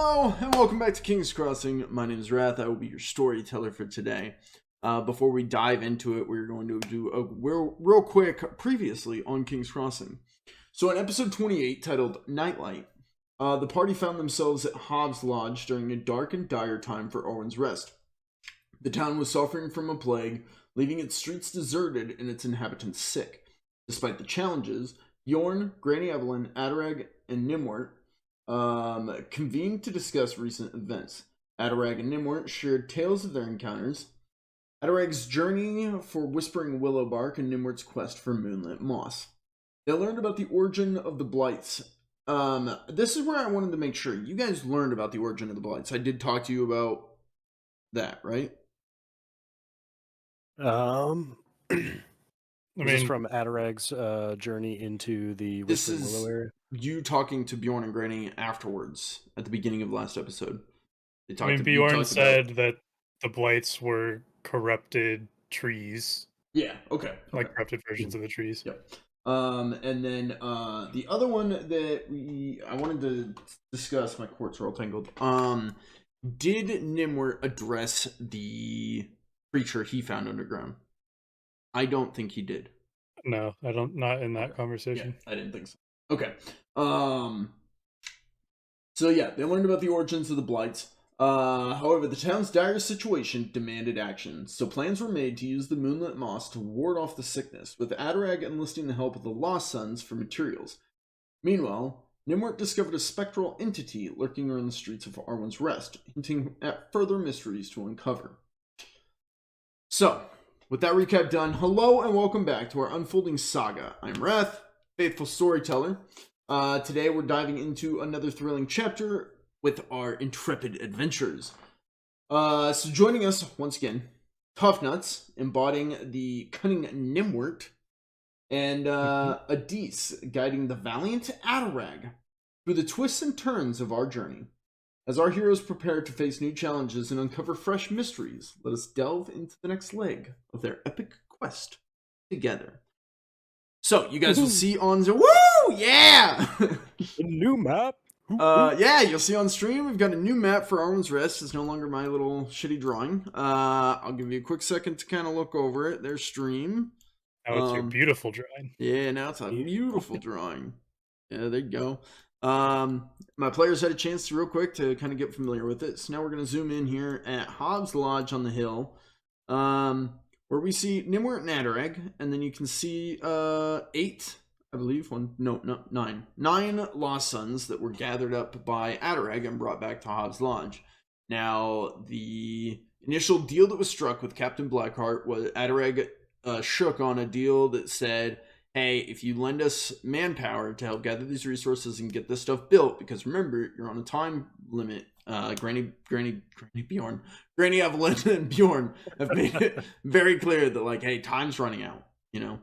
Hello, and welcome back to King's Crossing. My name is Wrath. I will be your storyteller for today. Before we dive into it, we're going to do a real quick previously on King's Crossing. So in episode 28, titled Nightlight, the party found themselves at Hobbs Lodge during a dark and dire time for Arwin's rest. The town was suffering from a plague, leaving its streets deserted and its inhabitants sick. Despite the challenges, Bjorn, Granny Evelyn, Adarag, and Gnimwirt convened to discuss recent events. Adarag and Gnimwirt shared tales of their encounters, Adarag's journey for Whispering Willow Bark, and Gnimwirt's quest for Moonlit Moss. They learned about the origin of the Blights. This is where I wanted to make sure you guys learned about the origin of the Blights. I did talk to you about that, right? This is from Adarag's journey into the Whispering Willow area. You talking to Bjorn and Granny afterwards at the beginning of last episode. Bjorn said that the Blights were corrupted trees. Yeah, okay. Like corrupted versions of the trees. Yep. And then the other one that I wanted to discuss, my quartz are all tangled. Did Gnimwirt address the creature he found underground? I don't think he did. No, I don't. Not in that conversation. Yeah, I didn't think so. Okay. So yeah, they learned about the origins of the Blights. However, the town's dire situation demanded action, so plans were made to use the Moonlit Moss to ward off the sickness, with Adarag enlisting the help of the Lost Sons for materials. Meanwhile, Gnimwirt discovered a spectral entity lurking around the streets of Arwin's Rest, hinting at further mysteries to uncover. So, with that recap done, hello and welcome back to our unfolding saga. I'm Wrath, faithful storyteller. Today we're diving into another thrilling chapter with our intrepid adventures. So joining us once again, Tough Nuts, embodying the cunning Gnimwirt, and Adis, guiding the valiant Adarag through the twists and turns of our journey. As our heroes prepare to face new challenges and uncover fresh mysteries, let us delve into the next leg of their epic quest together. So, you guys will see on the... Woo! Yeah! A new map! Yeah, you'll see on stream, we've got a new map for Arwin's Rest. It's no longer my little shitty drawing. I'll give you a quick second to kind of look over it. There's stream. Now it's your beautiful drawing. Yeah, now it's a beautiful drawing. Yeah, there you go. My players had a chance to real quick to kind of get familiar with it. So now we're going to zoom in here at Hobbs Lodge on the hill, where we see Gnimwirt and Adarag, and then you can see 8, I believe, nine Lost Sons that were gathered up by Adarag and brought back to Hobbs Lodge. Now, the initial deal that was struck with Captain Blackheart was Adarag shook on a deal that said, hey, if you lend us manpower to help gather these resources and get this stuff built, because remember, you're on a time limit. Granny Evelyn and Bjorn have made it very clear that, like, hey, time's running out, you know?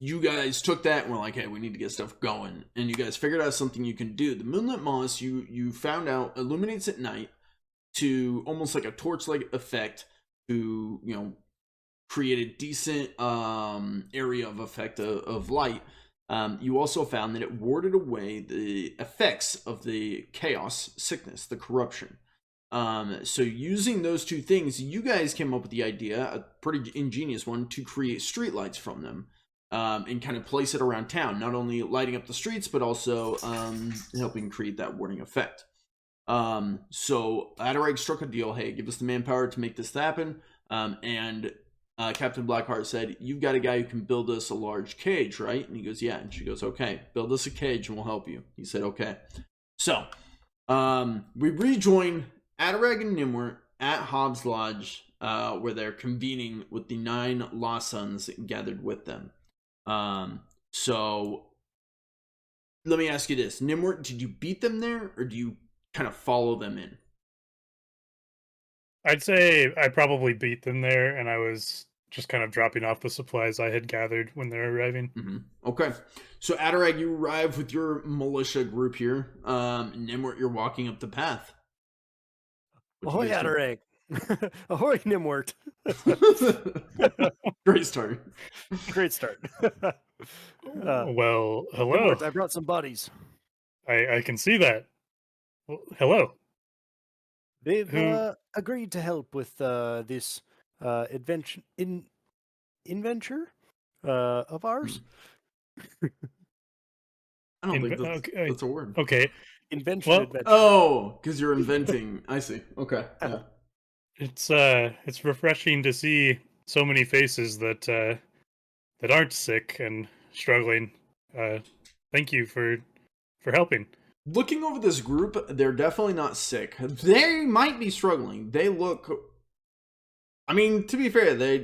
You guys took that and were like, hey, we need to get stuff going. And you guys figured out something you can do. The Moonlit Moss, you found out, illuminates at night to almost like a torch-like effect to, you know, create a decent area of effect of light. You also found that it warded away the effects of the chaos, sickness, the corruption. So using those two things, you guys came up with the idea, a pretty ingenious one, to create streetlights from them. And kind of place it around town, not only lighting up the streets, but also helping create that warding effect. So Adarag struck a deal, hey, give us the manpower to make this happen. And Captain Blackheart said, you've got a guy who can build us a large cage, right? And he goes, yeah. And she goes, okay, build us a cage and we'll help you. He said, okay. So we rejoin Adarag and Gnimwirt at Hobbs Lodge, where they're convening with the 9 Lost Sons gathered with them. So let me ask you this. Gnimwirt, did you beat them there, or do you kind of follow them in? I'd say I probably beat them there, and I was just kind of dropping off the supplies I had gathered when they were arriving. Mm-hmm. Okay. So Adarag, you arrive with your militia group here. Gnimwirt, you're walking up the path. Ahoy, Adarag! Ahoy, Gnimwirt! Great start. Great start. Well, hello. Gnimwirt, I brought some buddies. I can see that. Well, hello. They've Who? agreed to help with this inventure of ours. I don't think Okay. that's a word. Okay. Invention Well, adventure. Oh, because you're inventing. I see. Okay. Yeah. it's refreshing to see so many faces that aren't sick and struggling. Thank you for helping. Looking over this group, they're definitely not sick. They might be struggling. They look. I mean, to be fair, they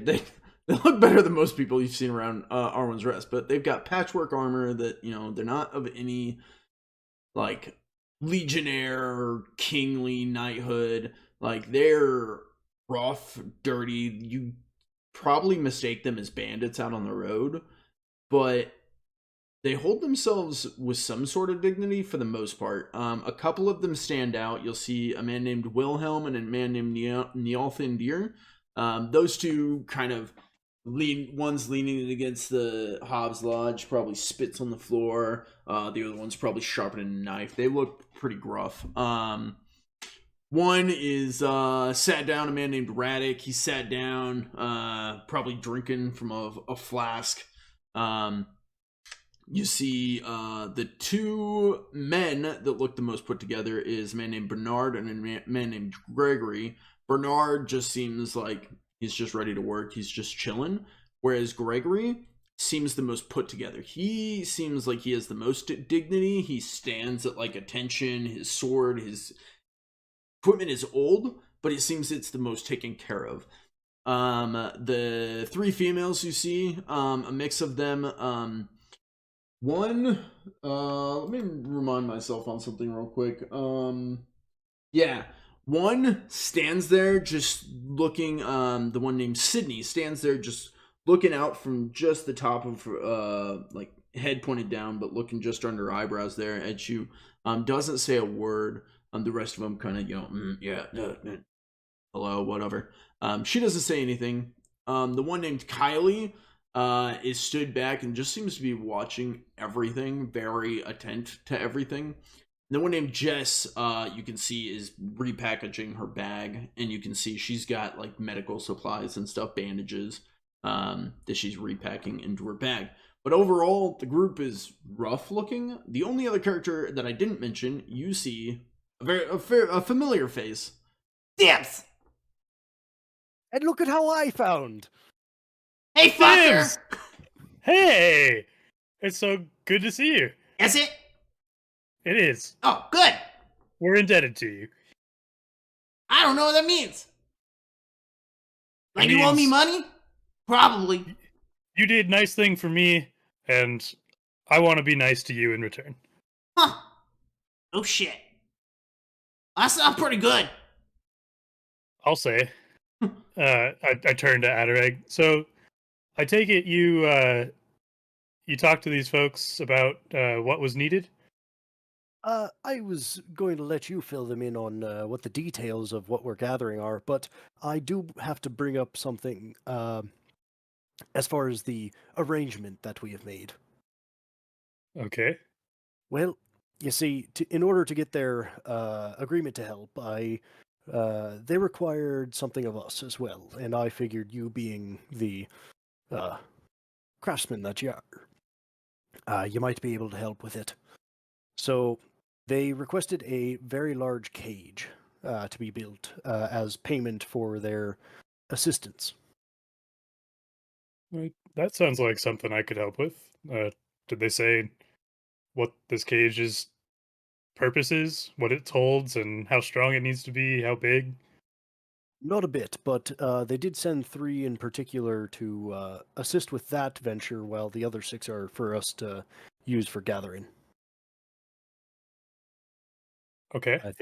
look better than most people you've seen around Arwin's Rest, but they've got patchwork armor that, they're not of any, like, legionnaire, kingly knighthood. Like, they're rough, dirty. You probably mistake them as bandits out on the road, but they hold themselves with some sort of dignity for the most part. A couple of them stand out. You'll see a man named Wilhelm and a man named Nialthindir. Those two kind of one's leaning against the Hobbs Lodge, probably spits on the floor. The other one's probably sharpening a knife. They look pretty gruff. One is sat down, a man named Radek. He sat down, probably drinking from a flask. You see the two men that look the most put together is a man named Bernard and a man named Gregory. Bernard just seems like he's just ready to work. He's just chilling. Whereas Gregory seems the most put together. He seems like he has the most dignity. He stands at like attention. His sword, his equipment is old, but it seems it's the most taken care of. The three females you see, a mix of them. One, let me remind myself on something real quick. Yeah, one stands there just looking, the one named Sydney stands there just looking out from just the top of, like, head pointed down, but looking just under her eyebrows there at you. Doesn't say a word. The rest of them kind of, yeah, hello, whatever. She doesn't say anything. The one named Kylie, is stood back and just seems to be watching everything, very attent to everything. The one named Jess, you can see is repackaging her bag, and you can see she's got like medical supplies and stuff, bandages, that she's repacking into her bag. But overall, the group is rough looking. The only other character that I didn't mention, you see a familiar face. Dibs! And look at how I found. Hey, fucker! Dibs! Hey! It's so good to see you. Is it? It is. Oh, good! We're indebted to you. I don't know what that means. Like, It you owe me means- money? Probably. You did nice thing for me, and I want to be nice to you in return. Huh. Oh, shit. That sounds pretty good. I'll say. I turned to Adarag. So, I take it you talked to these folks about what was needed? I was going to let you fill them in on what the details of what we're gathering are, but I do have to bring up something as far as the arrangement that we have made. Okay. Well, you see, in order to get their agreement to help, they required something of us as well, and I figured you being the craftsman that you are, you might be able to help with it. So they requested a very large cage to be built as payment for their assistance. Right. That sounds like something I could help with. Did they say what this cage's purpose is, what it holds, and how strong it needs to be, how big? Not a bit, but they did send 3 in particular to assist with that venture, while the other 6 are for us to use for gathering. Okay. I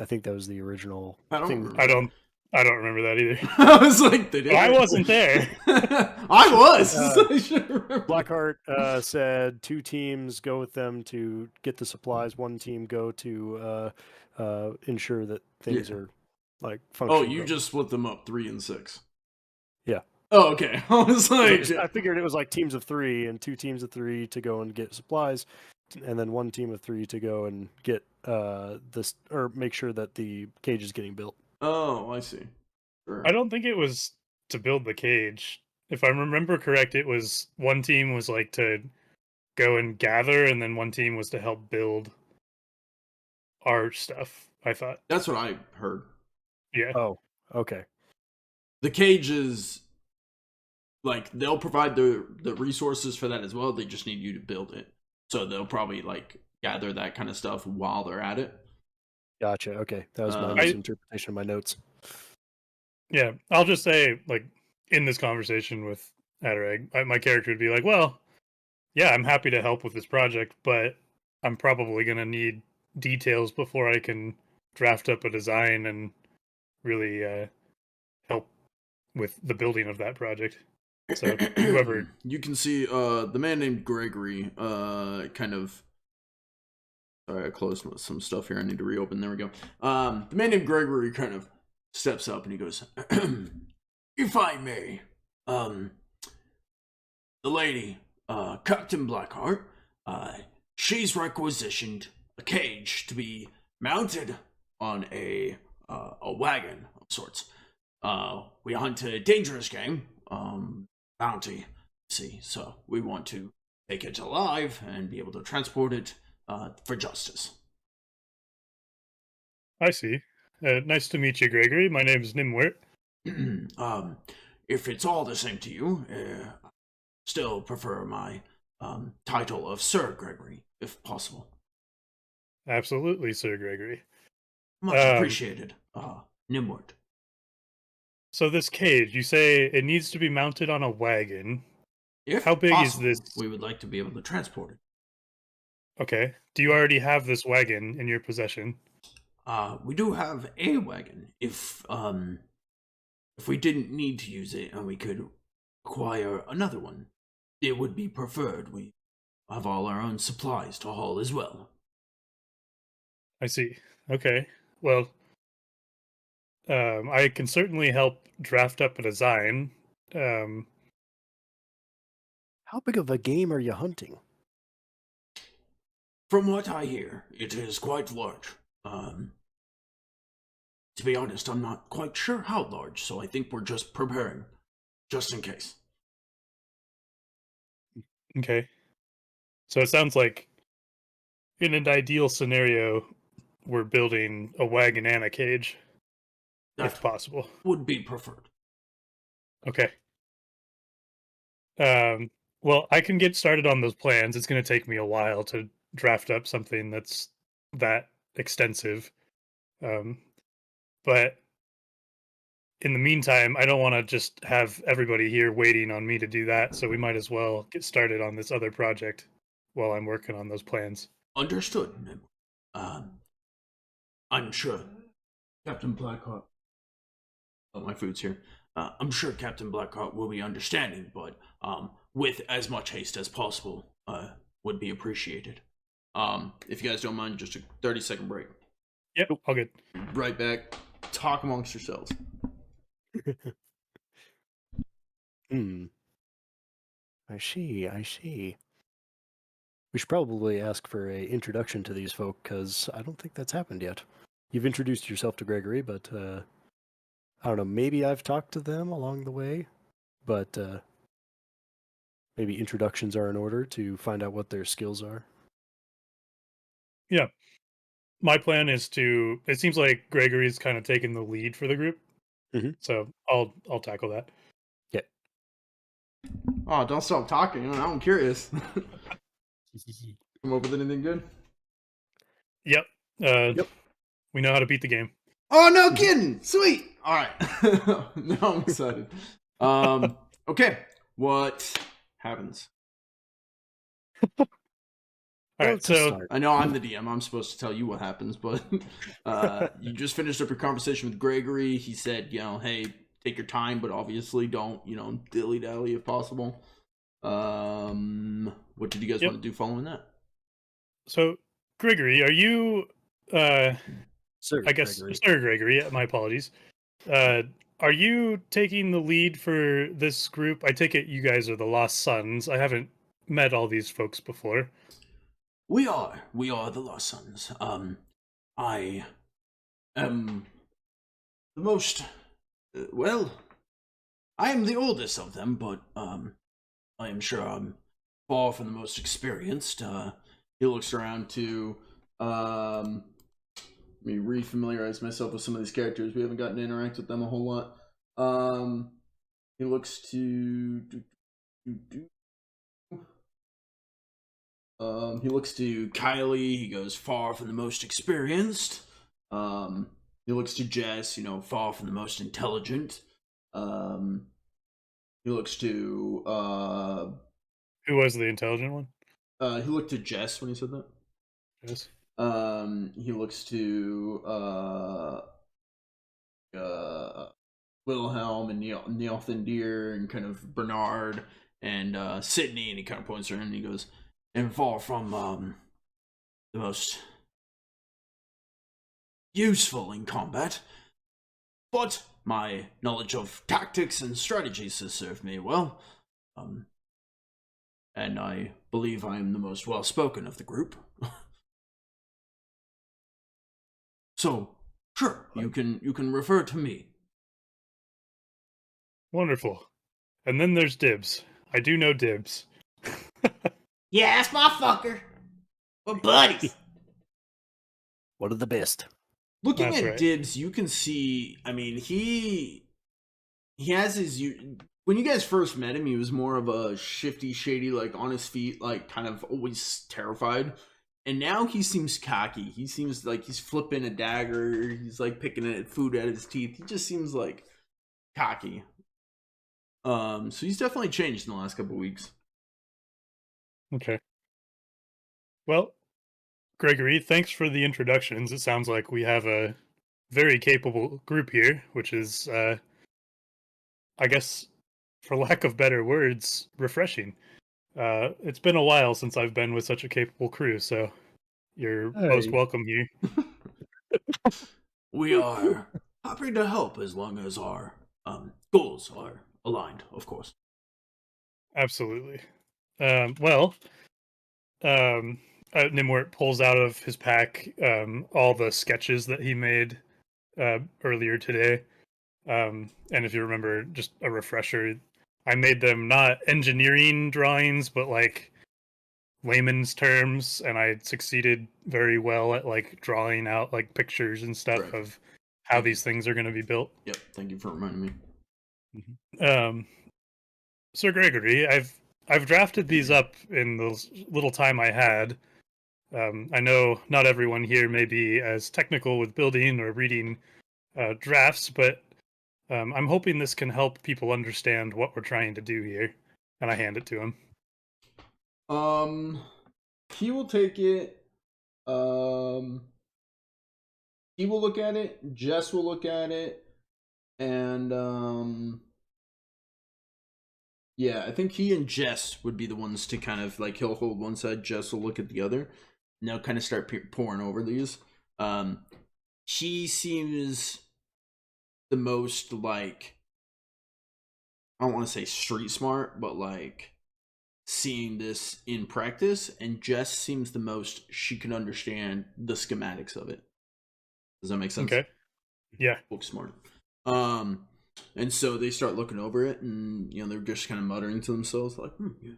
think that was the original I don't thing. remember. I don't remember that either. I was like, they did. I wasn't there. I was. I should remember. Blackheart said 2 teams go with them to get the supplies. 1 team go to ensure that things are like functioning. Oh, you just split them up 3 and 6. Yeah. Oh, okay. I was like, I figured it was like teams of 3 and 2 teams of 3 to go and get supplies, and then one team of 3 to go and get this, or make sure that the cage is getting built. Oh, I see. Sure. I don't think it was to build the cage. If I remember correct, it was one team was like to go and gather, and then one team was to help build our stuff, I thought. That's what I heard. Yeah. Oh, okay. The cage is like they'll provide the resources for that as well. They just need you to build it. So they'll probably like gather that kind of stuff while they're at it. Gotcha. Okay. That was my I- misinterpretation of my notes. Yeah. I'll just say, like, in this conversation with Adarag, my character would be like, well, yeah, I'm happy to help with this project, but I'm probably going to need details before I can draft up a design and really help with the building of that project. So whoever you can see the man named Gregory kind of sorry, I closed some stuff here. I need to reopen. There we go. The man named Gregory kind of steps up and he goes, if I may, the lady, Captain Blackheart, she's requisitioned a cage to be mounted on a wagon of sorts. We hunt a dangerous game, bounty, see, so we want to take it alive and be able to transport it for justice. I see. Nice to meet you, Gregory. My name is Gnimwirt. If it's all the same to you, still prefer my title of Sir Gregory, if possible. Absolutely, Sir Gregory. Much appreciated, Gnimwirt. So this cage, you say it needs to be mounted on a wagon. If How big possible, is this? We would like to be able to transport it. Okay. Do you already have this wagon in your possession? We do have a wagon. If we didn't need to use it and we could acquire another one, it would be preferred. We have all our own supplies to haul as well. I see. Okay. Well, I can certainly help draft up a design. How big of a game are you hunting? From what I hear, it is quite large. To be honest, I'm not quite sure how large, so I think we're just preparing, just in case. Okay. So it sounds like in an ideal scenario, we're building a wagon and a cage, if That possible. would be preferred. Okay. Well, I can get started on those plans. It's going to take me a while to draft up something that's that extensive. But in the meantime, I don't want to just have everybody here waiting on me to do that. So we might as well get started on this other project while I'm working on those plans. Understood. I'm sure Captain Blackheart. Oh, my food's here. I'm sure Captain Blackheart will be understanding, but with as much haste as possible would be appreciated. If you guys don't mind, just a 30-second break. Yep, all good. Right back. Talk amongst yourselves. I see. We should probably ask for a introduction to these folk, because I don't think that's happened yet. You've introduced yourself to Gregory, but I don't know, maybe I've talked to them along the way, but maybe introductions are in order to find out what their skills are. Yeah. My plan is to. It seems like Gregory's kind of taking the lead for the group, so I'll tackle that. Yeah. Oh, don't stop talking. I'm curious. Come up with anything good? Yep. Yep. We know how to beat the game. Oh, no kidding! Sweet. All right. Now I'm excited. Okay. What happens? All right, so I know I'm the DM. I'm supposed to tell you what happens, but you just finished up your conversation with Gregory. He said, hey, take your time, but obviously don't, dilly-dally if possible. What did you guys want to do following that? So, Gregory, are you, Sir Gregory, my apologies. Are you taking the lead for this group? I take it you guys are the Lost Sons. I haven't met all these folks before. We are the Lost Sons. I am the most, well, I am the oldest of them, but, I am sure I'm far from the most experienced. He looks around to, let me refamiliarize myself with some of these characters. We haven't gotten to interact with them a whole lot. He looks to, he looks to Kylie. He goes, far from the most experienced. He looks to Jess, far from the most intelligent. He looks to, Who was the intelligent one? he looked to Jess when he said that. Yes. He looks to, Wilhelm and Neothendir and kind of Bernard and, Sydney, and he kind of points around and he goes, and far from, the most useful in combat, but my knowledge of tactics and strategies has served me well, and I believe I am the most well-spoken of the group. So, sure, you can refer to me. Wonderful. And then there's Dibs. I do know Dibs. Yeah, that's my fucker. We're buddies. One of the best. Looking That's at right. Dibs, you can see, I mean, he has his, when you guys first met him, he was more of a shifty, shady, like on his feet, like kind of always terrified. And now he seems cocky. He seems like he's flipping a dagger. He's like picking at food out of his teeth. He just seems like cocky. So he's definitely changed in the last couple of weeks. Okay. Well, Gregory, thanks for the introductions. It sounds like we have a very capable group here, which is, I guess, for lack of better words, refreshing. It's been a while since I've been with such a capable crew, so you're most welcome here. We are happy to help as long as our goals are aligned, of course. Absolutely. Gnimwirt pulls out of his pack all the sketches that he made earlier today. And if you remember, just a refresher, I made them not engineering drawings, but like layman's terms, and I succeeded very well at like drawing out like pictures and stuff Correct. of how these things are going to be built. Yep, thank you for reminding me. Sir Gregory, I've drafted these up in the little time I had. I know not everyone here may be as technical with building or reading drafts, but I'm hoping this can help people understand what we're trying to do here. And I hand it to him. He will take it. He will look at it. Jess will look at it, and yeah, I think he and Jess would be the ones to kind of like, he'll hold one side, Jess will look at the other, and they'll kind of start pouring over these. He seems the most like, I don't want to say street smart, but like seeing this in practice, and Jess seems the most she can understand the schematics of it. Does that make sense? Okay. Yeah. Book smart. And so they start looking over it, and they're just kind of muttering to themselves, like, yeah.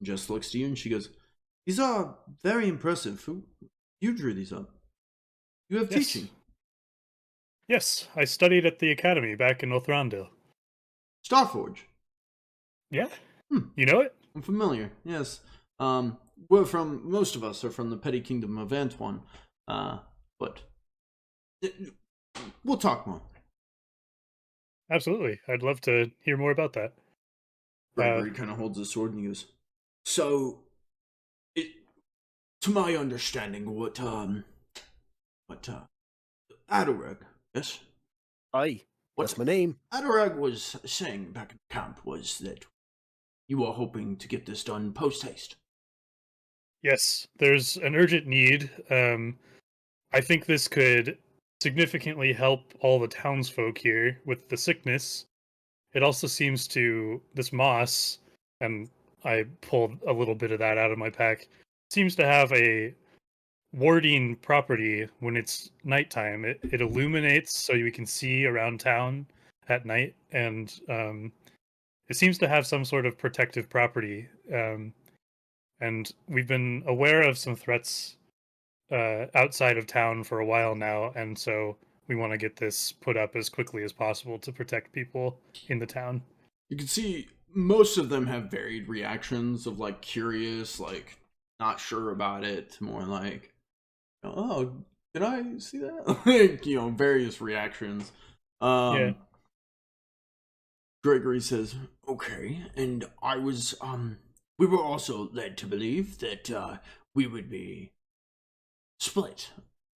Jess looks to you, and she goes, "These are very impressive. You drew these up. You have teaching." Yes, I studied at the academy back in Othrandil. Starforge. Yeah. You know it? I'm familiar. Yes. Most of us are from the petty kingdom of Antoine. But we'll talk more. Absolutely. I'd love to hear more about that. Gregory kind of holds his sword and he goes, "So, to my understanding, what Adarag, yes? Aye, what's my name? Adarag was saying back in camp was that you were hoping to get this done post-haste." Yes, there's an urgent need. I think this could significantly help all the townsfolk here with the sickness. It also seems to, this moss, and I pulled a little bit of that out of my pack, seems to have a warding property when it's nighttime. It illuminates so we can see around town at night, and it seems to have some sort of protective property. And we've been aware of some threats outside of town for a while now, and so we want to get this put up as quickly as possible to protect people in the town. You can see most of them have varied reactions of like curious, like not sure about it, more like, oh, did I see that? Like, various reactions. Yeah. Gregory says, okay, and we were also led to believe that we would be split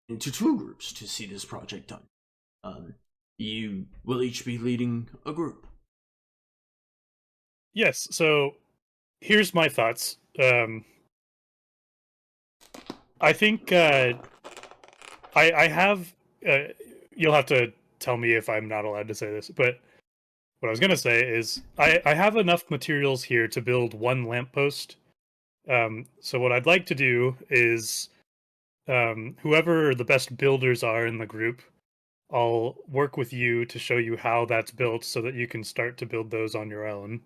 into two groups to see this project done. You will each be leading a group. Yes, so here's my thoughts. I think I have. You'll have to tell me if I'm not allowed to say this, but what I was gonna say is I have enough materials here to build one lamppost. So what I'd like to do is, whoever the best builders are in the group, I'll work with you to show you how that's built, so that you can start to build those on your own.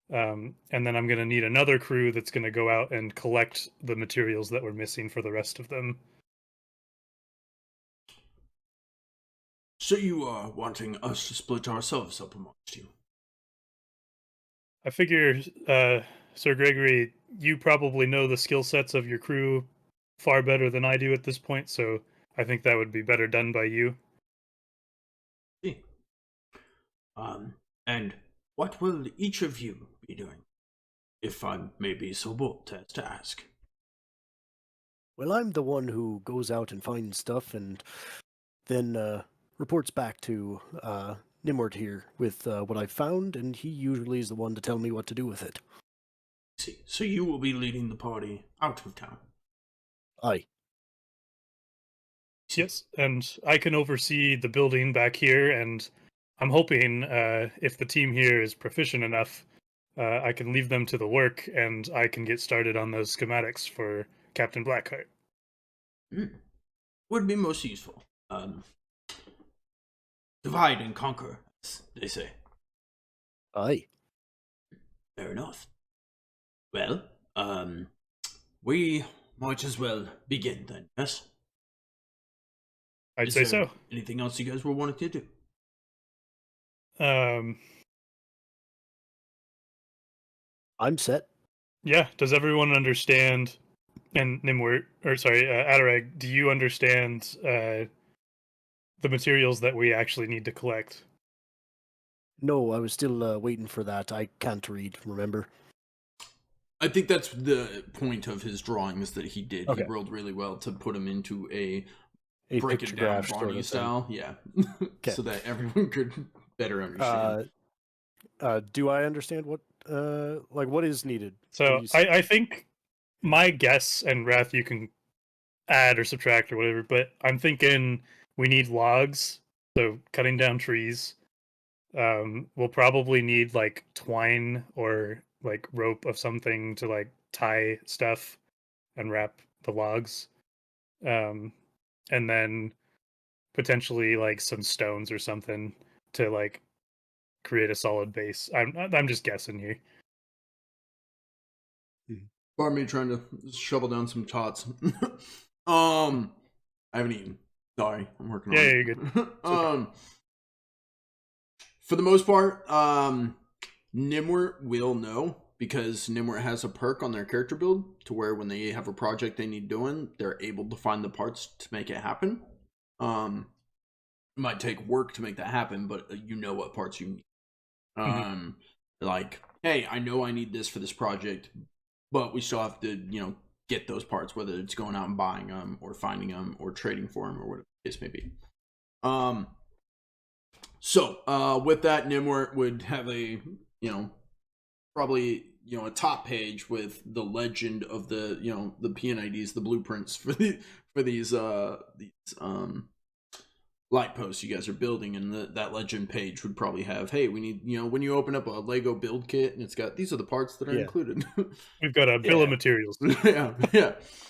And then I'm going to need another crew that's going to go out and collect the materials that we're missing for the rest of them. So you are wanting us to split ourselves up amongst you? I figure, Sir Gregory, you probably know the skill sets of your crew far better than I do at this point, so I think that would be better done by you. And what will each of you be doing, if I may be so bold as to ask? Well, I'm the one who goes out and finds stuff and then reports back to Gnimwirt here with what I found, and he usually is the one to tell me what to do with it. See, so you will be leading the party out of town? Aye. Yes, and I can oversee the building back here, and I'm hoping if the team here is proficient enough, I can leave them to the work, and I can get started on those schematics for Captain Blackheart. Would be most useful. Divide and conquer, as they say. Aye. Fair enough. Well, we might as well begin then, yes? I'd say so. Anything else you guys were wanting to do? I'm set. Yeah, does everyone understand? And Gnimwirt, or sorry, Adarag, do you understand the materials that we actually need to collect? No, I was still waiting for that. I can't read, remember? I think that's the point of his drawings that he did. Okay. He rolled really well to put them into a break it down pictograph Barney sort of style. Yeah. Okay. So that everyone could better understand. Do I understand what what is needed? So I think my guess, and Wrath, you can add or subtract or whatever, but I'm thinking we need logs, so cutting down trees. We'll probably need like twine or like rope of something to like tie stuff and wrap the logs. And then potentially like some stones or something to like create a solid base. I'm just guessing here. Pardon me trying to shovel down some tots. I haven't eaten. Sorry, I'm working on it. Yeah, you're good. Okay. For the most part, Gnimwirt will know, because Gnimwirt has a perk on their character build to where when they have a project they need doing, they're able to find the parts to make it happen. It might take work to make that happen, but you know what parts you need. Like, hey, I know I need this for this project, but we still have to, get those parts, whether it's going out and buying them or finding them or trading for them or whatever the case may be. So, with that, Gnimwirt would have a, probably, a top page with the legend of the, the PNIDs, the blueprints for these light posts you guys are building, and that legend page would probably have, hey, we need, when you open up a Lego build kit and it's got, these are the parts that are included. We've got a bill of materials. Yeah.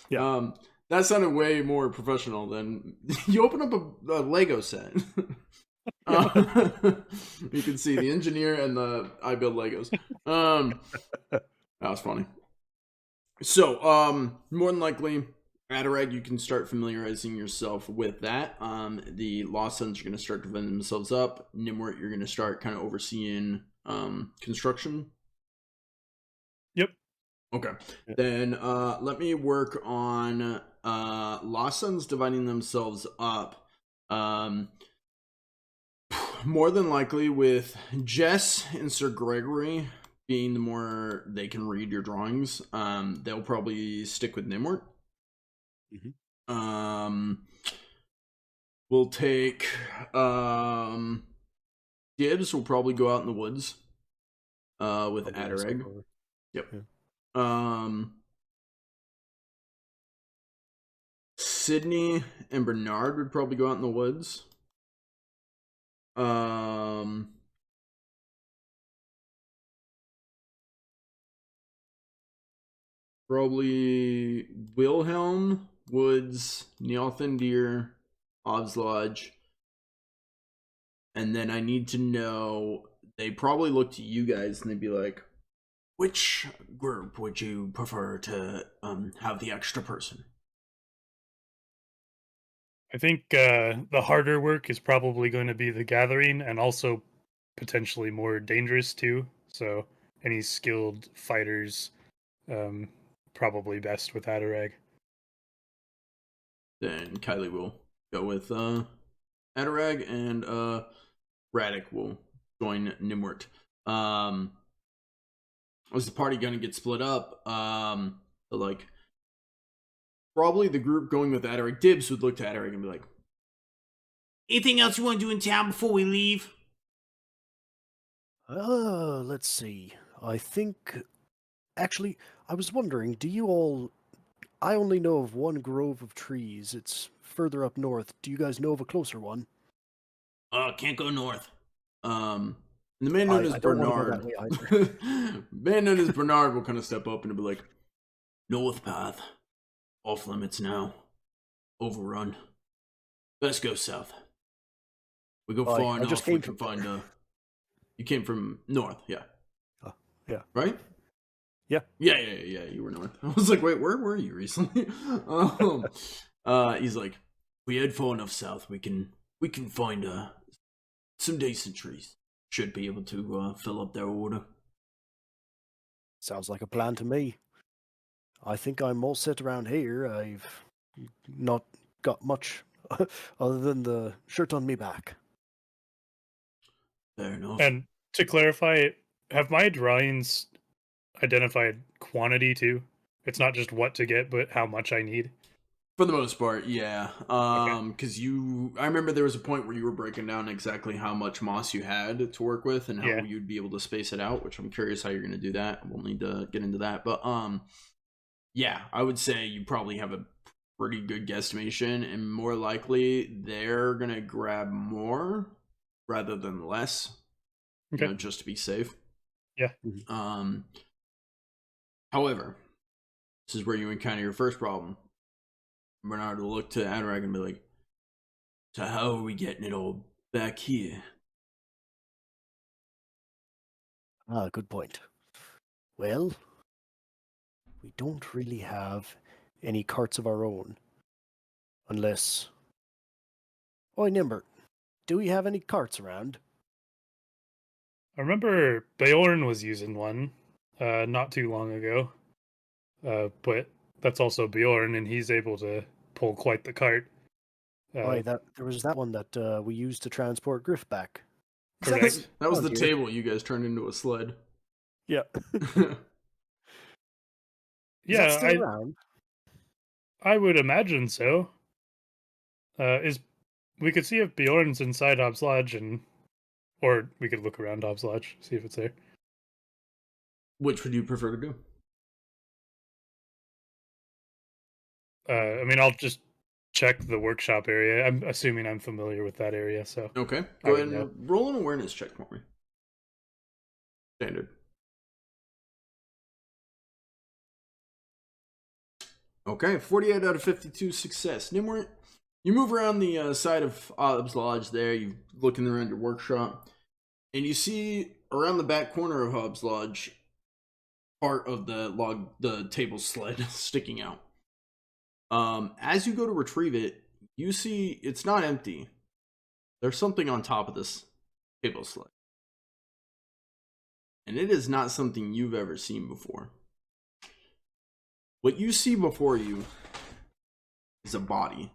Yeah. That sounded way more professional than you open up a Lego set. You can see the engineer and the I build Legos. That was funny. So, more than likely, Adarag, you can start familiarizing yourself with that. The Lost Sons are going to start developing themselves up. Gnimwirt, you're going to start kind of overseeing construction. Yep. Okay. Then let me work on Lost Sons dividing themselves up. More than likely with Jess and Sir Gregory being the more they can read your drawings, they'll probably stick with Gnimwirt. We'll take Gibbs will probably go out in the woods with Adarag. Yep. Sydney and Bernard would probably go out in the woods. Probably Wilhelm, Woods, Nealthendir, Ob's Lodge. And then I need to know, they probably look to you guys and they'd be like, which group would you prefer to have the extra person? I think the harder work is probably going to be the gathering, and also potentially more dangerous too. So any skilled fighters, probably best with Adarag. Then Kylie will go with Adarag, and Radic will join Gnimwirt. Was the party gonna get split up? Like, probably the group going with Adarag. Dibs would look to Adarag and be like, anything else you want to do in town before we leave? Let's see. I think... Actually, I was wondering, do you all... I only know of one grove of trees. It's further up north. Do you guys know of a closer one? Can't go north. The man known as Bernard. Man known as Bernard will kind of step up and be like, north path. Off limits now. Overrun. Let's go south. We go far enough we can find You came from north, yeah. Yeah. Right? Yeah. Yeah, you were north. I was like, wait, where were you recently? He's like, we head far enough south, we can find some decent trees. Should be able to fill up their order. Sounds like a plan to me. I think I'm all set around here. I've not got much other than the shirt on me back. Fair enough. And to clarify, have my drawings identified quantity too? It's not just what to get, but how much I need? For the most part, yeah. Okay. Because I remember there was a point where you were breaking down exactly how much moss you had to work with and how you'd be able to space it out, which I'm curious how you're going to do that. We'll need to get into that. But yeah, I would say you probably have a pretty good guesstimation, and more likely they're going to grab more rather than less, just to be safe. Yeah. However, this is where you encounter your first problem. Bernard will look to Adarag and be like, so how are we getting it all back here? Good point. Well, we don't really have any carts of our own. Unless... Oi, Gnimwirt, do we have any carts around? I remember Bjorn was using one not too long ago. But that's also Bjorn, and he's able to pull quite the cart. There was that one that we used to transport Griff back. Correct. That was the table you guys turned into a sled. Yeah. Yeah, that still around? I would imagine so. We could see if Bjorn's inside Ob's Lodge, or we could look around Ob's Lodge, see if it's there. Which would you prefer to do? I mean, I'll just check the workshop area. I'm assuming I'm familiar with that area, so Okay. I Go would ahead and know. roll an awareness check for me. Standard. Okay, 48 out of 52 success. Gnimwirt, you move around the side of Obb's Lodge there. You're looking around your workshop, and you see around the back corner of Hobbs Lodge part of the table sled sticking out. As you go to retrieve it, you see it's not empty. There's something on top of this table sled. And it is not something you've ever seen before. What you see before you is a body.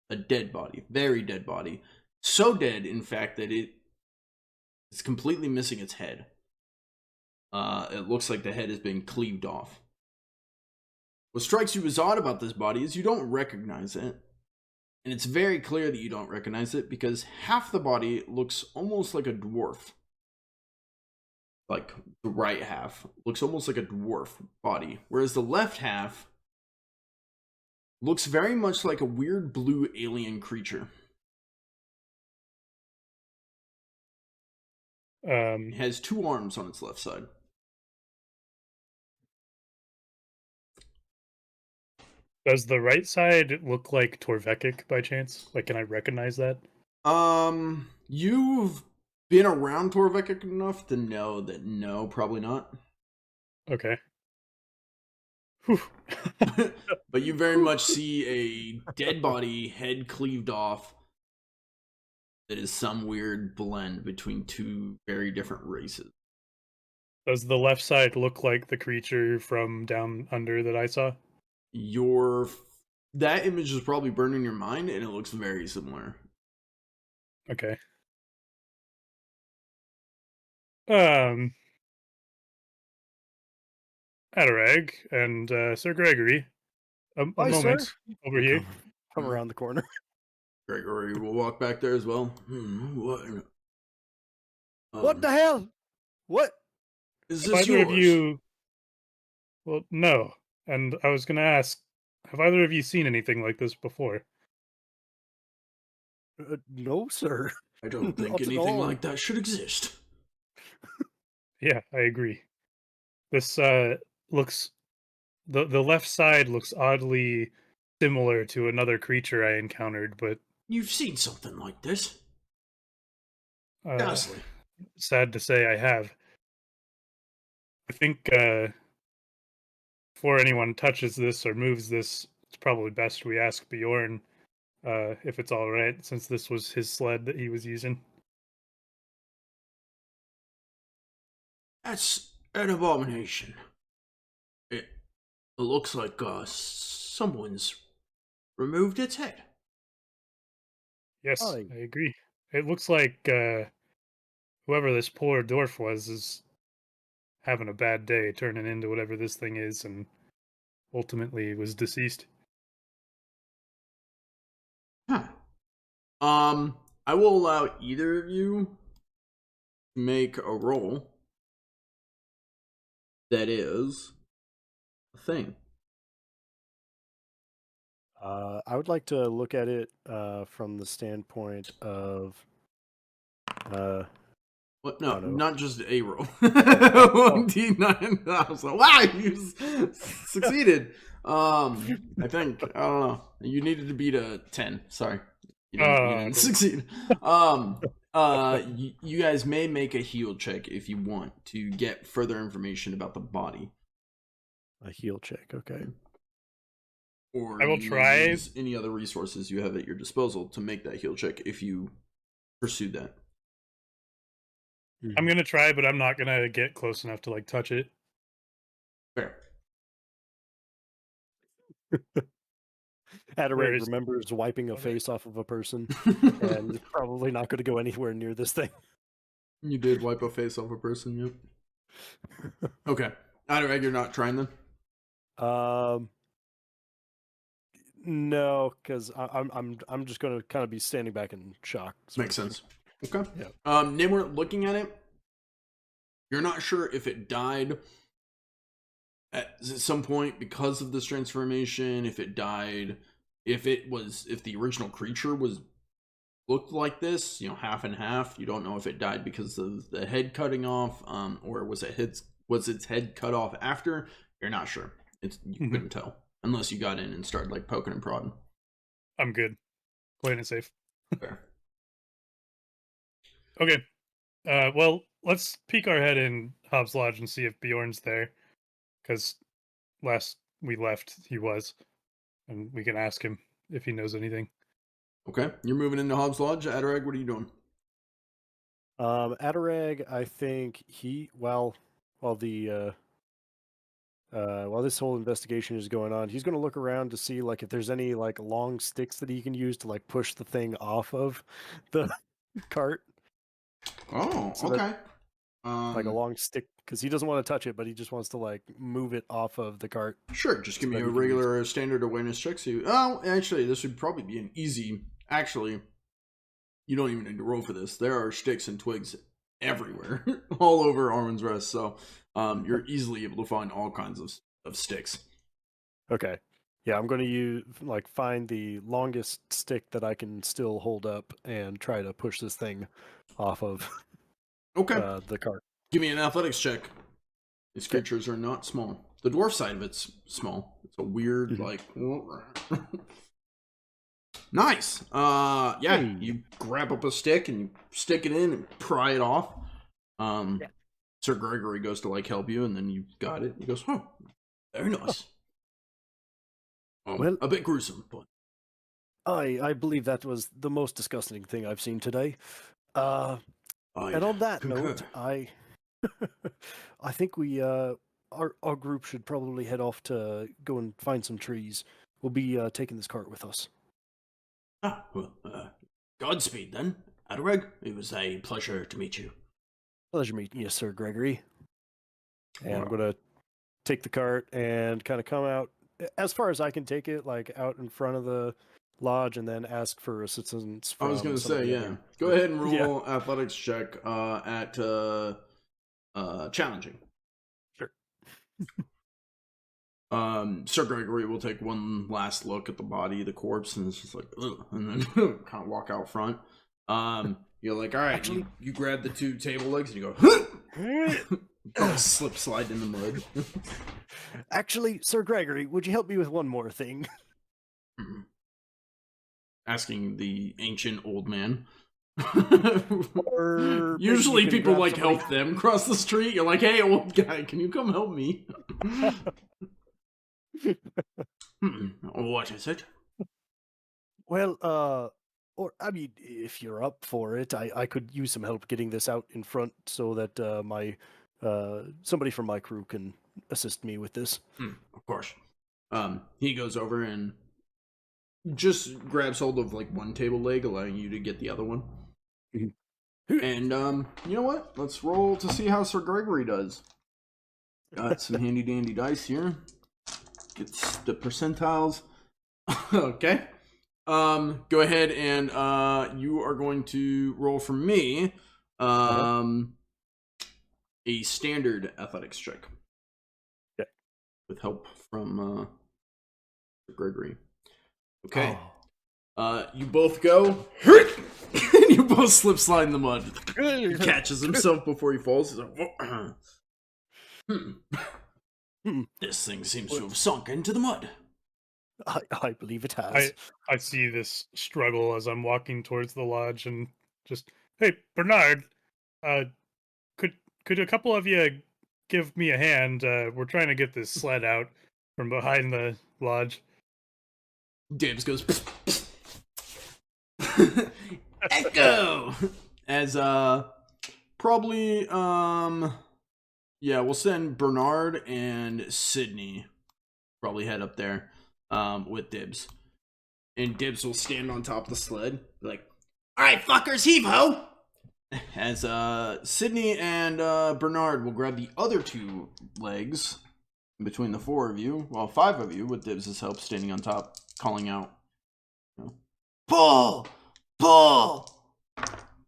A dead body. Very dead body. So dead, in fact, that it's completely missing its head. It looks like the head has been cleaved off. What strikes you as odd about this body is you don't recognize it. And it's very clear that you don't recognize it because half the body looks almost like a dwarf. Like the right half looks almost like a dwarf body, whereas the left half looks very much like a weird blue alien creature. It has 2 arms on its left side. Does the right side look like Torvekic by chance? Like, can I recognize that? You've been around Torvek enough to know that no, probably not. Okay. But you very much see a dead body, head cleaved off, that is some weird blend between 2 very different races. Does the left side look like the creature from down under that I saw? That image is probably burned in your mind, and it looks very similar. Okay. Adarag and Sir Gregory, a Hi, moment sir. over here. Come around the corner. Gregory will walk back there as well. What the hell? What? Is Have this either yours? of you? Well, no. And I was going to ask, have either of you seen anything like this before? No, sir. I don't think Not at anything all. like that should exist. Yeah, I agree. This looks the left side looks oddly similar to another creature I encountered, but You've seen something like this. uh, Honestly. sad to say I have. I think before anyone touches this or moves this, it's probably best we ask Bjorn if it's all right, since this was his sled that he was using. That's an abomination. It looks like someone's removed its head. Yes, Hi. I agree. It looks like whoever this poor dwarf was is having a bad day, turning into whatever this thing is, and ultimately was deceased. Huh. I will allow either of you to make a roll that is a thing. I would like to look at it from the standpoint of. What? No, Oh, no. not just a roll. 1d9. I was like, wow, you succeeded. I think. I don't know. You needed to beat a 10. Sorry. You didn't succeed. You guys may make a heal check if you want to get further information about the body. A heal check, okay. Or I will try use any other resources you have at your disposal to make that heal check if you pursue that. I'm gonna try, but I'm not gonna get close enough to like touch it. Fair. Adarag remembers wiping a face off of a person, and is probably not going to go anywhere near this thing. You did wipe a face off a person, yep. Okay. Adarag, you're not trying then? No, because I'm just going to kind of be standing back in shock. Makes sense. Okay. Yeah. Gnimwirt, looking at it, you're not sure if it died at some point because of this transformation, if it died if the original creature looked like this, you know, half and half, you don't know if it died because of the head cutting off, or was its head cut off after. You're not sure. You couldn't tell unless you got in and started like poking and prodding. I'm good. Playing it safe. Fair. Okay. Well, let's peek our head in Hobbs Lodge and see if Bjorn's there, because last we left, he was, and we can ask him if he knows anything. Okay, you're moving into Hobbs Lodge. Adarag, what are you doing? Adarag, I think while this whole investigation is going on, he's going to look around to see like if there's any like long sticks that he can use to like push the thing off of the cart. Oh, So okay. Like a long stick, because he doesn't want to touch it, but he just wants to like move it off of the cart. Sure, just give me a regular standard awareness check. So, actually, this would probably be an easy. Actually, you don't even need to roll for this. There are sticks and twigs everywhere, all over Arwin's Rest. So, you're easily able to find all kinds of sticks. Okay. Yeah, I'm going to find the longest stick that I can still hold up and try to push this thing off of the cart. Give me an athletics check. These creatures are not small. The dwarf side of it's small. It's a weird, Nice. You grab up a stick and you stick it in and pry it off. Sir Gregory goes to help you, and then you got it. He goes, "Oh, very nice." Well, a bit gruesome, but I believe that was the most disgusting thing I've seen today. And on that note, I think we our group should probably head off to go and find some trees. We'll be taking this cart with us. Godspeed then, Adarag. It was a pleasure to meet you. Pleasure meeting you, Sir Gregory. And I'm gonna take the cart and kind of come out as far as I can take it, out in front of the lodge, and then ask for assistance from I was going to say, yeah. Go ahead and roll athletics check at challenging. Sure. Sir Gregory will take one last look at the body, the corpse, and it's just like, ugh, and then kind of walk out front. You're like, all right, actually, you grab the two table legs and you go, slip slide in the mud. Actually, Sir Gregory, would you help me with one more thing? Asking the ancient old man. Or usually people help them cross the street. You're like, hey, old guy, can you come help me? What is it? Well, or I mean, if you're up for it, I could use some help getting this out in front so that my somebody from my crew can assist me with this. Of course. He goes over and just grabs hold of one table leg, allowing you to get the other one. And you know what? Let's roll to see how Sir Gregory does. Got some handy dandy dice here. Gets the percentiles. Okay. Go ahead and you are going to roll for me a standard athletics check. Okay. With help from Gregory. Okay. You both go. And you both slip slide in the mud. He catches himself before he falls. He's like, This thing seems to have sunk into the mud. I believe it has. I see this struggle as I'm walking towards the lodge and just, hey, Bernard, could a couple of you give me a hand? We're trying to get this sled out from behind the lodge. Dibs goes, Echo! As, probably, we'll send Bernard and Sydney probably head up there. With Dibs. And Dibs will stand on top of the sled, like, alright, fuckers, heave-ho! As, Sydney and, Bernard will grab the other two legs between the four of you, well, five of you, with Dibs' help, standing on top, calling out, pull! Pull!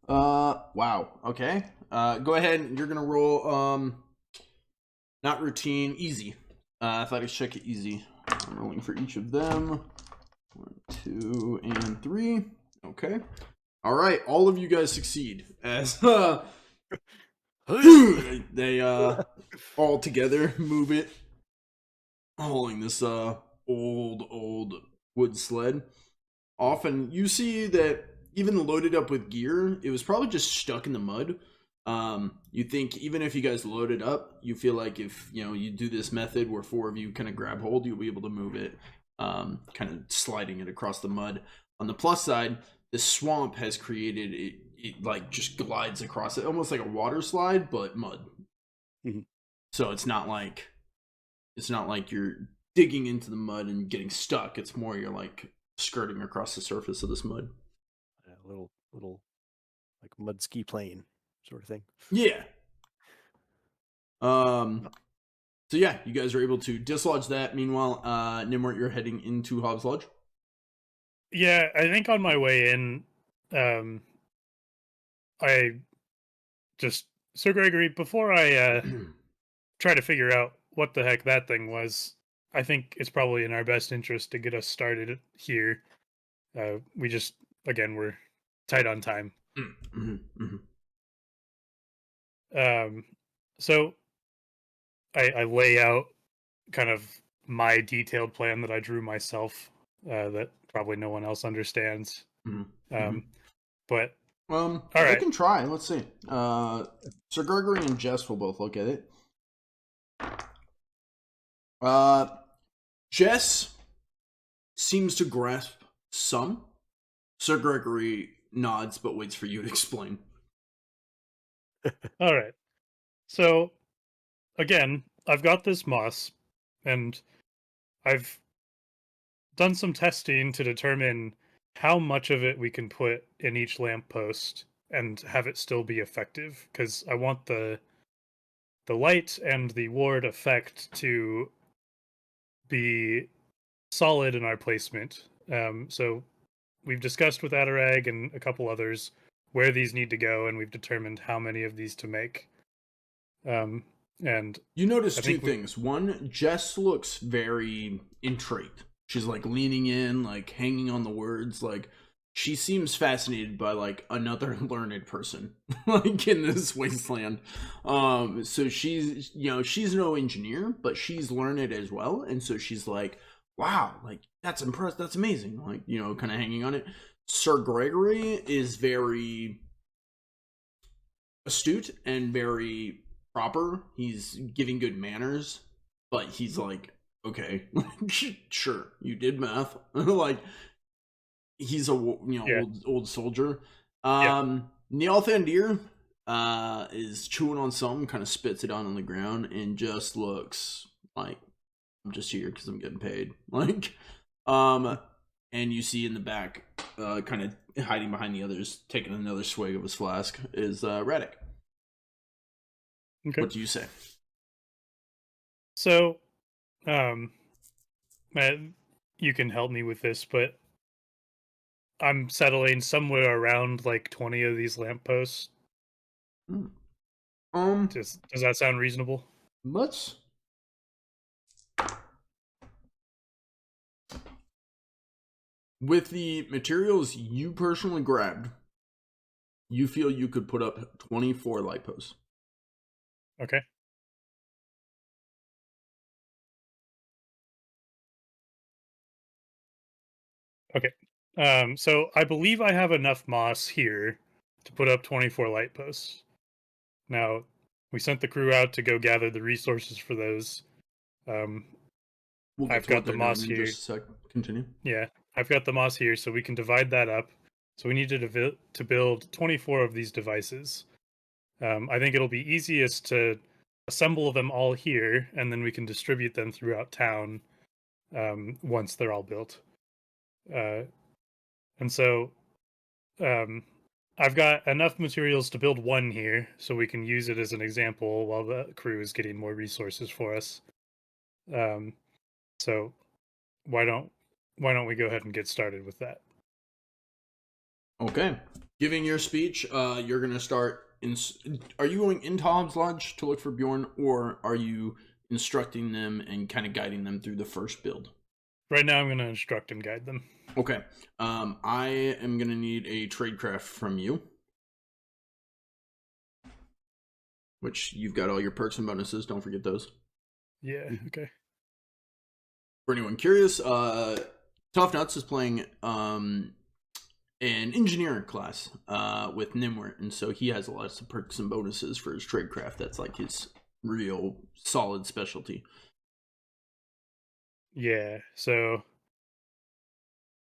Wow, okay. Go ahead, you're gonna roll, not routine, easy. Athletics check it easy. I'm rolling for each of them. 1, 2 and 3. Okay. All right, all of you guys succeed as they all together move it, hauling this old wood sled. Often you see that even loaded up with gear, it was probably just stuck in the mud. You think even if you guys load it up, you feel like if you do this method where 4 of you kind of grab hold, you'll be able to move it, kind of sliding it across the mud. On the plus side, this swamp has created it like just glides across it, almost like a water slide, but mud. Mm-hmm. So it's not like you're digging into the mud and getting stuck. It's more you're like skirting across the surface of this mud. A little like mud ski plane sort of thing. Yeah. So yeah, you guys are able to dislodge that. Meanwhile, Gnimwirt, you're heading into Hobbs Lodge. Yeah, I think on my way in, I just Sir Gregory, before I try to figure out what the heck that thing was, I think it's probably in our best interest to get us started here. We just, again, we're tight on time. So I lay out kind of my detailed plan that I drew myself, that probably no one else understands. But all right. I can try. Let's see. Sir Gregory and Jess will both look at it. Jess seems to grasp some. Sir Gregory nods, but waits for you to explain. All right. So, again, I've got this moss, and I've done some testing to determine how much of it we can put in each lamppost and have it still be effective, because I want the light and the ward effect to be solid in our placement. So we've discussed with Adarag and a couple others where these need to go, and we've determined how many of these to make. And you notice 2 things. One, Jess looks very intrigued. She's like leaning in, like hanging on the words, like she seems fascinated by like another learned person like in this wasteland. So she's she's no engineer, but she's learned as well, and so she's like, wow, like that's impressive, that's amazing, like kind of hanging on it. Sir Gregory is very astute and very proper. He's giving good manners, but he's like, okay, sure, you did math. Like he's a old soldier. Nealthandir is chewing on something, kind of spits it on the ground, and just looks like, I'm just here because I'm getting paid. Like, and you see in the back, kind of hiding behind the others, taking another swig of his flask, is Radic. Okay. What do you say? So, you can help me with this, but I'm settling somewhere around like 20 of these lampposts. Does that sound reasonable? Let's. With the materials you personally grabbed, you feel you could put up 24 light posts. Okay. Okay. So I believe I have enough moss here to put up 24 light posts. Now, we sent the crew out to go gather the resources for those. I've got the moss here. Just a sec. Continue. Yeah, I've got the moss here, so we can divide that up. So we need to build 24 of these devices. I think it'll be easiest to assemble them all here, and then we can distribute them throughout town once they're all built. And so I've got enough materials to build one here, so we can use it as an example while the crew is getting more resources for us. So why don't we go ahead and get started with that? Okay. Giving your speech, you're going to start. Are you going into Hobbs Lodge to look for Bjorn, or are you instructing them and kind of guiding them through the first build? Right now, I'm going to instruct and guide them. Okay. I am going to need a tradecraft from you. Which you've got all your perks and bonuses. Don't forget those. Yeah, okay. For anyone curious, Tough Nuts is playing an engineering class with Gnimwirt, and so he has lots of perks and bonuses for his tradecraft. That's like his real solid specialty. Yeah, so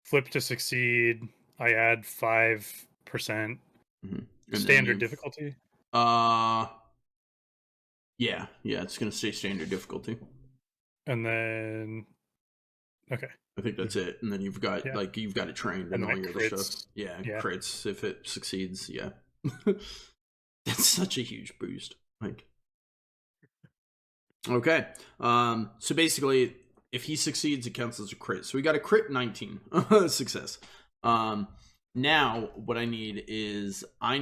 flip to succeed, I add 5%. Standard difficulty? Yeah, it's gonna stay standard difficulty. And then okay. I think that's it. And then you've got you've got it trained and all your other stuff. Yeah, crits if it succeeds, yeah. That's such a huge boost. Like okay. So basically if he succeeds, it counts as a crit. So we got a crit 19 success. Now what I need is I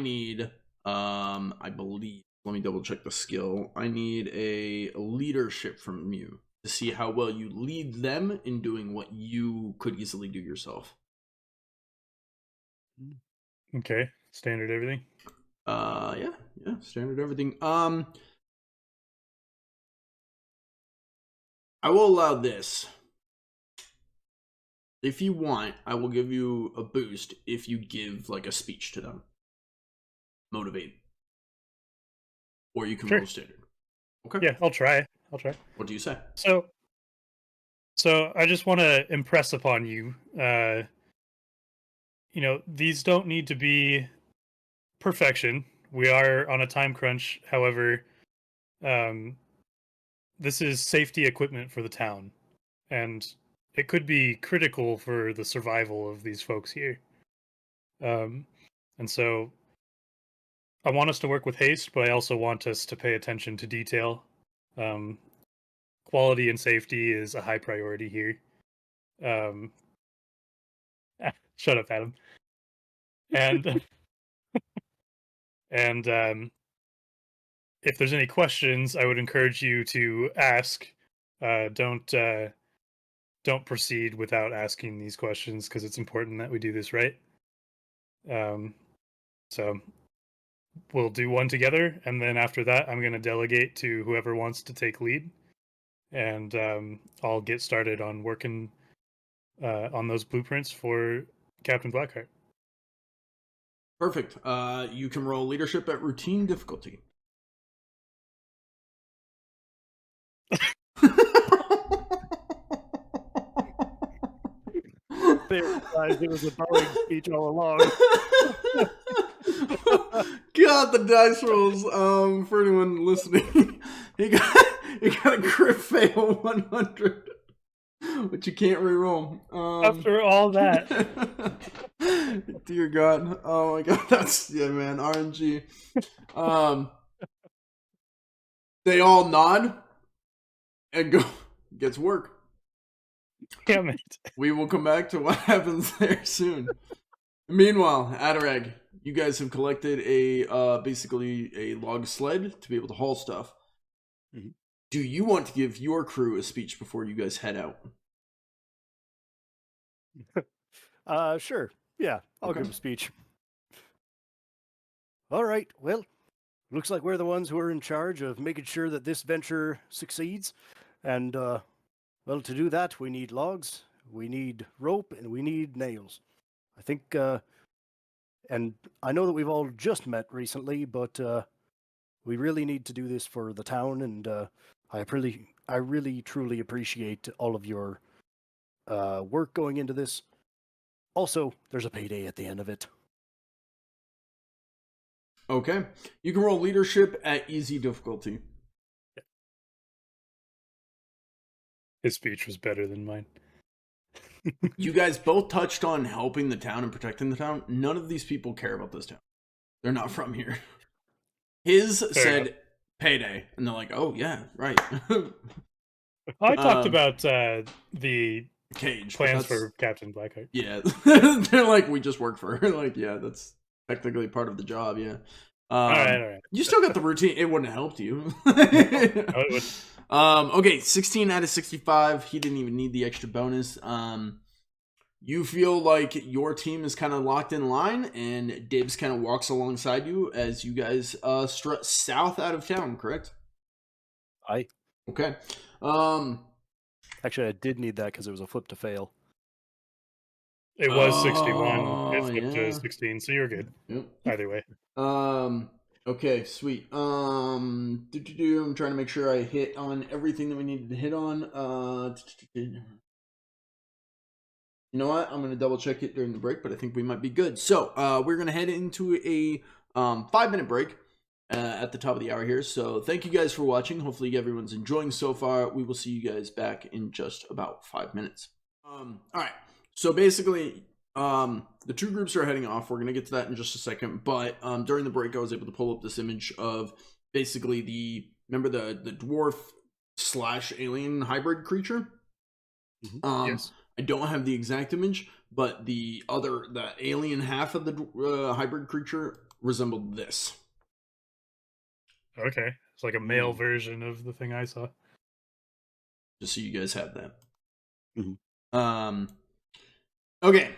believe, let me double check the skill. I need a leadership from you to see how well you lead them in doing what you could easily do yourself. Okay, standard everything. Yeah, standard everything. I will allow this. If you want, I will give you a boost if you give like a speech to them. Motivate. Or you can roll standard. Okay. Yeah, I'll try. What do you say? So I just want to impress upon you, these don't need to be perfection. We are on a time crunch. However, this is safety equipment for the town, and it could be critical for the survival of these folks here. And so I want us to work with haste, but I also want us to pay attention to detail. Quality and safety is a high priority here. Shut up, Adam. And if there's any questions, I would encourage you to ask. Don't proceed without asking these questions, because it's important that we do this right. So we'll do one together, and then after that, I'm going to delegate to whoever wants to take lead, and I'll get started on working on those blueprints for Captain Blackheart. Perfect. You can roll leadership at routine difficulty. They realized it was a Boeing speech all along. God, the dice rolls. For anyone listening, he got a crit fail 100, which you can't re-roll. After all that, dear God, oh my God, that's man, RNG. They all nod and go. Gets work. Damn it. We will come back to what happens there soon. Meanwhile, Adarag, you guys have collected basically a log sled to be able to haul stuff. Mm-hmm. Do you want to give your crew a speech before you guys head out? Sure. Yeah, I'll give a speech. All right, well, looks like we're the ones who are in charge of making sure that this venture succeeds. And, well, to do that, we need logs, we need rope, and we need nails. I think, and I know that we've all just met recently, but we really need to do this for the town, and I really, truly appreciate all of your work going into this. Also, there's a payday at the end of it. Okay. You can roll leadership at easy difficulty. His speech was better than mine. You guys both touched on helping the town and protecting the town. None of these people care about this town. They're not from here. His said payday, and they're like, oh, yeah, right. I talked about the cage plans for Captain Blackheart. Yeah. They're like, we just work for her. Like, yeah, that's technically part of the job, yeah. All right. You still got the routine. It wouldn't have helped you. Okay, 16 out of 65. He didn't even need the extra bonus. You feel like your team is kind of locked in line, and Dibs kind of walks alongside you as you guys strut south out of town, correct? Okay. Actually, I did need that because it was a flip to fail. It was 61. It flipped yeah. to 16, so you're good. Yep. Either way. Okay, sweet. I'm trying to make sure I hit on everything that we needed to hit on. You know what? I'm going to double check it during the break, but I think we might be good. So, we're going to head into a 5-minute break at the top of the hour here. So, thank you guys for watching. Hopefully, everyone's enjoying so far. We will see you guys back in just about 5 minutes. All right. So, basically, the two groups are heading off. We're going to get to that in just a second. But during the break, I was able to pull up this image of basically remember the dwarf / alien hybrid creature? Yes. I don't have the exact image, but the alien half of the hybrid creature resembled this. Okay. It's like a male version of the thing I saw. Just so you guys have that. Mm-hmm. Okay.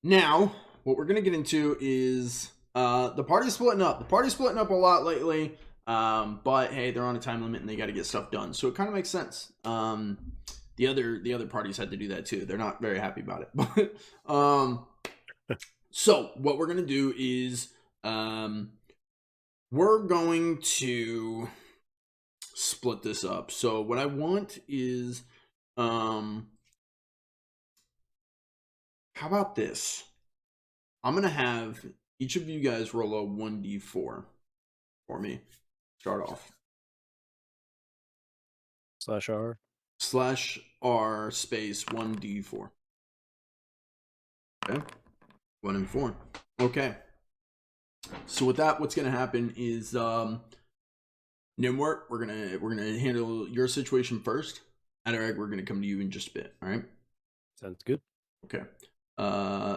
Now, what we're going to get into is the party's splitting up. The party's splitting up a lot lately, but hey, they're on a time limit and they got to get stuff done. So it kind of makes sense. The other parties had to do that too. They're not very happy about it. But so what we're gonna do is we're going to split this up. So what I want is how about this? I'm gonna have each of you guys roll a 1d4 for me. Start off. /R. /R space 1d4. Okay. 1 and 4. Okay. So with that, what's gonna happen is Gnimwirt, we're gonna handle your situation first. Adarag, we're gonna come to you in just a bit. All right. Sounds good. Okay.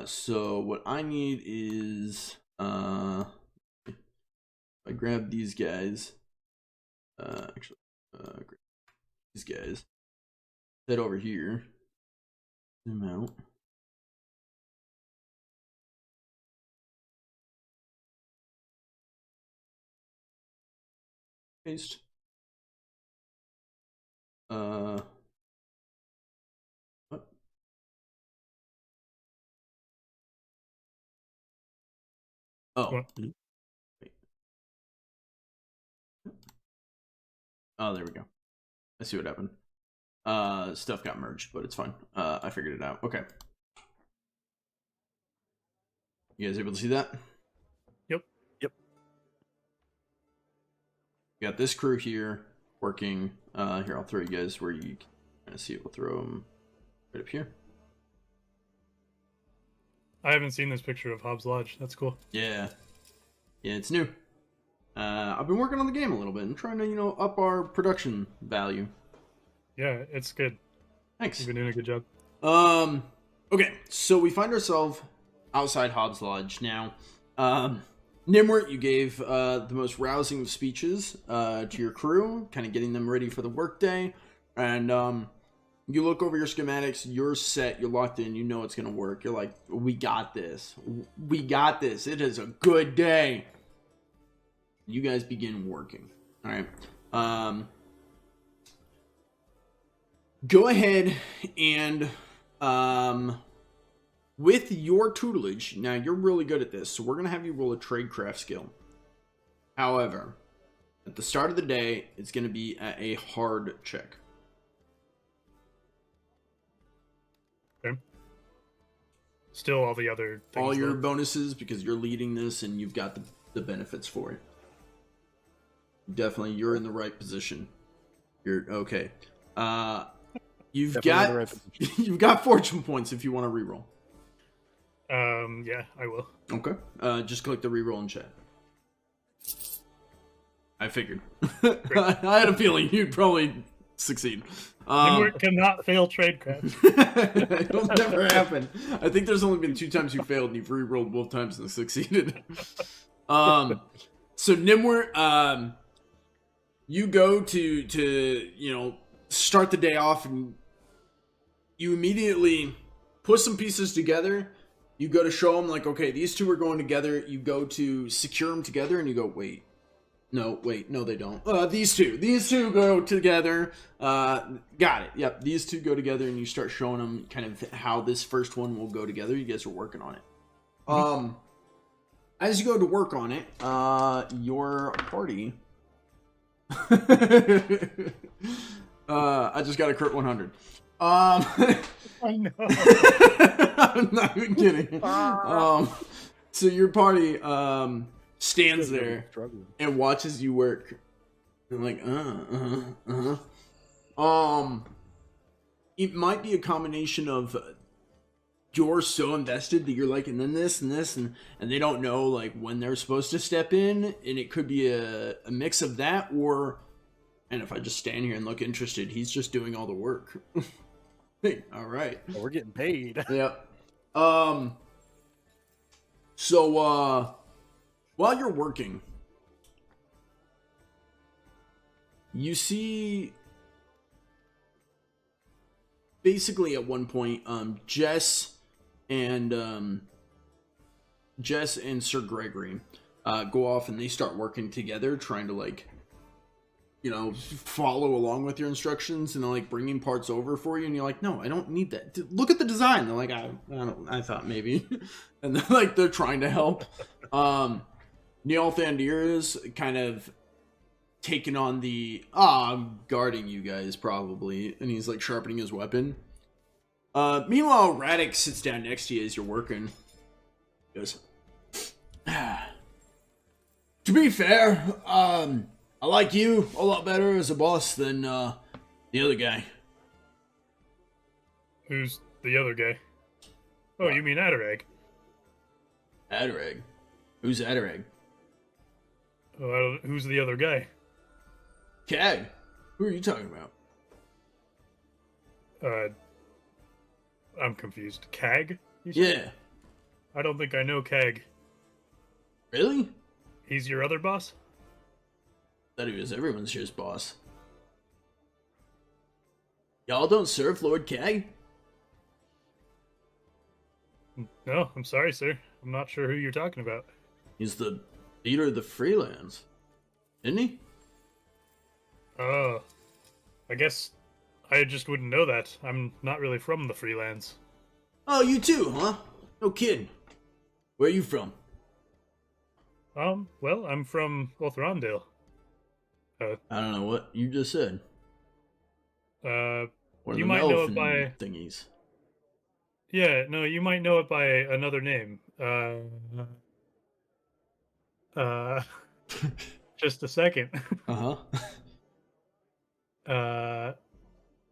So what I need is I grab these guys. Actually, grab these guys. Head over here. Zoom out. Paste. What? Oh. What? Wait. Oh, there we go. I see what happened. Stuff got merged, but it's fine. I figured it out. Okay. You guys able to see that? Yep. We got this crew here working. Here, I'll throw you guys where you can kind of see it. We'll throw them right up here. I haven't seen this picture of Hobbs Lodge. That's cool. Yeah, it's new. I've been working on the game a little bit and trying to, up our production value. Yeah, it's good. Thanks. You've been doing a good job. Okay, so we find ourselves outside Hobbs Lodge now. Gnimwirt, you gave the most rousing of speeches to your crew, kind of getting them ready for the workday. And you look over your schematics, you're set, you're locked in, you know it's going to work. You're like, we got this. We got this. It is a good day. You guys begin working. All right. Go ahead and with your tutelage, now you're really good at this, so we're going to have you roll a tradecraft skill. However, at the start of the day, it's going to be at a hard check. Okay. Still all the other things. All your bonuses, because you're leading this and you've got the benefits for it. Definitely, you're in the right position. You're okay. You've got fortune points if you want to reroll. Yeah, I will. Okay. Just click the reroll in chat. I figured. I had a feeling you'd probably succeed. Gnimwirt cannot fail tradecraft. It'll never happen. I think there's only been 2 times you failed and you've rerolled both times and succeeded. So Gnimwirt, you go to start the day off, and you immediately put some pieces together. You go to show them, like, okay, these two are going together. You go to secure them together, and you go, wait, no, they don't. These two go together. Got it. Yep, these two go together, and you start showing them kind of how this first one will go together. You guys are working on it. As you go to work on it, your party. I just got a crit 100. I know. I'm not even kidding. So your party stands there and watches you work. And like, it might be a combination of you're so invested that you're like, and then this and this, and they don't know like when they're supposed to step in, and it could be a mix of that, or, and if I just stand here and look interested, he's just doing all the work. Hey, all right. Well, we're getting paid. Yep. So, while you're working, you see, basically at one point, Jess and Sir Gregory go off and they start working together, trying to like, follow along with your instructions, and they're like bringing parts over for you, and you're like, no, I don't need that. Look at the design. They're like, I thought maybe, and they're like, they're trying to help. Neil Thandir is kind of taking on the I'm guarding you guys probably, and he's like sharpening his weapon. Meanwhile, Radek sits down next to you as you're working. He goes, to be fair, I like you a lot better as a boss than the other guy. Who's the other guy? Oh, you mean Adarag? Adarag? Who's Adarag? Oh, who's the other guy? Cag. Who are you talking about? I'm confused. Cag? Yeah. I don't think I know Cag. Really? He's your other boss? Thought he was everyone's here's boss. Y'all don't serve Lord Cag? No, I'm sorry, sir. I'm not sure who you're talking about. He's the leader of the Freelands, isn't he? Oh, I guess I just wouldn't know that. I'm not really from the Freelands. Oh, you too, huh? No kidding. Where are you from? Well, I'm from Othrondale. I don't know what you just said. You might know it by thingies. Yeah, no, you might know it by another name. Just a second.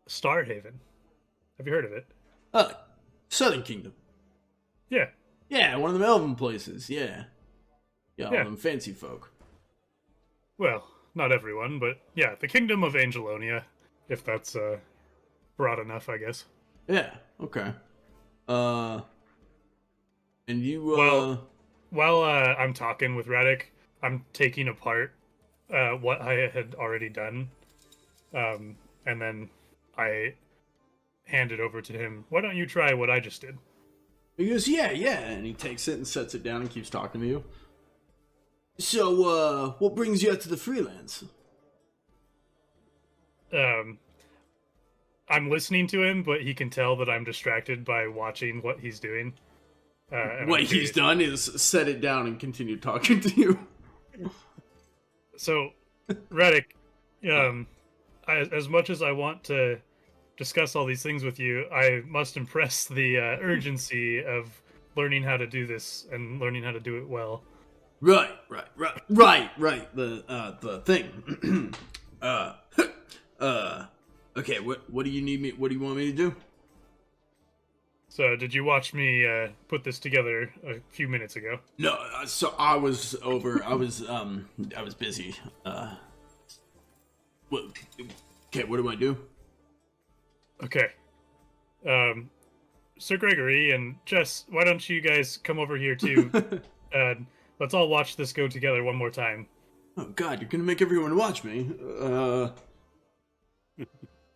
Starhaven. Have you heard of it? Southern Kingdom. Yeah. Yeah, one of them elven places. Yeah, all Yeah. them fancy folk. Well, not everyone, but yeah, the Kingdom of Angelonia, if that's broad enough, I guess. Yeah. Okay. And you while I'm talking with Radek, I'm taking apart what I had already done, and then I hand it over to him. Why don't you try what I just did? He goes, yeah, and he takes it and sets it down and keeps talking to you. So, what brings you out to the Freelands? I'm listening to him, but he can tell that I'm distracted by watching what he's doing. What he's done is set it down and continue talking to you. So, Radek, as much as I want to discuss all these things with you, I must impress the urgency of learning how to do this and learning how to do it well. Right. The thing. Okay, what do you need me? What do you want me to do? So, did you watch me put this together a few minutes ago? No, so I was over. I was busy. Okay, what do I do? Okay. Sir Gregory and Jess, why don't you guys come over here too? Let's all watch this go together one more time. Oh God, you're gonna make everyone watch me.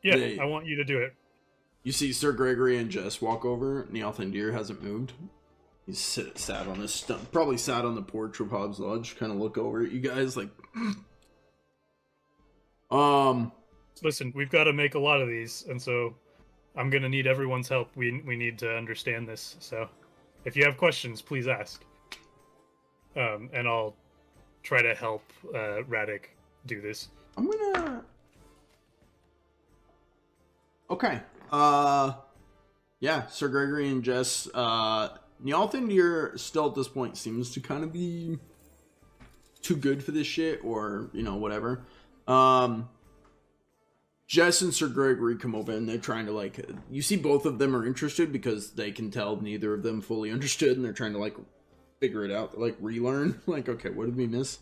Yeah, I want you to do it. You see Sir Gregory and Jess walk over. Nealthandir hasn't moved. He's sat on this stump, probably sat on the porch of Hobbs Lodge, kind of look over at you guys like, Listen, we've got to make a lot of these, and so I'm gonna need everyone's help. We need to understand this. So, if you have questions, please ask. And I'll try to help Radic do this. I'm gonna. Okay. Yeah, Sir Gregory and Jess. Nealthandir still at this point seems to kind of be too good for this shit, or whatever. Jess and Sir Gregory come over and they're trying to like. You see, both of them are interested because they can tell neither of them fully understood, and they're trying to like figure it out, like relearn. Like, okay, what did we miss?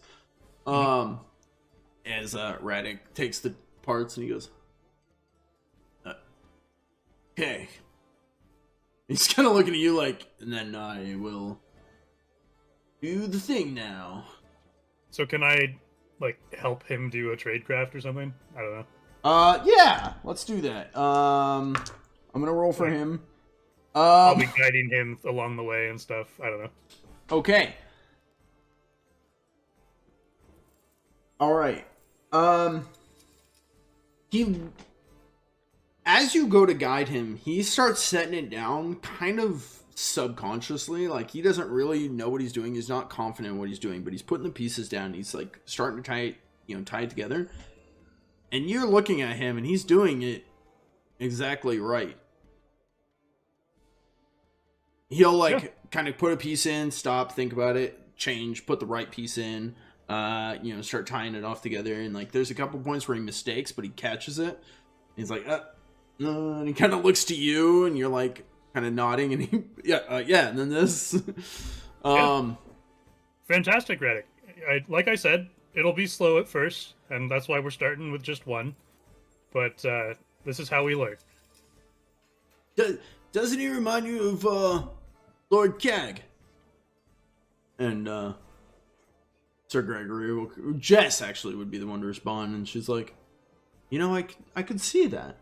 As Radic takes the parts and he goes, okay. He's kind of looking at you like, and then I will do the thing now. So can I, like, help him do a tradecraft or something? I don't know. Yeah, let's do that. I'm gonna roll for him. I'll be guiding him along the way and stuff. I don't know. Okay. All right. As you go to guide him, he starts setting it down kind of subconsciously. Like, he doesn't really know what he's doing. He's not confident in what he's doing, but he's putting the pieces down. He's like starting to tie it together. And you're looking at him and he's doing it exactly right. He'll like kind of put a piece in, stop, think about it, change, put the right piece in, start tying it off together. And like, there's a couple points where he mistakes, but he catches it. He's like, and he kind of looks to you, and you're like kind of nodding, and he, and then this. Fantastic, Radic. Like I said, it'll be slow at first, and that's why we're starting with just one. But this is how we learn. Doesn't he remind you of Lord Cag? And Sir Gregory, Jess actually would be the one to respond, and she's like, I could see that.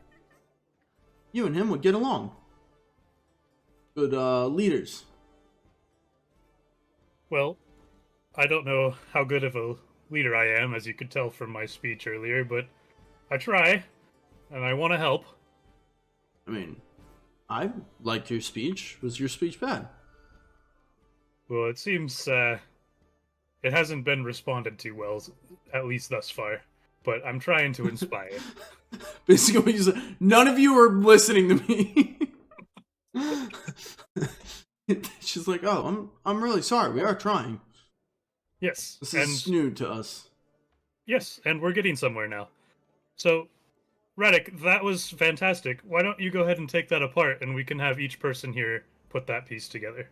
You and him would get along. Good leaders. Well, I don't know how good of a leader I am, as you could tell from my speech earlier, but I try, and I want to help. I mean, I liked your speech. Was your speech bad? Well, it seems it hasn't been responded to well, at least thus far. But I'm trying to inspire. Basically, what you said, none of you are listening to me. She's like, "Oh, I'm really sorry. We are trying." Yes, this is new to us. Yes, and we're getting somewhere now. So, Radic, that was fantastic. Why don't you go ahead and take that apart, and we can have each person here put that piece together.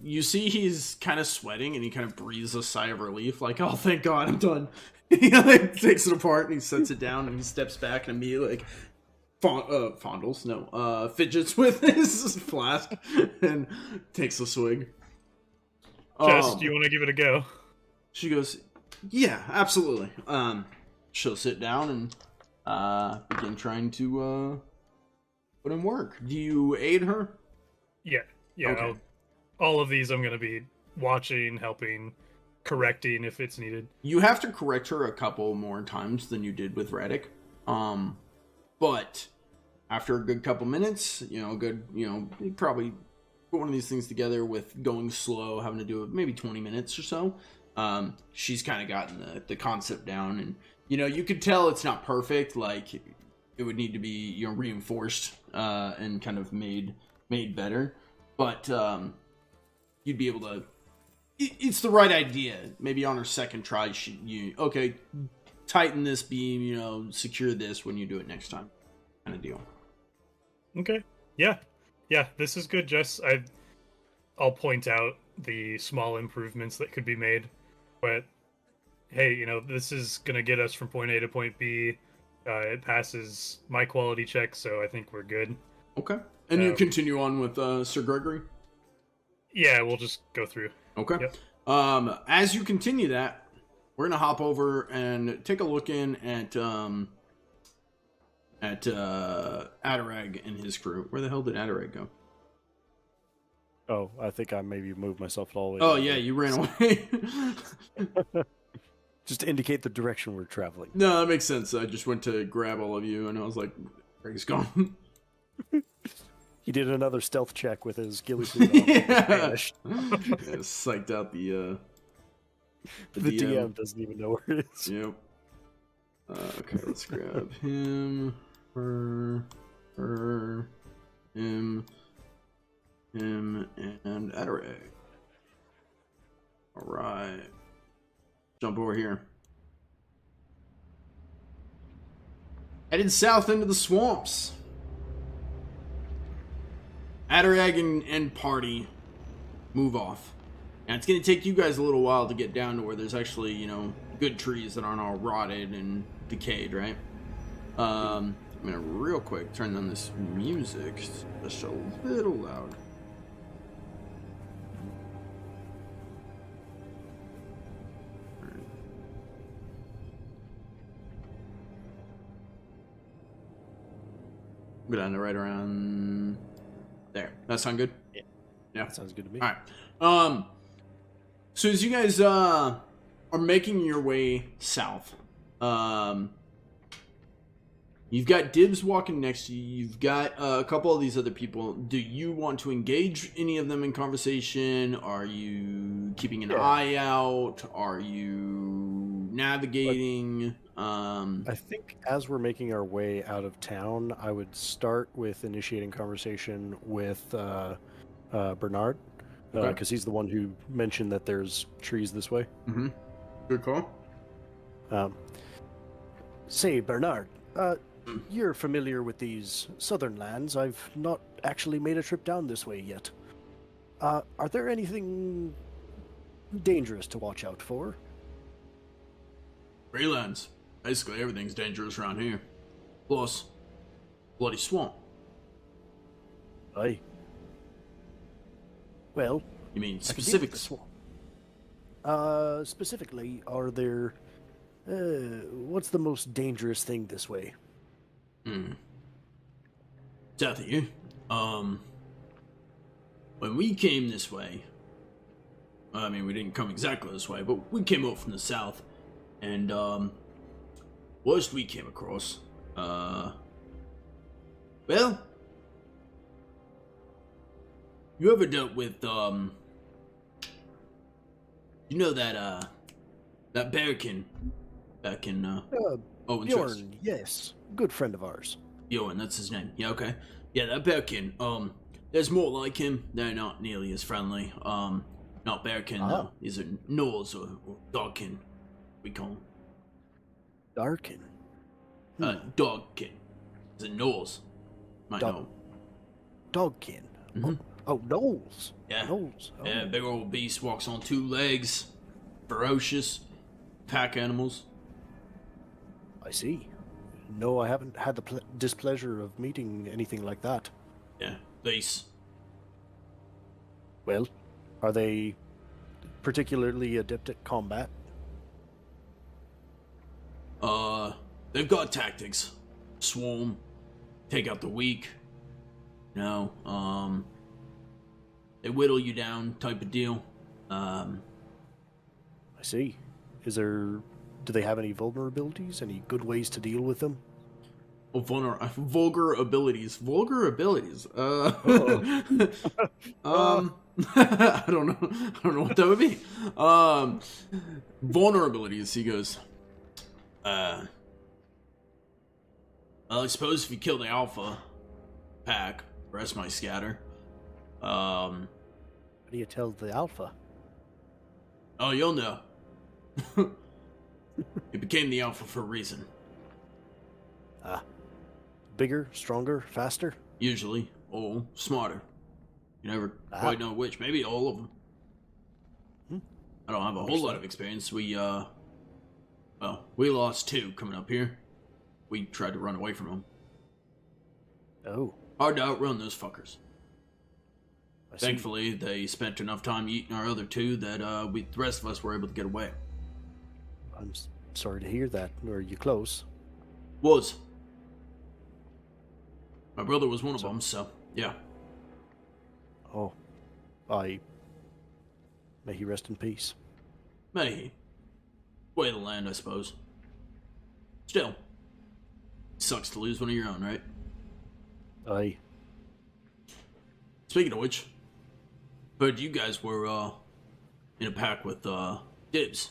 You see, he's kind of sweating, and he kind of breathes a sigh of relief, like, "Oh, thank God, I'm done." He like, takes it apart and he sets it down and he steps back and immediately fidgets with his flask and takes a swig. Jess, do you want to give it a go? She goes, "Yeah, absolutely." She'll sit down and begin trying to put in work. Do you aid her? Yeah. Okay. All of these I'm going to be watching, helping, correcting if it's needed. You have to correct her a couple more times than you did with Radic. But after a good couple minutes, you probably put one of these things together with going slow, having to do it maybe 20 minutes or so. She's kind of gotten the concept down, and you could tell it's not perfect. Like, it would need to be reinforced and kind of made better. But you'd be able to. It's the right idea. Maybe on her second try, tighten this beam, secure this when you do it next time, kind of deal. Okay. Yeah, this is good, Jess. I'll point out the small improvements that could be made, but hey, this is gonna get us from point A to point B. It passes my quality check, so I think we're good. Okay. And you continue on with Sir Gregory? Yeah, we'll just go through. Okay. Yep. As you continue that, we're gonna hop over and take a look in at Adarag and his crew. Where the hell did Adarag go? Oh, I think I maybe moved myself all the way. Oh down yeah, there. you ran away. Just to indicate the direction we're traveling. No, that makes sense. I just went to grab all of you, and I was like, Greg's gone. He did another stealth check with his ghillie suit on. Yeah, psyched out the DM doesn't even know where it is. Yep. Okay, let's grab him, her, him, and Adarag. All right. Jump over here. Headed south into the swamps. Adarag and party move off. And it's going to take you guys a little while to get down to where there's actually, you know, good trees that aren't all rotted and decayed, right? I'm going to real quick turn on this music just a little loud. Go down to right around there. That sound good? Yeah. Yeah. That sounds good to me. All right. So as you guys are making your way south, you've got Dibs walking next to you. You've got a couple of these other people. Do you want to engage any of them in conversation? Are you keeping an eye out? Are you navigating? I think as we're making our way out of town, I would start with initiating conversation with Bernard, because he's the one who mentioned that there's trees this way. Mm-hmm. Good call. Say, Bernard, you're familiar with these southern lands. I've not actually made a trip down this way yet. Are there anything dangerous to watch out for? Freelands. Basically, everything's dangerous around here. Plus, bloody swamp. Aye. Well, You mean I could deal with the specifics? swamp. Specifically, are there... what's the most dangerous thing this way? South of you. When we came this way, I mean, we didn't come exactly this way, but we came up from the south, and, worst we came across, well, you ever dealt with, you know that bearkin back in, Owen's Rest? Bjorn, yes. Good friend of ours. Bjorn, that's his name. Yeah, okay. Yeah, that bearkin, there's more like him. They're not nearly as friendly. Not bearkin, though. These are gnolls or dogkin, we call them. Darkin. Dogkin. Is it gnolls? Might know. Dogkin. Mhm. Oh, gnolls. Yeah. Gnolls. Oh. Yeah, big old beast walks on two legs. Ferocious. Pack animals. I see. No, I haven't had the displeasure of meeting anything like that. Yeah, beasts. Well, are they particularly adept at combat? They've got tactics. Swarm. Take out the weak. You know, they whittle you down type of deal. I see. Do they have any vulnerabilities? Any good ways to deal with them? Oh, vulgar abilities. Vulgar abilities. I don't know. I don't know what that would be. Vulnerabilities. He goes. Well, I suppose if you kill the alpha pack, the rest might scatter. How do you tell the alpha? Oh, you'll know. It became the alpha for a reason. Bigger, stronger, faster? Usually, or smarter. You never quite know which. Maybe all of them. I don't have a whole lot of experience. We lost 2 coming up here. We tried to run away from them. Oh. Hard to outrun those fuckers. I see. Thankfully, they spent enough time eating our other 2 that the rest of us were able to get away. I'm sorry to hear that. Were you close? Was. My brother was one of them, so, yeah. Oh, may he rest in peace. May he. Way of the land, I suppose. Still. Sucks to lose one of your own, right? Aye. Speaking of which, heard you guys were, in a pack with, Dibs.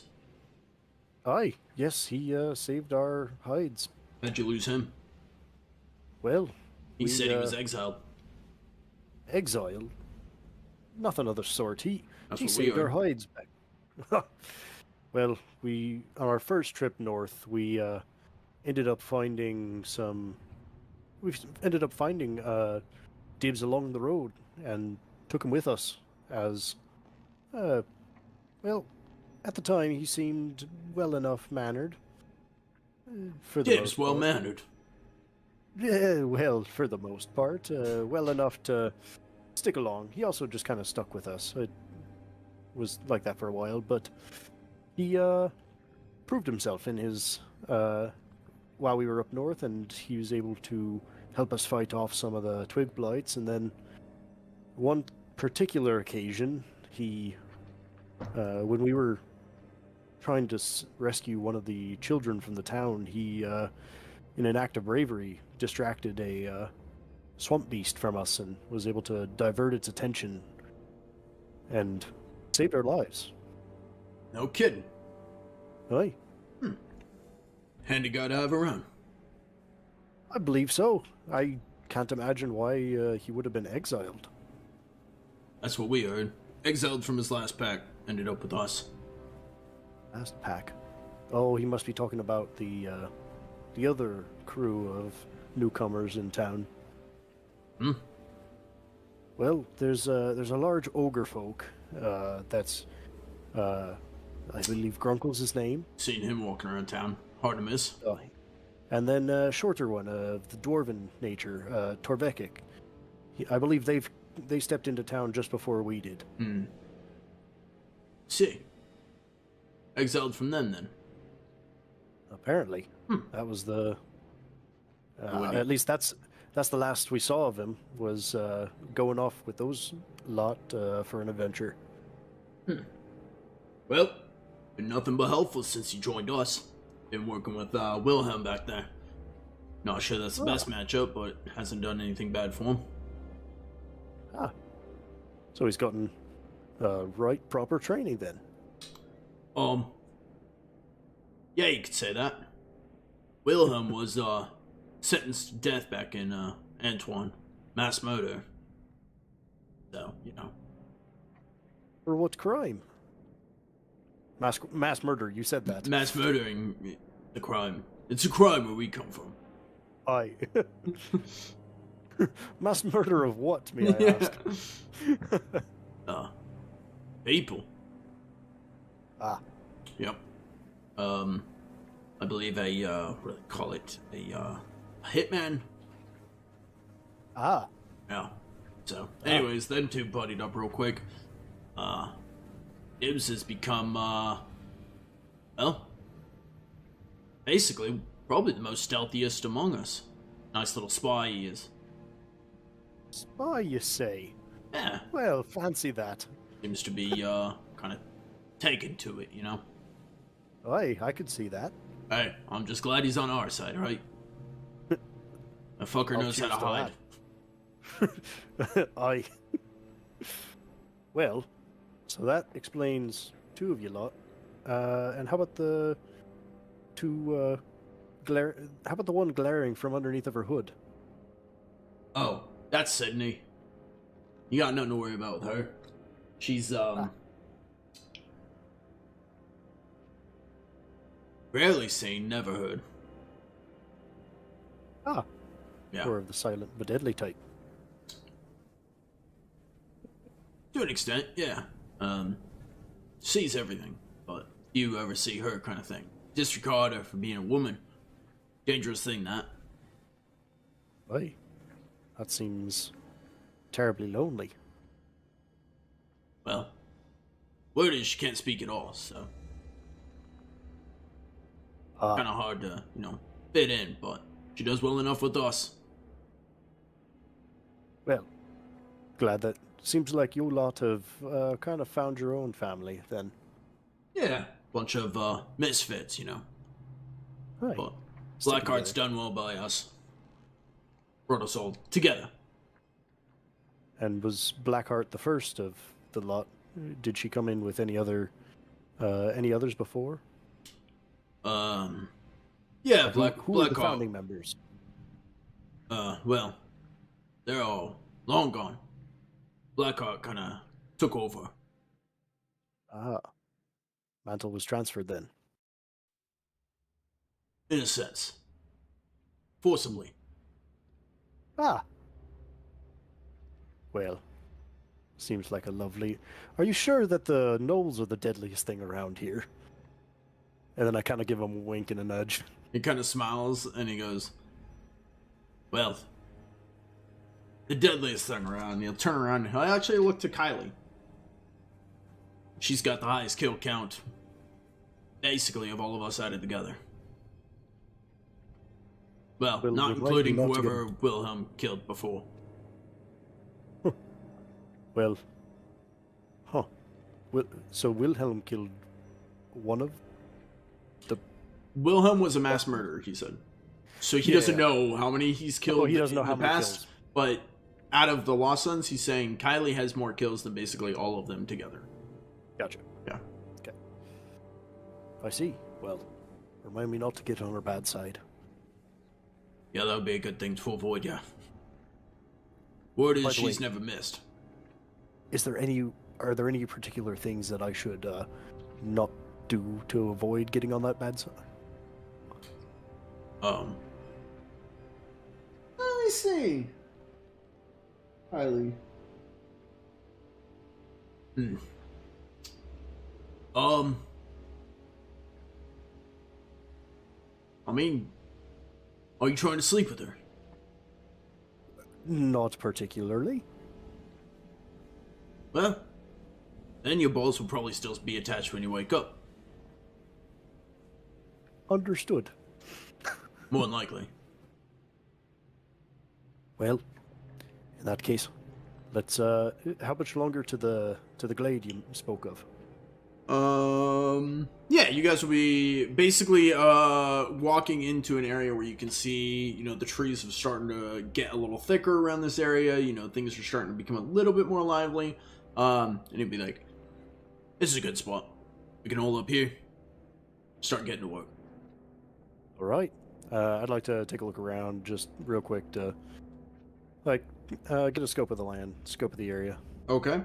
Aye, yes, he saved our hides. How'd you lose him? Well, He said he was exiled. Exiled? Nothing of the sort. He That's what we saved our heard. hides back. Well, on our first trip north, we ended up finding Dibs along the road and took him with us as, well, at the time he seemed well enough mannered. For the Dibs, most well part. mannered. Yeah, well, for the most part, well enough to stick along. He also just kind of stuck with us. It was like that for a while, but he proved himself in his while we were up north, and he was able to help us fight off some of the twig blights. And then one particular occasion, he when we were trying to rescue one of the children from the town, he in an act of bravery, distracted a swamp beast from us and was able to divert its attention and saved our lives. No kidding. Aye, Handy guy to have around. I believe so. I can't imagine why he would have been exiled. That's what we heard. Exiled from his last pack, ended up with us. Last pack. Oh, he must be talking about the other crew of newcomers in town. Hmm? Well, there's a large ogre folk that's I believe Grunkle's his name. Seen him walking around town. Hard to miss. And then a shorter one of the dwarven nature, Torvekik. I believe they stepped into town just before we did. See. Exiled from them, then. Apparently, that was the. At least that's the last we saw of him. Was going off with those lot for an adventure. Well, been nothing but helpful since he joined us. Been working with Wilhelm back there. Not sure that's the best matchup, but hasn't done anything bad for him. So he's gotten right proper training then. Yeah, you could say that. Wilhelm was sentenced to death back in Antoine. Mass murder. So, you know. For what crime? Mass murder. You said that. Mass murdering the crime. It's a crime where we come from. Aye. Mass murder of what, may I ask? People. Yep. I believe what do they call it? A hitman? Yeah. So, anyways, them two buddied up real quick. Dibs has become, well, basically, probably the most stealthiest among us. Nice little spy he is. Spy, you say? Yeah. Well, fancy that. Seems to be, kind of taken to it, you know? Aye, I could see that. Hey, I'm just glad he's on our side, right? The fucker knows how to hide. Aye. Well, so that explains two of you lot. And how about the two how about the one glaring from underneath of her hood? Oh, that's Sydney. You got nothing to worry about with her. She's, rarely seen, never heard. Yeah. Or of the silent but deadly type. To an extent, yeah. Sees everything, but you ever see her kind of thing. Disregard her for being a woman. Dangerous thing, that. Aye. That seems terribly lonely. Well, word is she can't speak at all, so. Kind of hard to, fit in, but she does well enough with us. Well, glad that seems like you lot have kind of found your own family then. Yeah, bunch of misfits, Right. But Sticking Blackheart's together. done well by us. Brought us all together. And was Blackheart the first of the lot? Did she come in with any others before? Yeah, Who are the Blackheart. founding members? Well, they're all long gone. Blackheart kind of took over. Ah, mantle was transferred then. In a sense. Forcibly. Ah. Well, seems like a lovely... Are you sure that the gnolls are the deadliest thing around here? And then I kind of give him a wink and a nudge. He kind of smiles and he goes, well, the deadliest thing around. He'll turn around and he'll actually look to Kylie. She's got the highest kill count, basically, of all of us added together. Well, not including whoever Wilhelm killed before. Well, so Wilhelm killed one of the... Wilhelm was a mass murderer, he said. So he doesn't know how many he's killed he doesn't know in how the many past, kills. but out of the Lost Sons, he's saying Kylie has more kills than basically all of them together. Gotcha. Yeah. Okay. I see. Well, remind me not to get on her bad side. Yeah, that would be a good thing to avoid, yeah. Word is she's never missed. Are there any particular things that I should not do to avoid getting on that bad side? Let me see. Kylie. I mean, are you trying to sleep with her? Not particularly. Well, then your balls will probably still be attached when you wake up. Understood. More than likely. Well, in that case, let's how much longer to the glade you spoke of? Yeah, you guys will be basically walking into an area where you can see, the trees are starting to get a little thicker around this area. Things are starting to become a little bit more lively. And he'd be like, this is a good spot. We can hold up here. Start getting to work. All right. I'd like to take a look around just real quick to, get a scope of the land, scope of the area. Okay.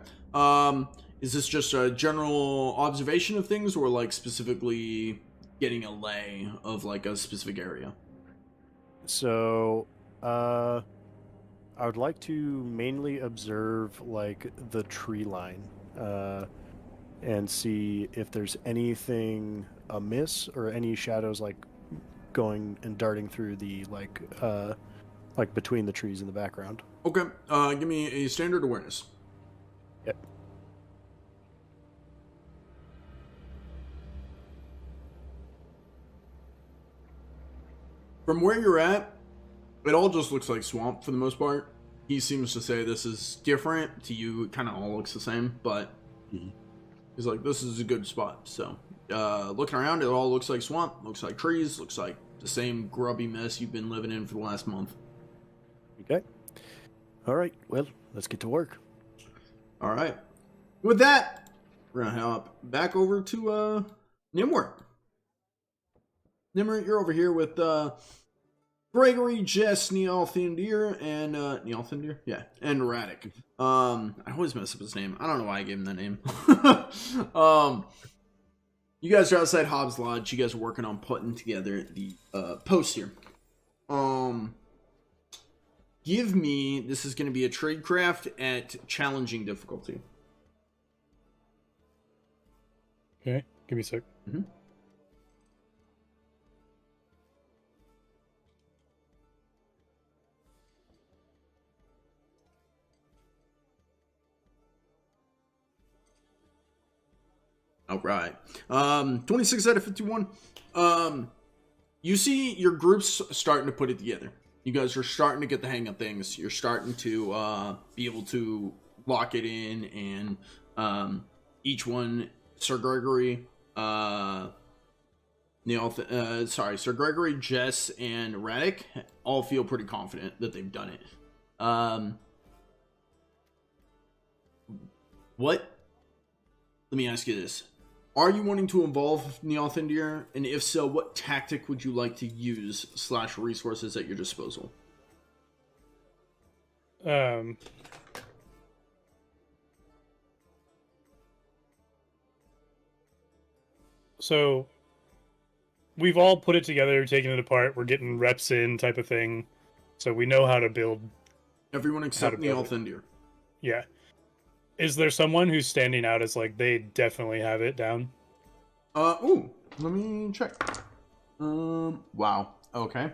Is this just a general observation of things, or specifically getting a lay of a specific area? So, I would like to mainly observe the tree line, and see if there's anything amiss or any shadows going and darting through the between the trees in the background. Okay. Give me a standard awareness. Yep. From where you're at, it all just looks like swamp for the most part. He seems to say this is different. To you, it kind of all looks the same, but he's like, this is a good spot. So, looking around, it all looks like swamp, looks like trees, looks like the same grubby mess you've been living in for the last month. Okay. All right. Well, let's get to work. All right. With that, we're going to hop back over to Gnimwirt. Gnimwirt, you're over here with Gregory, Jess, Nealthindir, and Nealthindir? Yeah, and Radic. I always mess up his name. I don't know why I gave him that name. You guys are outside Hobbs Lodge. You guys are working on putting together the post here. Give me, this is going to be a tradecraft at challenging difficulty. Okay, give me a sec. Mm-hmm. All right. 26 out of 51. you see your group's starting to put it together. You guys are starting to get the hang of things. You're starting to be able to lock it in, and each one, Sir Gregory, Sir Gregory, Jess, and Radic all feel pretty confident that they've done it. Let me ask you this. Are you wanting to involve Neothendir? And if so, what tactic would you like to use / resources at your disposal? So we've all put it together, taken it apart. We're getting reps in type of thing. So we know how to build. Everyone except Neothendir. Yeah. Is there someone who's standing out as like they definitely have it down? Let me check. Wow. Okay.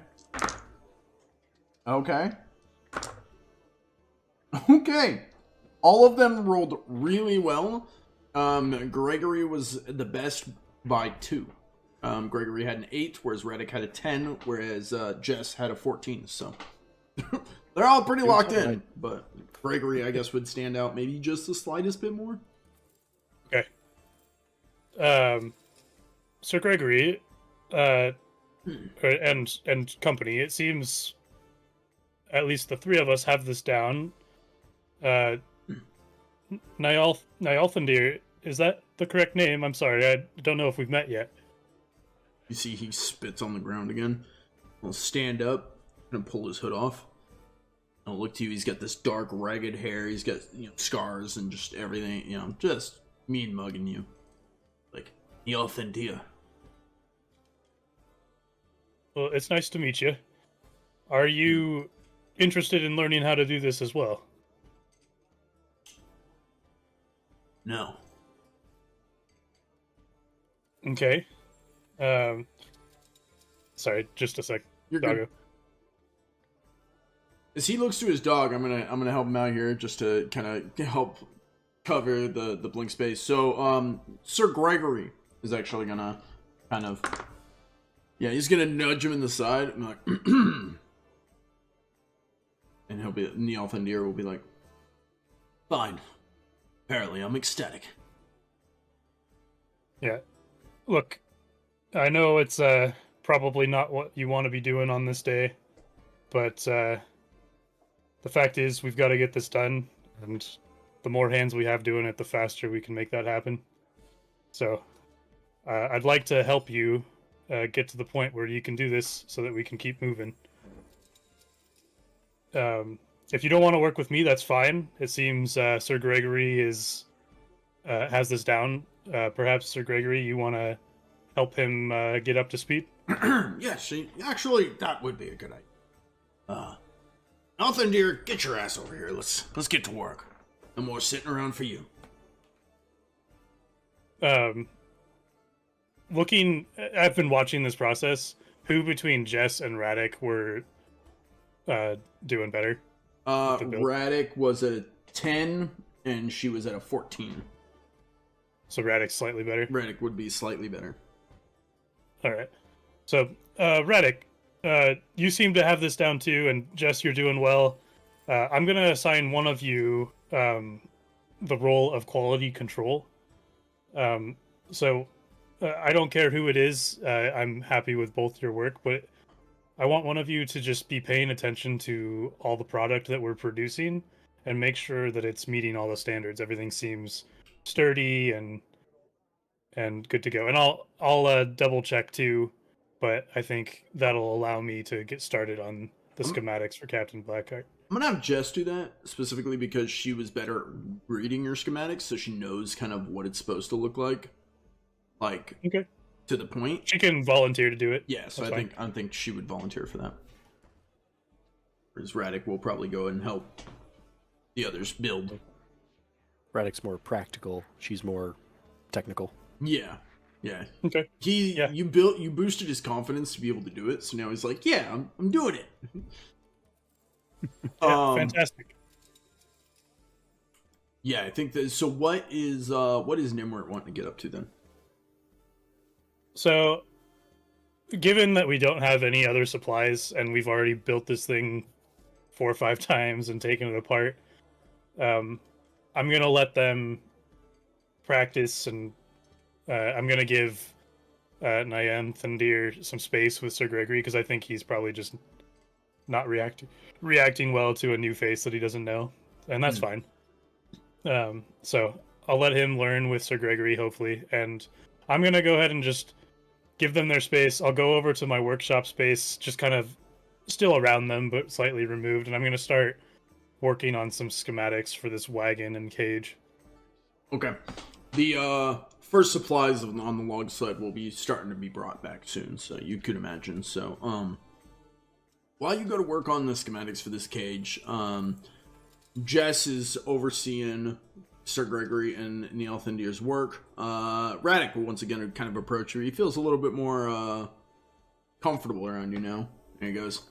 All of them rolled really well. Gregory was the best by 2. Gregory had an 8, whereas Redick had a 10, whereas Jess had a 14. So they're all pretty locked in, but Gregory, I guess, would stand out maybe just the slightest bit more. Okay. Sir Gregory, and company, it seems at least the 3 of us have this down. Nyalthendir, is that the correct name? I'm sorry, I don't know if we've met yet. You see he spits on the ground again. He'll stand up and pull his hood off. I'll look to you, he's got this dark, ragged hair, he's got, scars and just everything, just mean mugging you. Like, Nyalthendir. Well, it's nice to meet you. Are you interested in learning how to do this as well? No. Okay. Sorry, just a sec. You're Doggo. good. As he looks to his dog, I'm gonna help him out here just to kind of help cover the blink space. So, Sir Gregory is actually gonna kind of, he's gonna nudge him in the side. I'm like, and Neothendir will be like, fine. Apparently, I'm ecstatic. Yeah. Look, I know it's probably not what you want to be doing on this day, but the fact is we've got to get this done, and the more hands we have doing it, the faster we can make that happen. So I'd like to help you get to the point where you can do this so that we can keep moving. If you don't want to work with me, that's fine. It seems Sir Gregory has this down. Perhaps, Sir Gregory, you want to help him get up to speed? Yes, actually, that would be a good idea. Neothendir, get your ass over here. Let's get to work. No more sitting around for you. I've been watching this process. Who between Jess and Radic were doing better? Radic was at a 10, and she was at a 14. So Radic's slightly better? Radic would be slightly better. Alright. So, Radic, you seem to have this down too, and Jess, you're doing well. I'm going to assign one of you the role of quality control. I don't care who it is. I'm happy with both your work, but I want one of you to just be paying attention to all the product that we're producing and make sure that it's meeting all the standards. Everything seems sturdy and good to go. And I'll double check too, but I think that'll allow me to get started on the schematics for Captain Blackheart. I'm gonna have Jess do that specifically because she was better at reading your schematics, so she knows kind of what it's supposed to look like. Okay. To the point. She can volunteer to do it. Yeah, so I think she would volunteer for that. Whereas Radic will probably go and help the others build. Radic's more practical. She's more technical. Yeah. Okay. You boosted his confidence to be able to do it, so now he's like, yeah, I'm doing it. Fantastic. Yeah, I think that. So what is Gnimwirt wanting to get up to then? So given that we don't have any other supplies and we've already built this thing 4 or 5 times and taken it apart, I'm gonna let them practice, and I'm gonna give Nyan Thandir some space with Sir Gregory, because I think he's probably just not reacting well to a new face that he doesn't know, and that's fine. So I'll let him learn with Sir Gregory, hopefully, and I'm gonna go ahead and just give them their space. I'll go over to my workshop space, just kind of still around them, but slightly removed, and I'm gonna start working on some schematics for this wagon and cage. Okay. The first supplies on the log side will be starting to be brought back soon, so you could imagine. So, while you go to work on the schematics for this cage, Jess is overseeing Sir Gregory and Neil Thindir's work. Radek will once again kind of approach you. He feels a little bit more comfortable around you now. There he goes.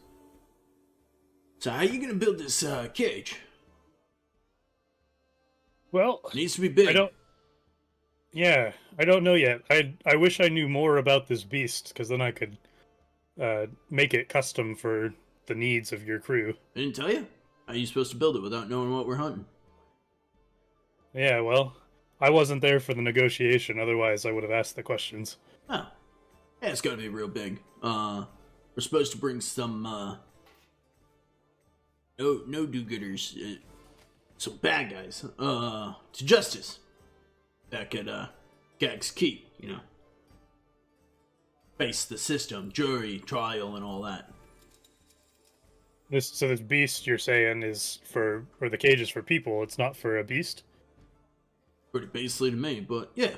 So how are you gonna build this cage? Well, It needs to be big. I don't know yet. I wish I knew more about this beast, because then I could make it custom for the needs of your crew. I didn't tell you? How are you supposed to build it without knowing what we're hunting? Yeah, well, I wasn't there for the negotiation, otherwise I would have asked the questions. Oh. Yeah, it's gotta be real big. We're supposed to bring some, no do-gooders, some bad guys, to justice. Back at, Gag's Keep, you know. Face the system, jury, trial, and all that. So this beast you're saying is or the cage is for people, it's not for a beast? Pretty basically to me, but yeah.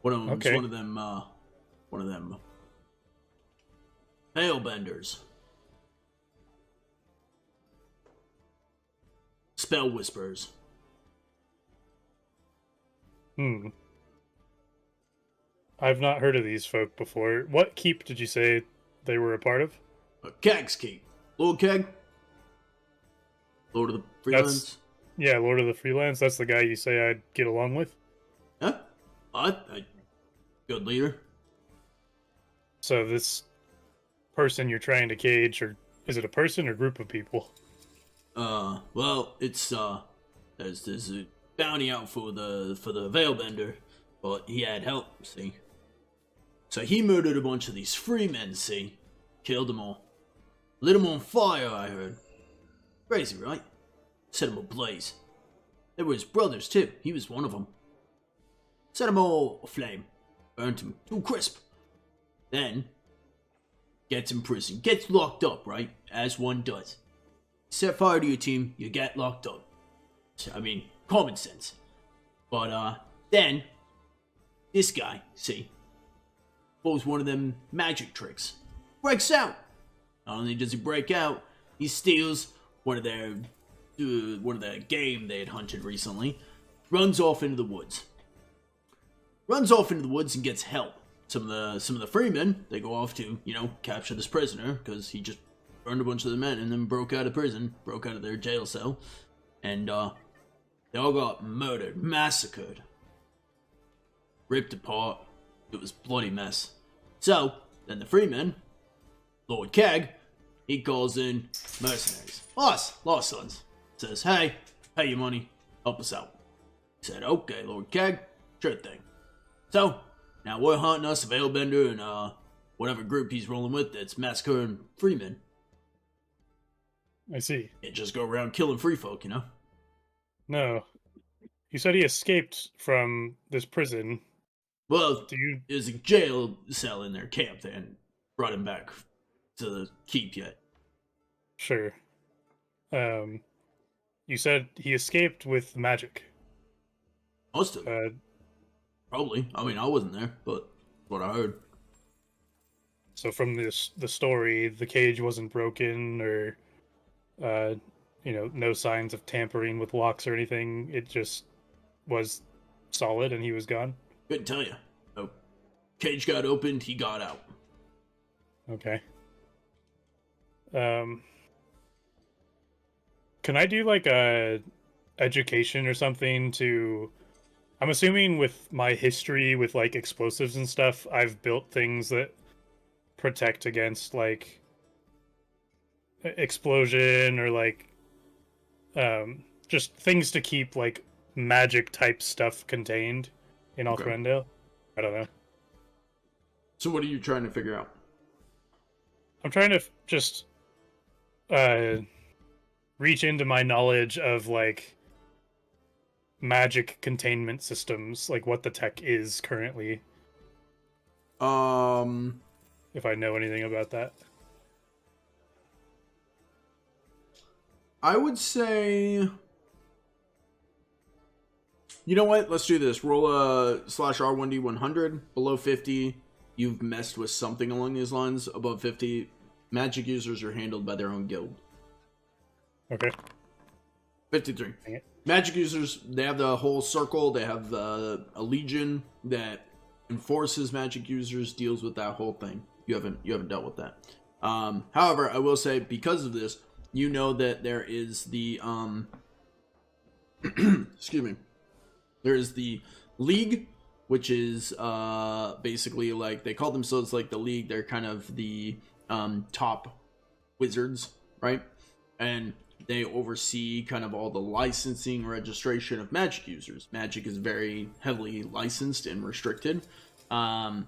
One of them's Okay. one of them Hailbenders. Spell whisperers. I've not heard of these folk before. What keep did you say they were a part of? Keg's Keep. Lord Keg? Lord of the Freelands? Yeah, Lord of the Freelance. That's the guy you say I'd get along with? Huh? I good leader. So this person you're trying to cage, or is it a person or group of people? Well, it's, there's a bounty out for the Veilbender, but he had help, see? So he murdered a bunch of these freemen, see? Killed them all. Lit them on fire, I heard. Crazy, right? Set them ablaze. They were his brothers, too. He was one of them. Set them all aflame. Burnt them to a crisp. Then, gets in prison. Gets locked up, right? As one does. Set fire to your team, you get locked up. I mean, common sense. But, then, this guy, see, pulls one of them magic tricks. Breaks out. Not only does he break out, he steals one of the game they had hunted recently. Runs off into the woods. And gets help. Some of the freemen, they go off to, capture this prisoner, because he just burned a bunch of the men and then broke out of prison, broke out of their jail cell, and they all got murdered, massacred, ripped apart. It was a bloody mess. So then the freemen, Lord Keg, he calls in mercenaries, lost sons, says, "Hey, pay your money, help us out." He said, "Okay, Lord Keg, sure thing." So now we're hunting us a Veilbender and whatever group he's rolling with that's massacring freemen. I see. Can't just go around killing free folk, No. You said he escaped from this prison. Well, there's a jail cell in their camp there and brought him back to the keep yet. Sure. You said he escaped with magic. Must have. Probably. I mean, I wasn't there, but what I heard. So from the story, the cage wasn't broken, or no signs of tampering with locks or anything. It just was solid, and he was gone. Couldn't tell you. Oh, cage got opened, he got out. Okay. Can I do like a education or something to I'm assuming with my history with like explosives and stuff, I've built things that protect against like explosion or like just things to keep like magic type stuff contained in Okay. Althorendo. I don't know. So what are you trying to figure out? I'm trying to just reach into my knowledge of like magic containment systems, like what the tech is currently, if I know anything about that. I would say, you know what? Let's do this. Roll a /R1D100. Below 50, you've messed with something along these lines. Above 50, magic users are handled by their own guild. Okay. 53. Dang it. Magic users, they have the whole circle. They have a legion that enforces magic users, deals with that whole thing. You haven't dealt with that. However, I will say, because of this, you know that there is the excuse me. There is the League, which is basically like, they call themselves like the League. They're kind of the top wizards, right? And they oversee kind of all the licensing, registration of magic users. Magic is very heavily licensed and restricted. You're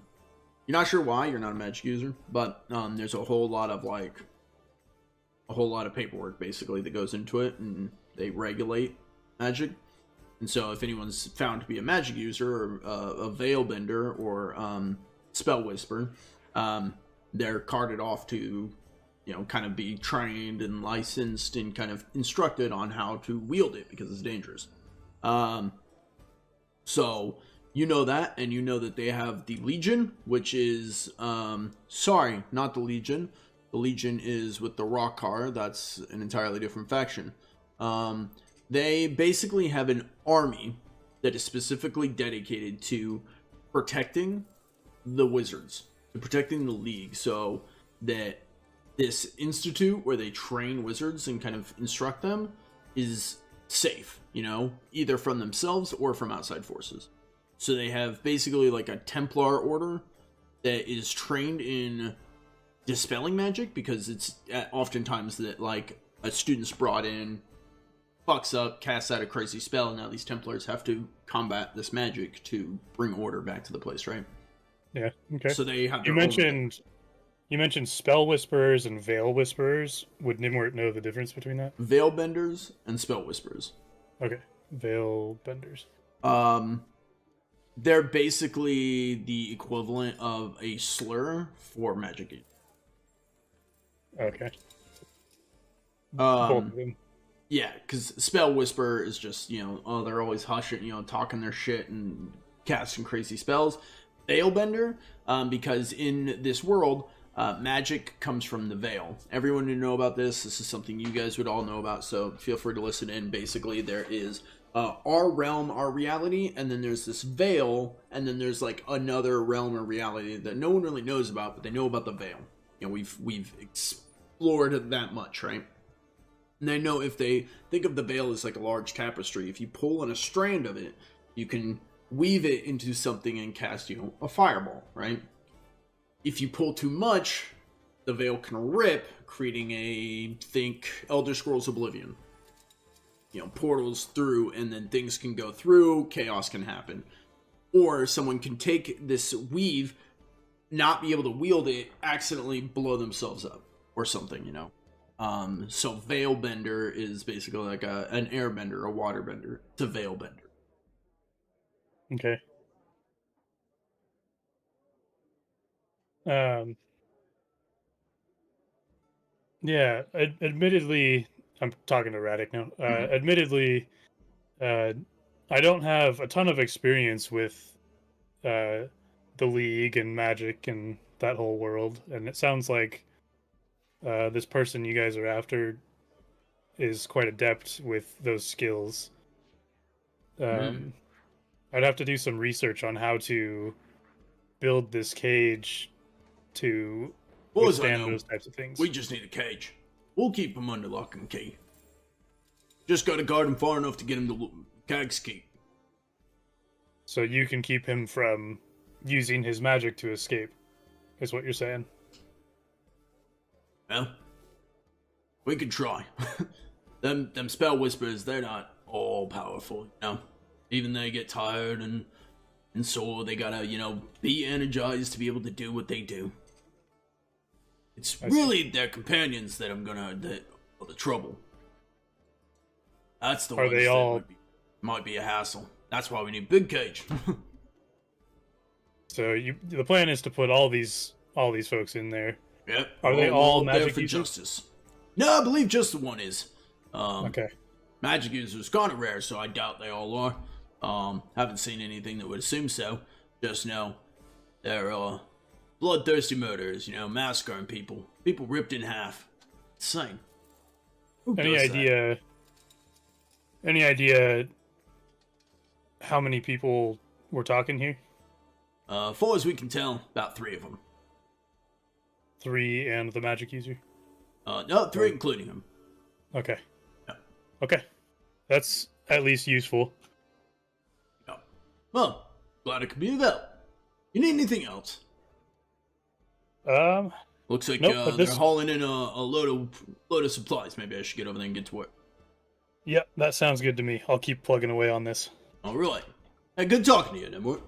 not sure why you're not a magic user, but there's a whole lot of paperwork basically that goes into it, and they regulate magic. And so if anyone's found to be a magic user or a veil bender or spell whisper, they're carted off to, you know, kind of be trained and licensed and kind of instructed on how to wield it, because it's dangerous. So you know that, and you know that they have the Legion, which is sorry, not the Legion. The Legion is with the Rockar. That's an entirely different faction. They basically have an army that is specifically dedicated to protecting the wizards, to protecting the League, so that this institute where they train wizards and kind of instruct them is safe, you know, either from themselves or from outside forces. So they have basically like a Templar order that is trained in dispelling magic, because it's oftentimes that like a student's brought in, fucks up, casts out a crazy spell, and now these Templars have to combat this magic to bring order back to the place, right? Yeah. Okay. So they have. You mentioned spell whisperers and veil whisperers. Would Gnimwirt know the difference between that? Veil benders and spell whisperers. Okay. Veil benders. They're basically the equivalent of a slur for magic. Okay. Both of them. Yeah, because spell whisper is just, you know, oh, they're always hushing, you know, talking their shit and casting crazy spells. Veilbender, because in this world, magic comes from the veil. Everyone would know about this. This is something you guys would all know about, so feel free to listen in. Basically, there is our realm, our reality, and then there's this veil, and then there's like another realm or reality that no one really knows about, but they know about the veil. You know, we've explored that much, right? And they know, if they think of the veil as like a large tapestry, if you pull on a strand of it, you can weave it into something and cast, you know, a fireball, right? If you pull too much, the veil can rip, creating a, think Elder Scrolls Oblivion. You know, portals through, and then things can go through, chaos can happen. Or someone can take this weave, not be able to wield it, accidentally blow themselves up, or something, you know. So veil bender is basically like an air bender, a water bender. It's a veil bender. Okay. Yeah, admittedly, I'm talking to Radic now. Admittedly, I don't have a ton of experience with the League and magic and that whole world, and it sounds like this person you guys are after is quite adept with those skills. I'd have to do some research on how to build this cage to withstand those types of things. We just need a cage. We'll keep him under lock and key. Just gotta guard him far enough to get him to Cag's keep. So you can keep him from using his magic to escape, is what you're saying? Well, we could try. them spell whisperers, they're not all powerful, you know? Even they get tired and sore, they gotta, you know, be energized to be able to do what they do. It's really their companions that that are the trouble. That's the ones they that all... might be a hassle. That's why we need Big Cage. So the plan is to put all these folks in there. Yep. Are they all there magic for users? justice? No, I believe just the one is. Okay. Magic users kind of rare, so I doubt they all are. Haven't seen anything that would assume so. Just know they're bloodthirsty murderers. You know, massacring people ripped in half. Insane. Any idea how many people we're talking here? Far as we can tell, about 3 of them. 3 and the magic user? No, 3 including him. Okay. Yeah. Okay. That's at least useful. Yeah. Well, glad it could be of help. You need anything else? Looks like nope, they're hauling in a load of supplies. Maybe I should get over there and get to work. Yep, that sounds good to me. I'll keep plugging away on this. All right. Hey, good talking to you, Gnimwirt.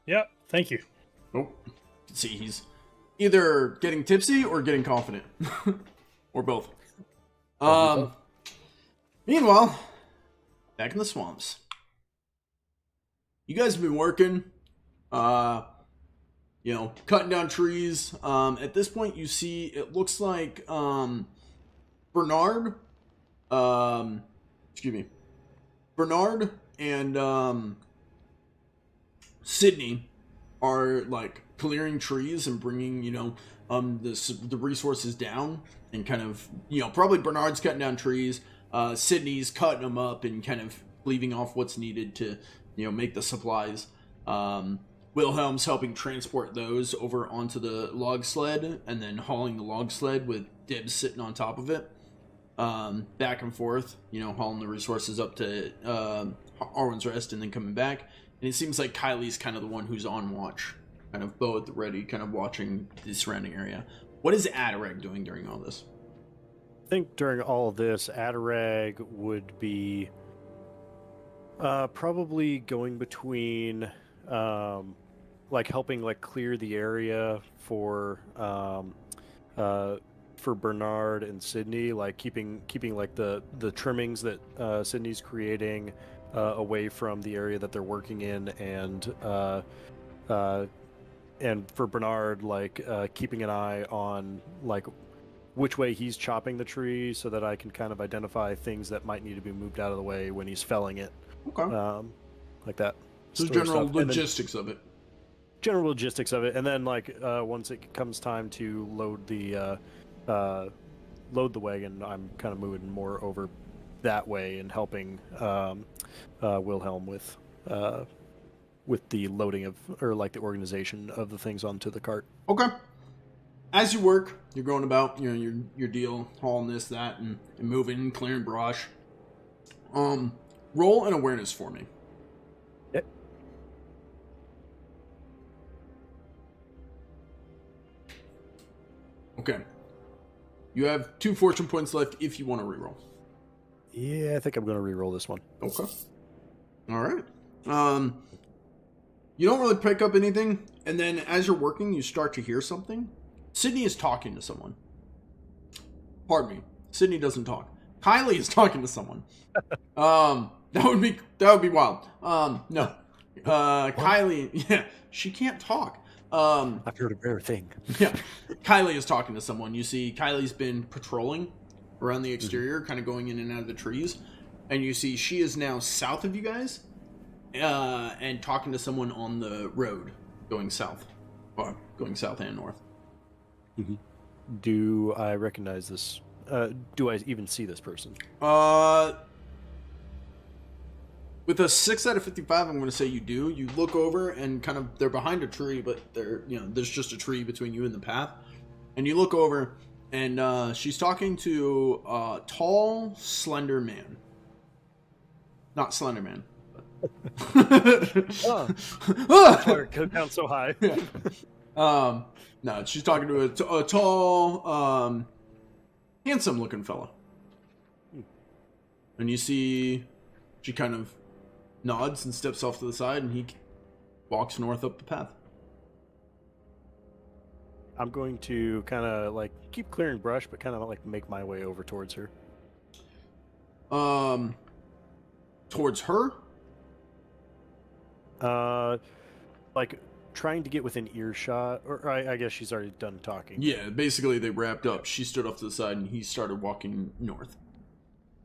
Yep, thank you. Oh, you can see he's either getting tipsy or getting confident, or both. Meanwhile, back in the swamps, you guys have been working. You know, cutting down trees. At this point, you see it looks like Bernard. Bernard and Sydney are like clearing trees and bringing, you know, the resources down, and kind of, you know, probably Bernard's cutting down trees. Sydney's cutting them up and kind of leaving off what's needed to, you know, make the supplies. Wilhelm's helping transport those over onto the log sled, and then hauling the log sled with Dibs sitting on top of it. Back and forth, you know, hauling the resources up to Arwin's Rest and then coming back. And it seems like Kylie's kind of the one who's on watch, kind of bow at the ready, kind of watching the surrounding area. What is Adarag doing during all this? I think during all of this, Adarag would be probably going between like helping like clear the area for Bernard and Sydney, like keeping like the trimmings that Sydney's creating away from the area that they're working in, and for Bernard, like keeping an eye on like which way he's chopping the tree, so that I can kind of identify things that might need to be moved out of the way when he's felling it. Okay. Like that. So general logistics of it. General logistics of it, and then like once it comes time to load the wagon, I'm kind of moving more over that way and helping Wilhelm with the loading of, or like the organization of the things onto the cart. Okay. As you work, you're going about, you know, your deal, hauling this, that, and moving and clearing brush. Roll an awareness for me. Yep. Okay. You have 2 fortune points left if you want to reroll. Yeah, I think I'm going to reroll this one. Okay. All right. You don't really pick up anything, and then as you're working, you start to hear something. Sydney is talking to someone. Pardon me. Sydney doesn't talk. Kylie is talking to someone. That would be wild. No. Kylie, yeah, she can't talk. I've heard a rare thing. Yeah. Kylie is talking to someone. You see Kylie's been patrolling around the exterior, kind of going in and out of the trees. And you see she is now south of you guys, and talking to someone on the road going south. Or going south and north. Mm-hmm. Do I recognize this? Do I even see this person? With a 6 out of 55, I'm going to say you do. You look over and kind of, they're behind a tree, but there's just a tree between you and the path. And you look over, and she's talking to a tall, slender man. Not slender man, but Oh, that's why it comes so high. Yeah. No, she's talking to a tall, handsome-looking fella. And you see she kind of nods and steps off to the side, and he walks north up the path. I'm going to kind of like keep clearing brush, but kind of like make my way over towards her. Towards her? Like trying to get within earshot, or I guess she's already done talking. Yeah, basically they wrapped up. She stood off to the side, and he started walking north.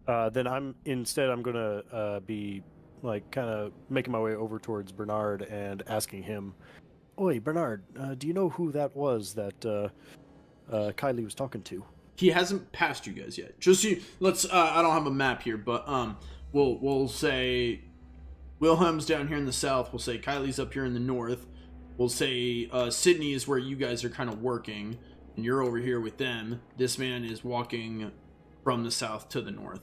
Then I'm gonna be like kind of making my way over towards Bernard and asking him, "Oi, Bernard, do you know who that was that Kylie was talking to?" He hasn't passed you guys yet. Just you. Let's. I don't have a map here, but we'll say Wilhelm's down here in the south. We'll say Kylie's up here in the north. We'll say Sydney is where you guys are kind of working, and you're over here with them. This man is walking from the south to the north.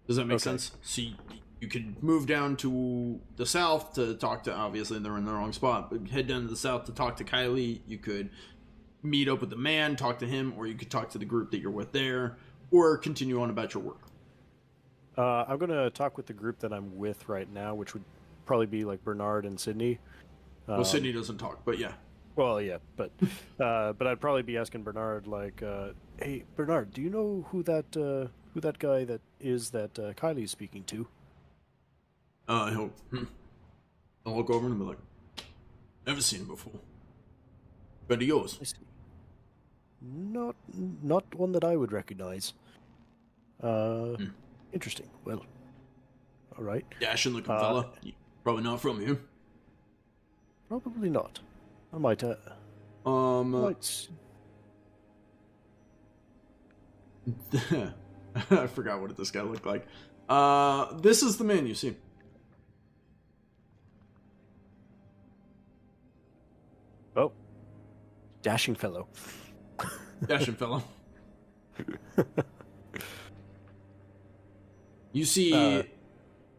Does that make sense? So you could move down to the south to talk to. Obviously, they're in the wrong spot, but head down to the south to talk to Kylie. You could meet up with the man, talk to him, or you could talk to the group that you're with there, or continue on about your work. I'm gonna talk with the group that I'm with right now, which would probably be like Bernard and Sydney. Well, Sydney doesn't talk, but yeah. Well, yeah, but I'd probably be asking Bernard like, "Hey, Bernard, do you know who that guy that is that Kylie's speaking to?" He'll look over and be like, "Never seen him before. But he yours?" Not one that I would recognize. Interesting. Well, all right. Dashing looking fella. Probably not from here. Probably not. I might. Might. I forgot what this guy looked like. This is the man you see. Oh, dashing fellow. Dashing fellow. You see,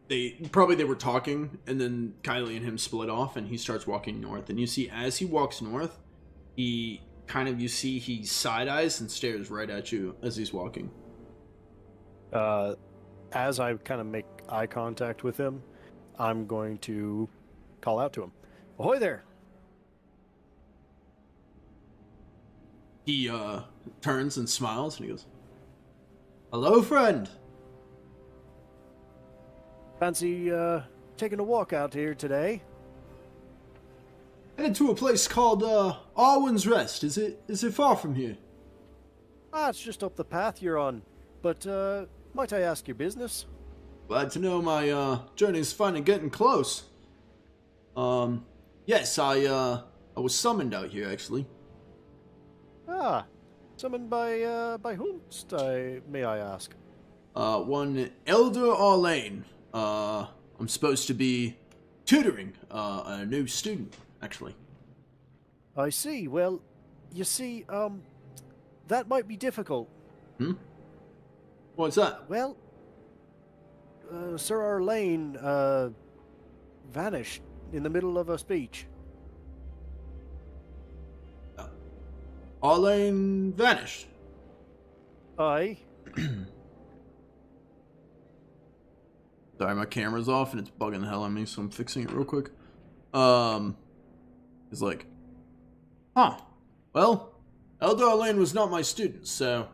they were talking, and then Kylie and him split off, and he starts walking north. And you see, as he walks north, he side eyes and stares right at you as he's walking. As I kind of make eye contact with him, I'm going to call out to him. "Ahoy there!" He turns and smiles, and he goes, "Hello, friend. Fancy taking a walk out here today?" Headed to a place called Arwin's Rest. Is it far from here?" It's just up the path you're on. But might I ask your business? "Glad to know my journey's finally getting close. Yes, I was summoned out here, actually." Summoned by whomst, may I ask? One Elder Arlane. I'm supposed to be tutoring a new student, actually. I see. Well, you see, that might be difficult. What's that? Well, Sir Arlane, vanished in the middle of a speech. Arlane vanished. Aye. Sorry, my camera's off and it's bugging the hell out of me, so I'm fixing it real quick. He's like, well, Elder Arlane was not my student, so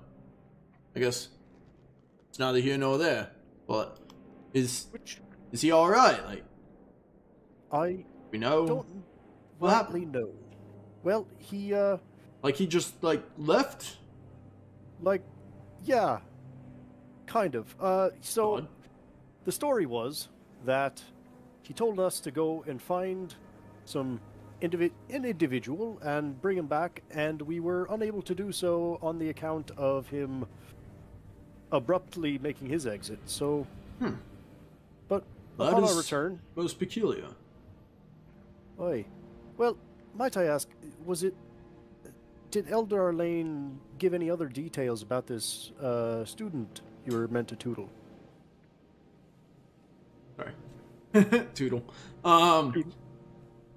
I guess it's neither here nor there. But is he all right? Like, we know don't what rightly happened. know. Well, he Like he just left. like, yeah, kind of. So Odd. the story was that he told us to go and find some individual and bring him back, and we were unable to do so on the account of him abruptly making his exit. So, but That upon is our return, most peculiar. Oi. Well, might I ask, did Elder Arlane give any other details about this student you were meant to tutor? Sorry. Toodle.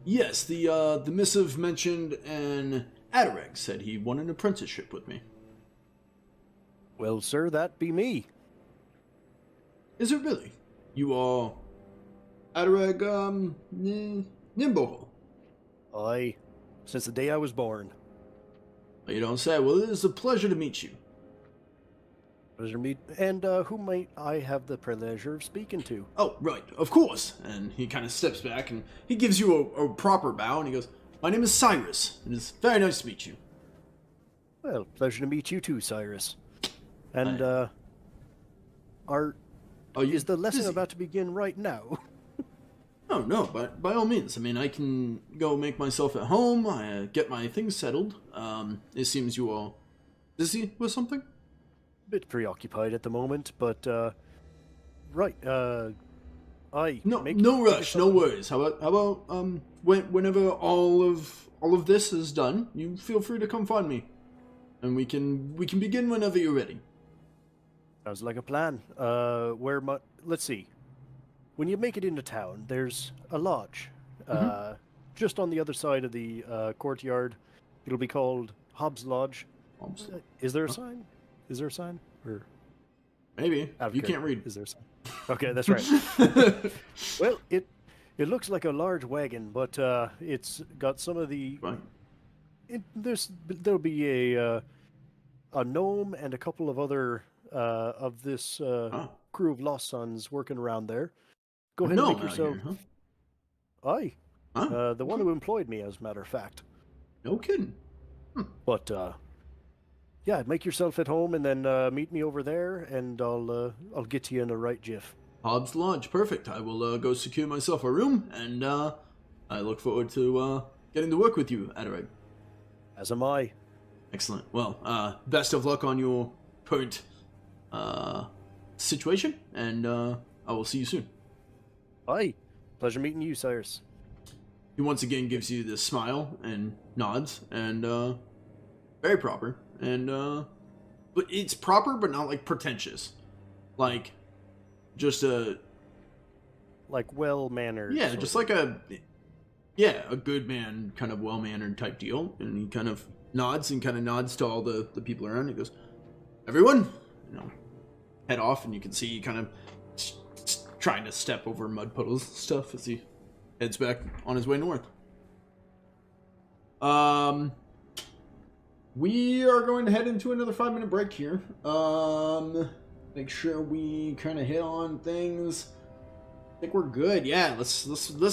Yes, the missive mentioned an Adarag said he won an apprenticeship with me. Well, sir, that be me. Is it really? You are Adarag, Nimbo. Aye, since the day I was born. You don't say. Well, it is a pleasure to meet you. Pleasure to meet. And who might I have the pleasure of speaking to? Oh, right, of course. And he kind of steps back and he gives you a proper bow and he goes, my name is Syrus. It is very nice to meet you. Well, pleasure to meet you too, Syrus. And, is the lesson about to begin right now? Oh, no, by all means. I mean, I can go make myself at home, get my things settled. It seems you are busy with something? Bit preoccupied at the moment, but, right, No rush, no worries. How about, whenever all of this is done, you feel free to come find me. And we can begin whenever you're ready. Sounds like a plan. Let's see. When you make it into town, there's a lodge. Just on the other side of the courtyard. It'll be called Hobbs Lodge. Hobbs? Is there a sign? Is there a sign? Or maybe. You can't read. Is there a sign? Okay, that's right. Well, it looks like a large wagon, but it's got some of the. Right. There'll be a gnome and a couple of other of this crew of Lost Sons working around there. Go ahead and make yourself. Here, huh? Aye. The one who employed me, as a matter of fact. No kidding. But yeah, make yourself at home and then meet me over there, and I'll get you in a right jiff. Hobbs Lodge, perfect. I will go secure myself a room, and I look forward to getting to work with you, Adarag. As am I. Excellent. Well, best of luck on your current situation, and I will see you soon. Aye. Pleasure meeting you, Syrus. He once again gives you this smile and nods, and very proper, and but it's proper, but not like pretentious, like just a well-mannered. Yeah, just like a good man, kind of well-mannered type deal, and he kind of nods to all the people around. He goes, everyone, head off, and you can see kind of trying to step over mud puddles and stuff as he heads back on his way north. We are going to head into another 5-minute break here. Make sure we kind of hit on things. I think we're good. Yeah, let's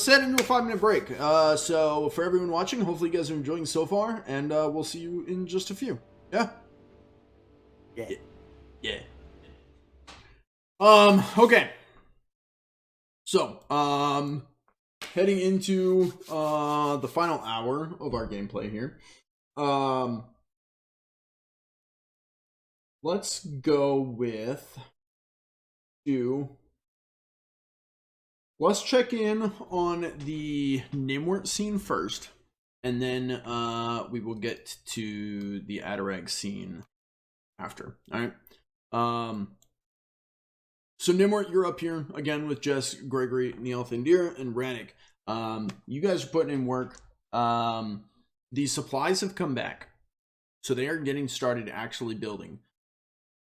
head into a 5-minute break. So for everyone watching, hopefully you guys are enjoying so far, and we'll see you in just a few. Yeah. Yeah. Okay. So, heading into the final hour of our gameplay here. Let's go with let's check in on the Gnimwirt scene first, and then we will get to the Adarag scene after. All right. So Gnimwirt, you're up here again with Jess, Gregory, Neil, Thindir, and Rannick. You guys are putting in work. The supplies have come back, so they are getting started actually building.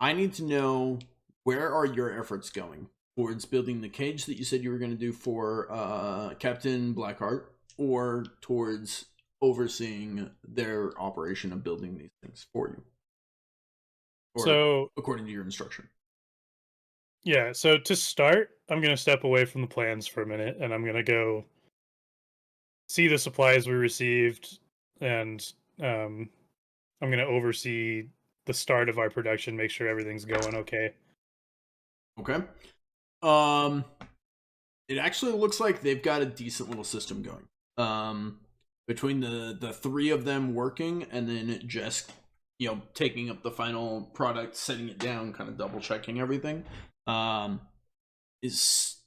I need to know, where are your efforts going towards building the cage that you said you were going to do for Captain Blackheart, or towards overseeing their operation of building these things for you? Or, so, according to your instruction. Yeah, so to start, I'm going to step away from the plans for a minute, and I'm going to go see the supplies we received, and I'm going to oversee the start of our production, make sure everything's going okay. Okay. It actually looks like they've got a decent little system going. Between the three of them working, and then just, taking up the final product, setting it down, kind of double checking everything. It's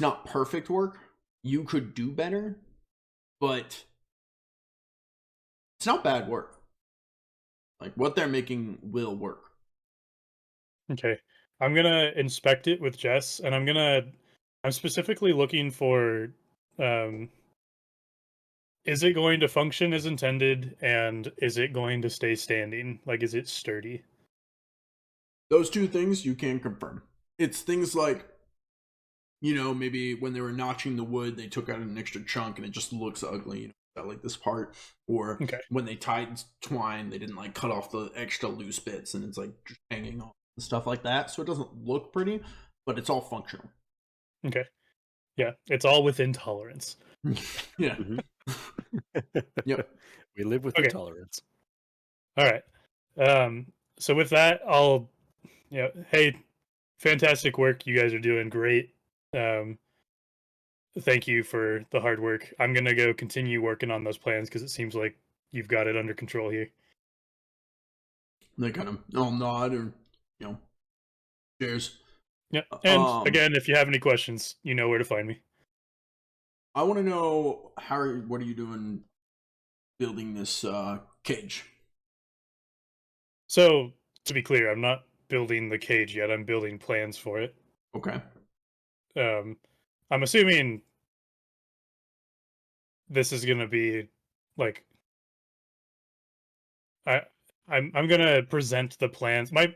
not perfect work. You could do better, but it's not bad work. Like, what they're making will work. Okay. I'm gonna inspect it with Jess, and I'm specifically looking for, is it going to function as intended, and is it going to stay standing? Like, is it sturdy? Those two things you can confirm. It's things like, maybe when they were notching the wood, they took out an extra chunk and it just looks ugly, like this part. Or Okay. when they tied twine, they didn't like cut off the extra loose bits and it's like just hanging off and stuff like that. So it doesn't look pretty, but it's all functional. Okay. Yeah, it's all within tolerance. Yeah. Yep. We live with Okay. intolerance. All right. So with that, hey, fantastic work. You guys are doing great. Thank you for the hard work. I'm gonna go continue working on those plans because it seems like you've got it under control here. They kind of all nod or, cheers. Yeah. And again, if you have any questions, you know where to find me. I want to know what are you doing building this cage? So to be clear, I'm not building the cage yet. I'm building plans for it. Okay. I'm assuming this is gonna be like I'm gonna present the plans. My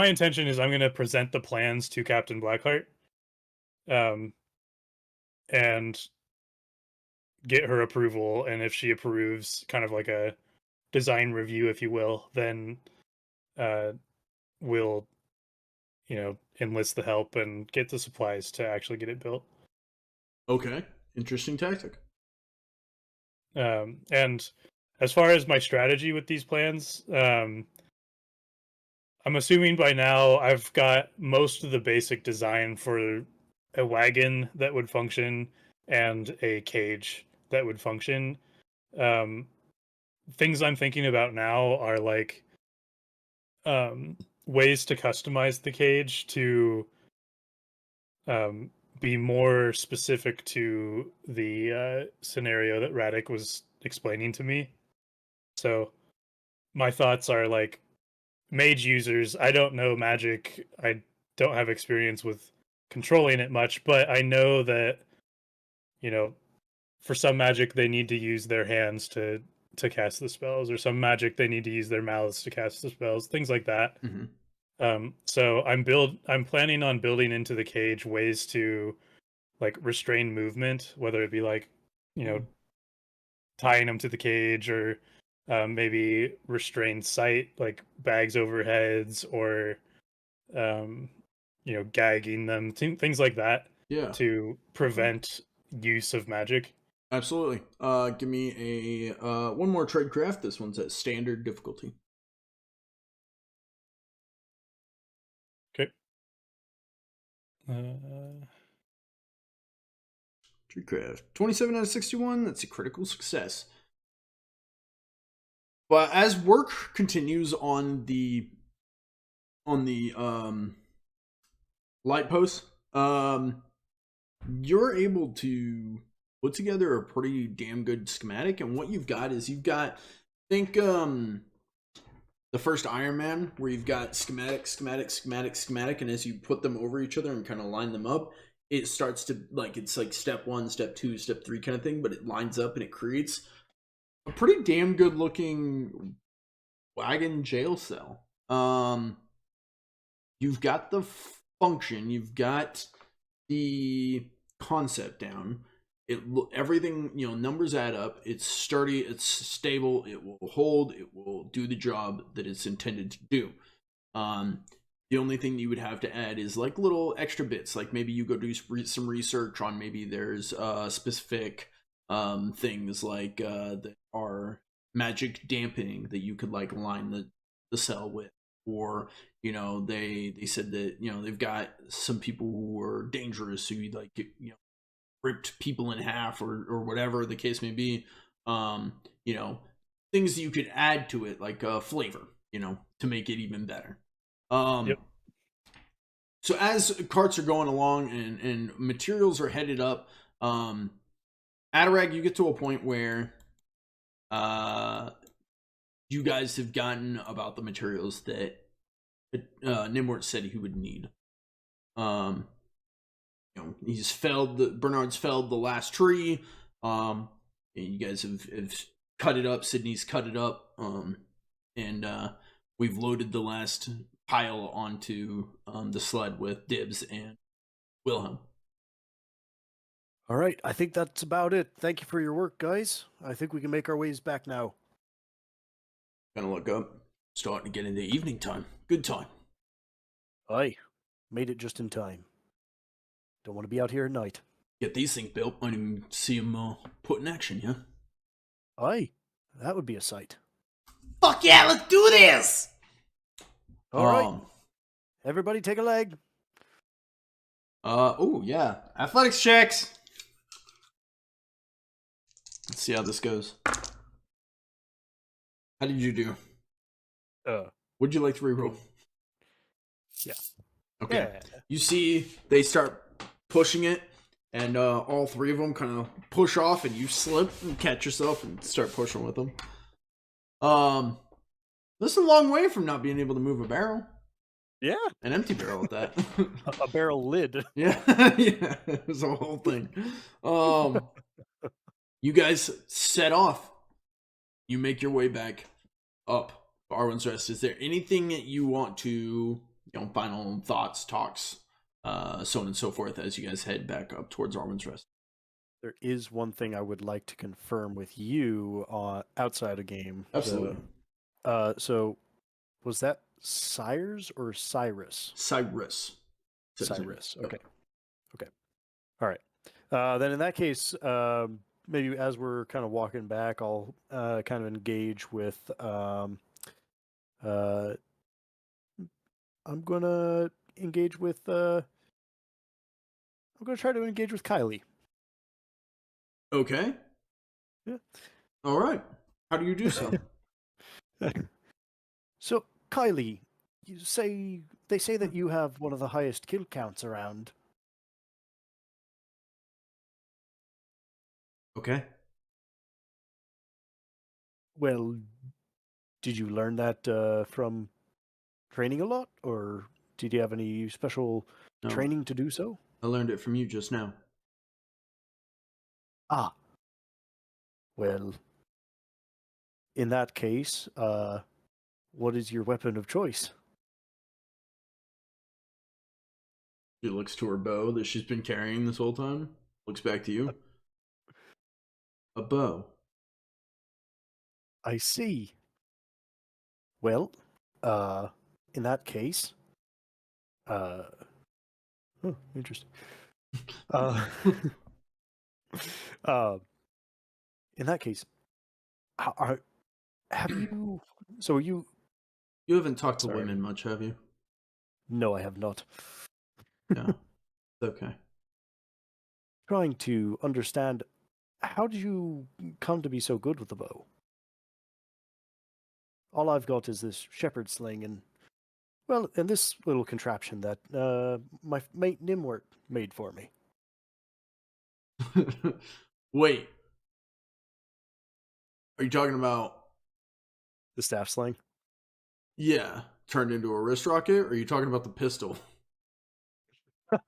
intention is I'm gonna present the plans to Captain Blackheart, and get her approval. And if she approves, kind of like a design review, if you will, then we'll enlist the help and get the supplies to actually get it built. Okay, interesting tactic. And as far as my strategy with these plans, I'm assuming by now I've got most of the basic design for a wagon that would function and a cage that would function. Things I'm thinking about now are like ways to customize the cage to be more specific to the scenario that Radic was explaining to me. So my thoughts are like, mage users, I don't know magic. I don't have experience with controlling it much, but I know that, for some magic they need to use their hands to cast the spells, or some magic they need to use their mouths to cast the spells, things like that. Mm-hmm. So I'm planning on building into the cage ways to like restrain movement, whether it be like, tying them to the cage, or maybe restrain sight, like bags over heads, or gagging them, things like that. Yeah. To prevent use of magic. Absolutely. Give me a one more tradecraft. This one's at standard difficulty. Okay. Tradecraft 27 out of 61. That's a critical success. But as work continues on the light post, you're able to put together a pretty damn good schematic. And what you've got is think the first Iron Man, where you've got schematic, and as you put them over each other and kind of line them up, it starts to it's like step 1, step 2, step 3 kind of thing, but it lines up and it creates a pretty damn good looking wagon jail cell. You've got the function, you've got the concept down. Everything, numbers add up. It's sturdy, it's stable, it will hold, it will do the job that it's intended to do. The only thing you would have to add is like little extra bits, like maybe you go do some research on maybe there's specific things like that are magic dampening that you could like line the cell with, or they said that they've got some people who are dangerous who like ripped people in half, or whatever the case may be. Things you could add to it, like flavor, to make it even better. Yep. So as carts are going along and materials are headed up, Adarag, you get to a point where you guys have gotten about the materials that Gnimwirt said he would need. Bernard's felled the last tree. And you guys have cut it up. Sydney's cut it up. And we've loaded the last pile onto the sled with Dibs and Wilhelm. All right, I think that's about it. Thank you for your work, guys. I think we can make our ways back now. Gonna look up. Starting to get into evening time. Good time. Aye, made it just in time. Don't want to be out here at night. Get these things built. Might even see them put in action, yeah? Aye, that would be a sight. Fuck yeah, let's do this! All right, everybody take a leg. Oh, yeah. Athletics checks! Let's see how this goes. How did you do? Would you like to reroll? Yeah. Okay. Yeah. You see they start pushing it, and all three of them kind of push off, and you slip and catch yourself and start pushing with them. This is a long way from not being able to move a barrel. Yeah. An empty barrel at that. A barrel lid. Yeah. Yeah. It was a whole thing. You guys set off. You make your way back up Arwin's Rest. Is there anything that you want to, final thoughts, talks, so on and so forth as you guys head back up towards Arwin's Rest? There is one thing I would like to confirm with you outside a game. Absolutely. So was that Syrus or Syrus? Cyrus. Syrus. Okay. Okay. All right. Then in that case, maybe as we're kind of walking back, I'll kind of engage with. I'm gonna engage with. I'm gonna try to engage with Kylie. Okay. Yeah. All right. How do you do so? So, Kylie, they say that you have one of the highest kill counts around. Okay. Well, did you learn that from training a lot, or did you have any special training to do so? I learned it from you just now. Ah. Well, in that case, what is your weapon of choice? She looks to her bow that she's been carrying this whole time. Looks back to you. A bow. I see. Well, in that case, interesting. In that case, have you? So you haven't talked to women much, have you? No, I have not. Yeah, it's okay. Trying to understand, how did you come to be so good with the bow? All I've got is this shepherd sling and this little contraption that my mate Gnimwirt made for me. Wait. Are you talking about the staff sling? Yeah, turned into a wrist rocket, or are you talking about the pistol? No,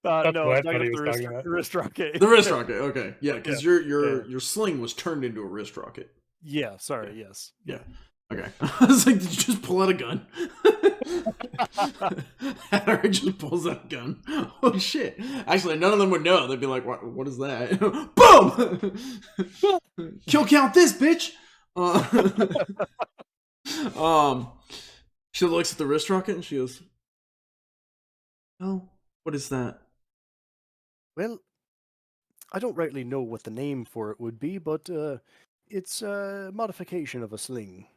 I'm talking about the wrist rocket. The wrist rocket, okay. Yeah, because your sling was turned into a wrist rocket. Yeah, sorry, yes. Yeah. Okay. I was like, did you just pull out a gun? Adarag just pulls out a gun. Oh shit. Actually, none of them would know. They'd be like, what is that? Boom! Kill count this, bitch! She looks at the wrist rocket and she goes, oh, what is that? Well, I don't rightly know what the name for it would be, but it's a modification of a sling.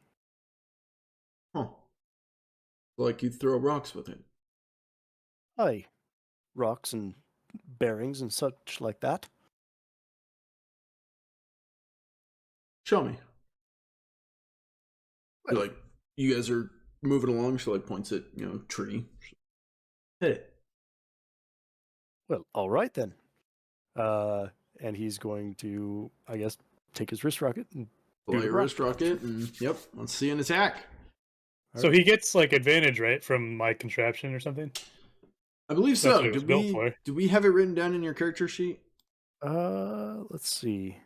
Huh. Like you throw rocks with it. Aye. Rocks and bearings and such like that. Show me. Well, like, you guys are moving along, she like points at, tree. Hit it. Well, alright then. And he's going to, I guess, take his wrist rocket and pull your wrist rocket and let's see an attack. So he gets like advantage, right, from my contraption or something? I believe That's so. what it was built for. Did we have it written down in your character sheet? Let's see.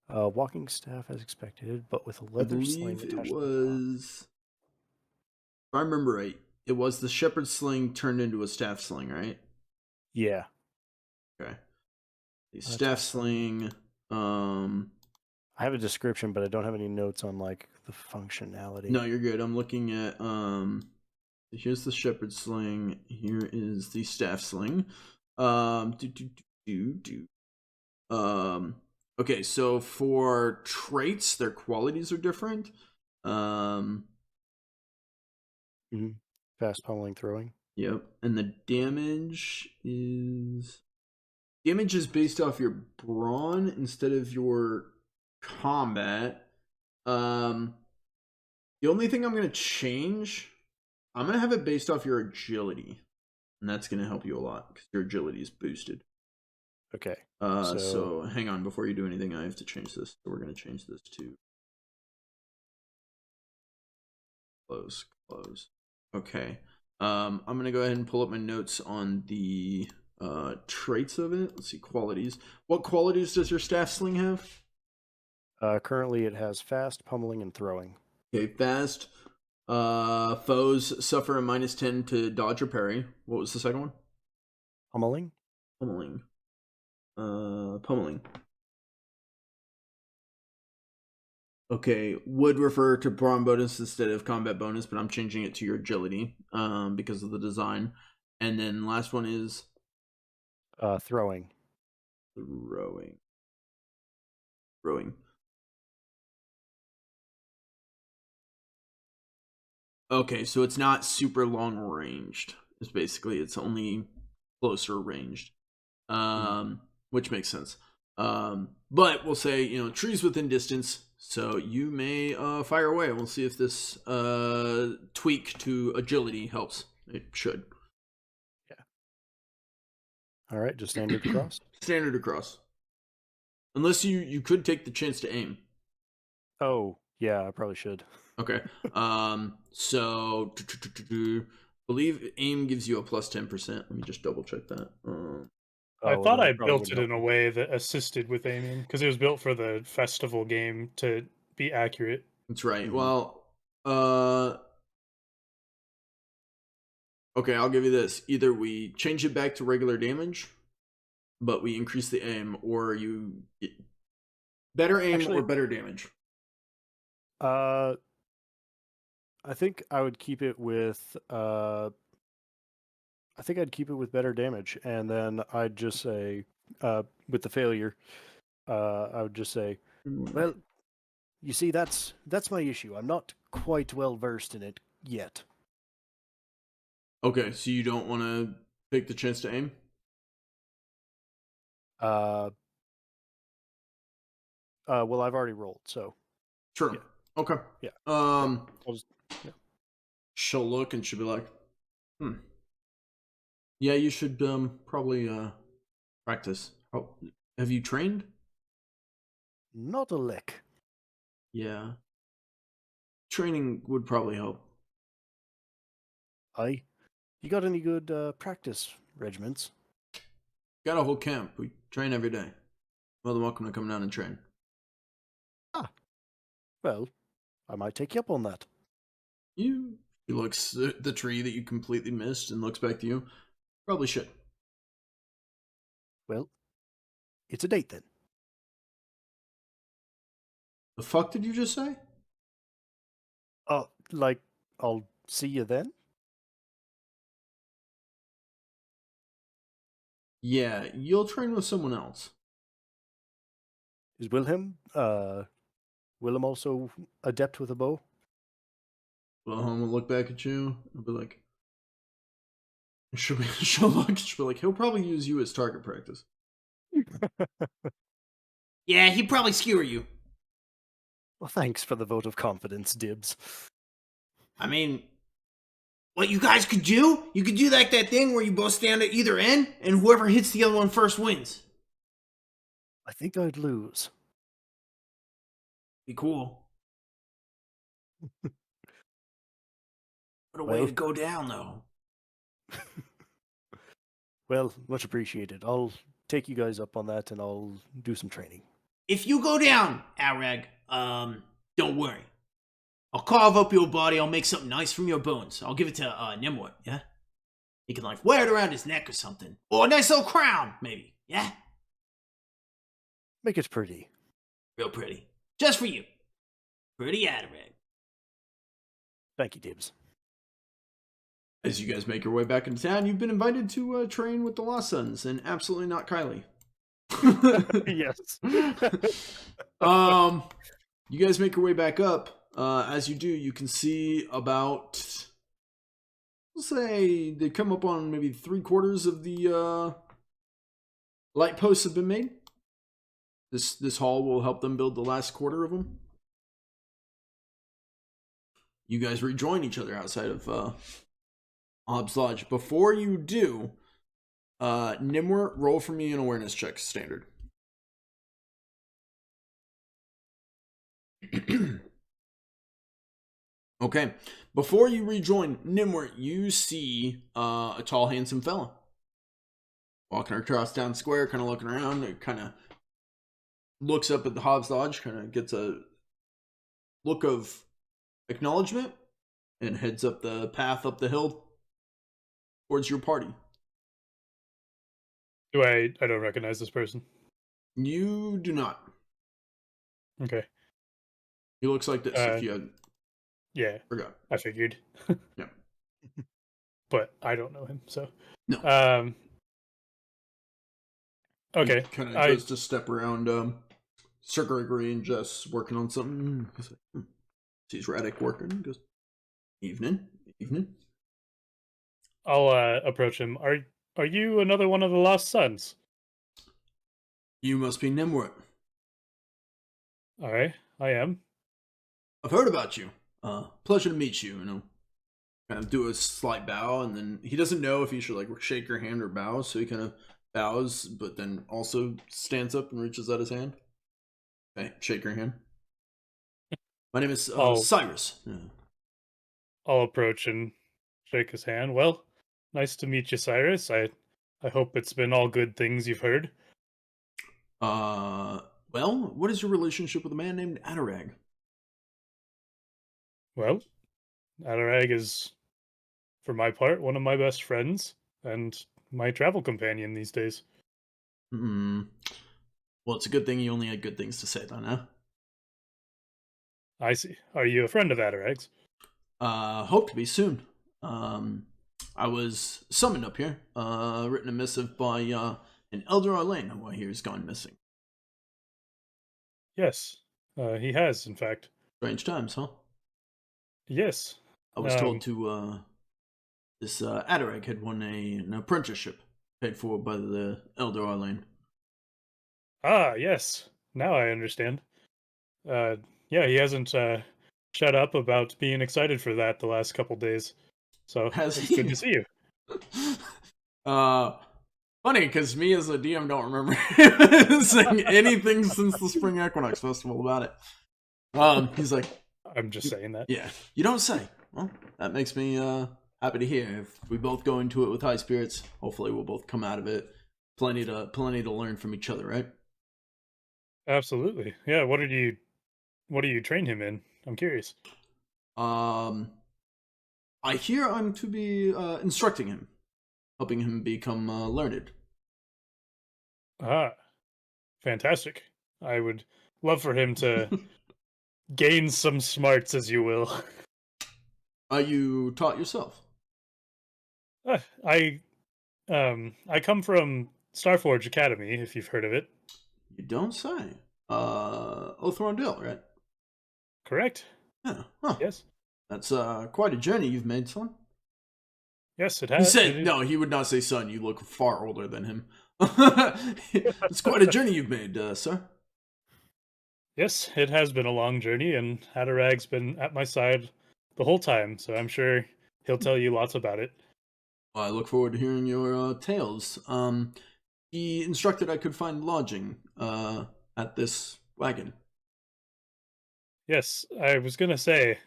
Walking staff as expected, but with a leather sling it attached. was. If I remember right, it was the shepherd sling turned into a staff sling, right? Yeah. Okay. The staff sling. I have a description, but I don't have any notes on like the functionality. No, you're good. I'm looking at here's the shepherd sling. Here is the staff sling. Okay, so for traits, their qualities are different. Fast pummeling, throwing. Yep, and the damage is based off your brawn instead of your combat. The only thing I'm going to change, I'm going to have it based off your agility. And that's going to help you a lot because your agility is boosted. Okay. So hang on, before you do anything, I have to change this. So we're going to change this to close. Okay. I'm going to go ahead and pull up my notes on the traits of it. Let's see, qualities. What qualities does your staff sling have? Currently it has fast, pummeling, and throwing. Okay, fast. Foes suffer a -10 to dodge or parry. What was the second one? Pummeling. Pummeling. Okay, would refer to brawn bonus instead of combat bonus, but I'm changing it to your agility because of the design. And then last one is Throwing. Throwing. Okay, so it's not super long ranged. It's only closer ranged. Which makes sense. But we'll say, trees within distance, so you may fire away. We'll see if this tweak to agility helps. It should. Yeah. All right, just standard across. Standard across. Unless you could take the chance to aim. Oh, yeah, I probably should. Okay. So believe aim gives you a plus 10%. Let me just double check that. I thought I built it in a way that assisted with aiming because it was built for the festival game to be accurate. That's right. Well, okay, I'll give you this. Either we change it back to regular damage, but we increase the aim, or you get better aim or better damage. I think I would keep it with better damage, and then I'd just say with the failure, I would just say, well, you see, that's my issue. I'm not quite well versed in it yet. Okay, so you don't want to take the chance to aim? Well, I've already rolled, so sure. Yeah. Okay. Yeah. She'll look and she'll be like, yeah, you should probably practice. Have you trained? Not a lick. Yeah. Training would probably help. You got any good practice regiments? Got a whole camp. We train every day. More than welcome to come down and train. Ah. Well, I might take you up on that. He looks at the tree that you completely missed and looks back to you. Probably should. Well, it's a date then. The fuck did you just say? Like, I'll see you then? Yeah, you'll train with someone else. Is Wilhelm also adept with a bow? Wilhelm will look back at you and be like, she'll look, she'll be like, he'll probably use you as target practice. Yeah, he'd probably skewer you. Well, thanks for the vote of confidence, Dibs. I mean, what you guys could do? You could do like that thing where you both stand at either end, and whoever hits the other one first wins. I think I'd lose. Be cool. What a way to go down, though. Well, much appreciated. I'll take you guys up on that, and I'll do some training. If you go down, Adarag, don't worry. I'll carve up your body. I'll make something nice from your bones. I'll give it to Gnimwirt, yeah? He can, like, wear it around his neck or something. Or a nice little crown, maybe, yeah? Make it pretty. Real pretty. Just for you. Pretty Adarag. Thank you, Dibs. As you guys make your way back into town, you've been invited to train with the Lost Sons, and absolutely not Kylie. Yes. You guys make your way back up. As you do, you can see about, let's say, they come up on maybe 3/4 of the light posts have been made. This hall will help them build the last quarter of them. You guys rejoin each other outside of Hobbs Lodge. Before you do, Gnimwirt, roll for me an awareness check, standard. Okay. Before you rejoin Gnimwirt, you see a tall, handsome fella walking across town square, kind of looking around. It kind of looks up at the Hobbs Lodge, kind of gets a look of acknowledgement, and heads up the path up the hill towards your party. I don't recognize this person. You do not. Okay. He looks like this if you had Yeah. forgot. I figured. Yeah. But I don't know him, so No. Okay. Kind of goes to step around Sir Gregory and Jess working on something. Sees Radek working. Goes, evening. I'll approach him. Are you another one of the Lost Sons? You must be Gnimwirt. Alright, I am. I've heard about you. Pleasure to meet you. Kind of do a slight bow, and then he doesn't know if he should like shake your hand or bow, so he kind of bows, but then also stands up and reaches out his hand. Okay, shake your hand. My name is Syrus. Yeah. I'll approach and shake his hand. Well, nice to meet you, Syrus. I hope it's been all good things you've heard. Well, what is your relationship with a man named Adarag? Well, Adarag is, for my part, one of my best friends and my travel companion these days. Well, it's a good thing you only had good things to say then, huh? I see. Are you a friend of Adarag's? Hope to be soon. I was summoned up here, written a missive by an Elder Arlane who I hear has gone missing. Yes, he has, in fact. Strange times, huh? Yes. I was told to, this Adarag had won an apprenticeship paid for by the Elder Arlane. Ah, yes. Now I understand. Yeah, he hasn't shut up about being excited for that the last couple days. So it's good to see you. Funny, because me as a DM don't remember saying anything since the Spring Equinox Festival about it. He's like, I'm just saying that. Yeah, you don't say. Well, that makes me happy to hear. If we both go into it with high spirits, hopefully we'll both come out of it plenty to learn from each other, right? Absolutely. Yeah. What do you train him in? I'm curious. I hear I'm to be instructing him, helping him become learned. Ah, fantastic. I would love for him to gain some smarts, as you will. You taught yourself? I come from Starforge Academy, if you've heard of it. You don't say. Othrondale, right? Correct. Yeah. Huh. Yes. That's quite a journey you've made, son. Yes, it He has. said, no, he would not say son. You look far older than him. It's quite a journey you've made, sir. Yes, it has been a long journey, and Adarag's been at my side the whole time, so I'm sure he'll tell you lots about it. Well, I look forward to hearing your tales. He instructed I could find lodging at this wagon. Yes, I was gonna say,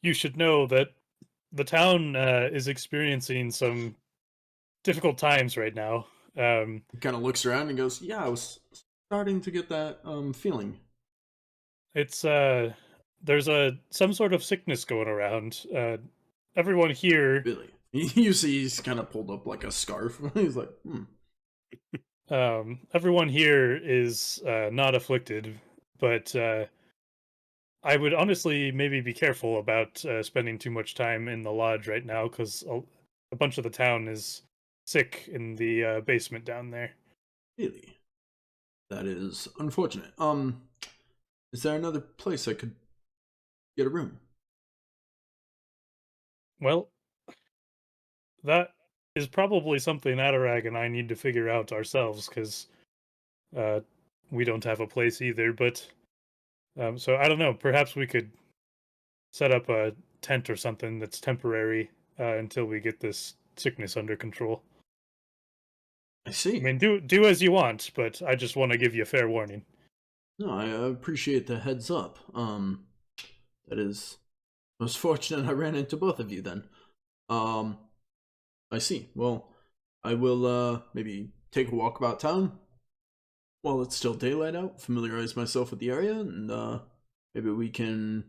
you should know that the town is experiencing some difficult times right now. He kind of looks around and goes, "Yeah, I was starting to get that feeling." It's there's some sort of sickness going around. Everyone here, Really, you see, he's kind of pulled up like a scarf. He's like, everyone here is not afflicted, but I would honestly maybe be careful about spending too much time in the lodge right now, because a bunch of the town is sick in the basement down there. Really, that is unfortunate. Is there another place I could get a room? Well, that is probably something Adarag and I need to figure out ourselves, because we don't have a place either. But so I don't know. Perhaps we could set up a tent or something that's temporary until we get this sickness under control. I see. I mean, do as you want, but I just want to give you a fair warning. No, I appreciate the heads up. That is most fortunate I ran into both of you then. I see. Well, I will maybe take a walk about town while it's still daylight out, familiarize myself with the area, and maybe we can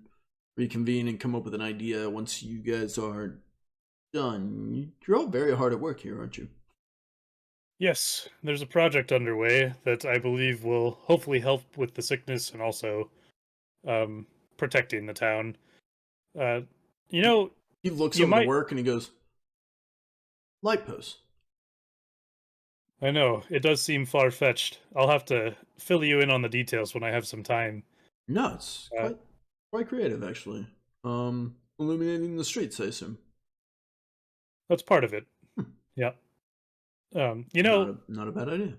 reconvene and come up with an idea once you guys are done. You're all very hard at work here, aren't you? Yes, there's a project underway that I believe will hopefully help with the sickness and also protecting the town. You know, He looks you over the might. work and he goes, "Light post." I know it does seem far fetched. I'll have to fill you in on the details when I have some time. No, it's Uh, quite creative actually. Illuminating the streets, I assume. that's part of it. Hmm. Yeah. You know, Not a bad idea.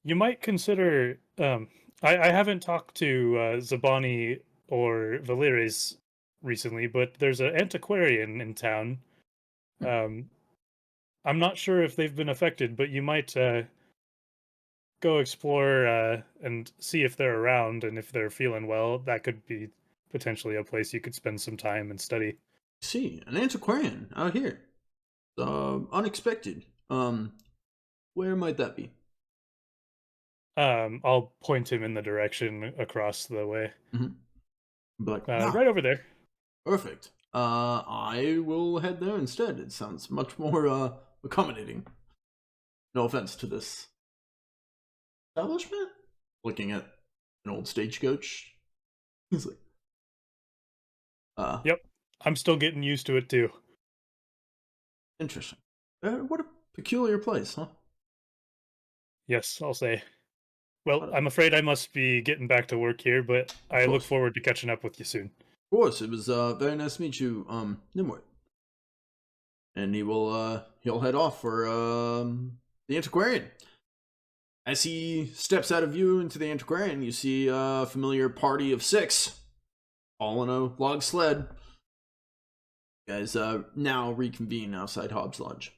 you might consider. I haven't talked to Zabani or Valeris recently, but there's an antiquarian in town. Um, I'm not sure if they've been affected, but you might go explore and see if they're around, and if they're feeling well. That could be potentially a place you could spend some time and study. See, an antiquarian out here. Unexpected. Where might that be? I'll point him in the direction across the way. Like, Right over there. perfect. I will head there instead. It sounds much more accommodating. No offense to this establishment. Looking at an old stagecoach. He's like, Yep, I'm still getting used to it too. interesting. What a peculiar place, huh? Yes, I'll say. Well, I'm afraid I must be getting back to work here, but I look forward to catching up with you soon. Of course, it was very nice to meet you, Gnimwirt. And he'll head off for the antiquarian. As he steps out of view into the antiquarian, you see a familiar party of 6, all in a log sled. You guys now reconvene outside Hobbs Lodge.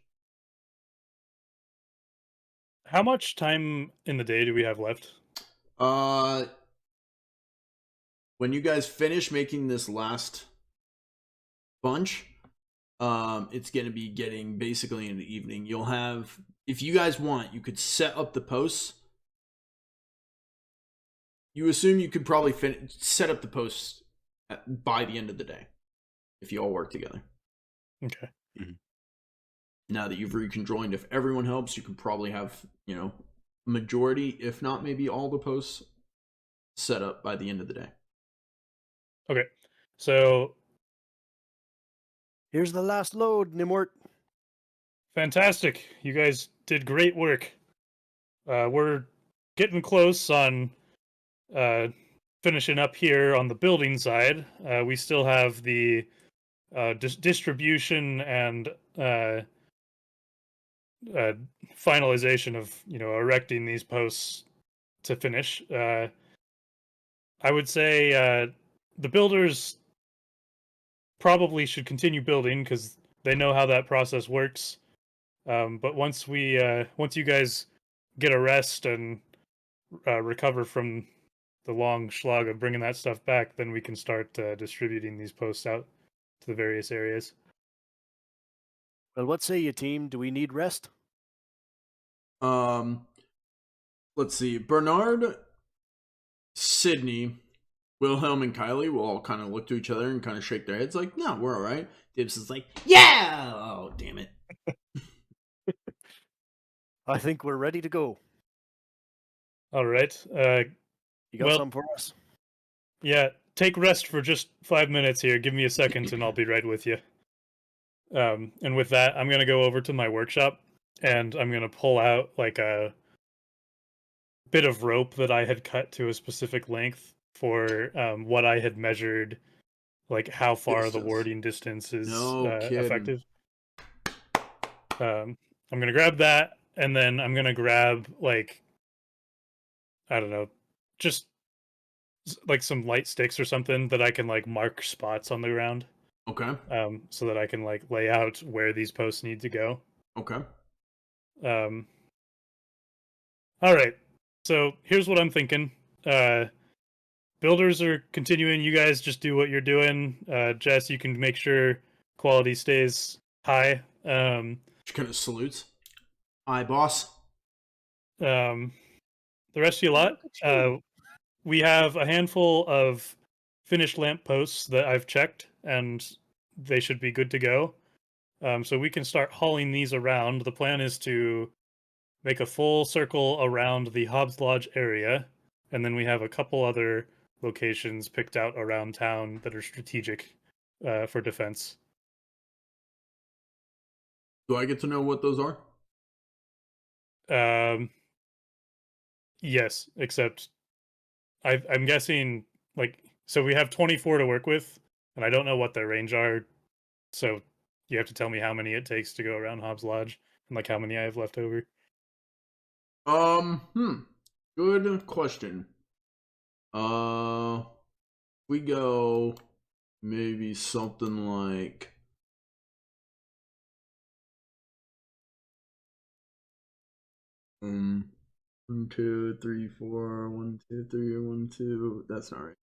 How much time in the day do we have left? When you guys finish making this last bunch, it's gonna be getting basically in the evening. You'll have, if you guys want, you could set up the posts. You assume you could probably set up the posts by the end of the day if you all work together. Okay. Now that you've reconjoined, if everyone helps, you can probably have, majority, if not maybe all the posts set up by the end of the day. Okay. So Here's the last load, Gnimwirt. fantastic. You guys did great work. We're getting close on finishing up here on the building side. We still have the distribution and finalization of erecting these posts to finish. I would say the builders probably should continue building because they know how that process works. But once you guys get a rest and recover from the long slog of bringing that stuff back, then we can start distributing these posts out to the various areas. Well, what say you, team? Do we need rest? Let's see. Bernard, Sydney, Wilhelm, and Kylie will all kind of look to each other and kind of shake their heads like, no, we're all right. Dibs is like, yeah! Oh, damn it. I think we're ready to go. All right. You got Well- some for us? Yeah, take rest for just 5 minutes here. Give me a second and I'll be right with you. And with that, I'm going to go over to my workshop and I'm going to pull out like a bit of rope that I had cut to a specific length for what I had measured, like how far the Distance. warding distance is No kidding. effective. I'm going to grab that, and then I'm going to grab, like, I don't know, just like some light sticks or something that I can like mark spots on the ground, Okay. so that I can like lay out where these posts need to go. Okay. All right. So here's what I'm thinking. Builders are continuing. You guys just do what you're doing. Jess, you can make sure quality stays high. She kind of salutes. Aye, boss. The rest of you lot, we have a handful of finished lamp posts that I've checked, and they should be good to go. So we can start hauling these around. The plan is to make a full circle around the Hobbs Lodge area, and then we have a couple other locations picked out around town that are strategic for defense. Do I get to know what those are? Yes, except I'm guessing, like, so we have 24 to work with, and I don't know what their range are, so you have to tell me how many it takes to go around Hobbs Lodge and like how many I have left over. Good question. We go maybe something like 1, 2, 3, 4, 1, 2, 3, 1, 2. That's not right.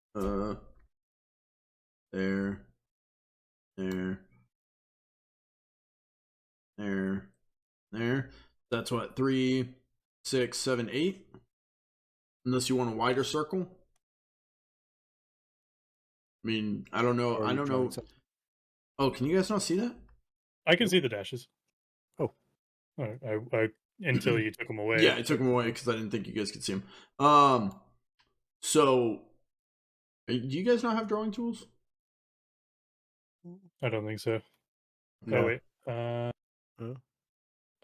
There. That's what, 3, 6, 7, 8. Unless you want a wider circle. I mean, I don't know. I don't know. Oh, can you guys not see that? I can see the dashes. Oh. I until you took them away. Yeah, I took them away because I didn't think you guys could see them. So, do you guys not have drawing tools? I don't think so. No. Oh wait.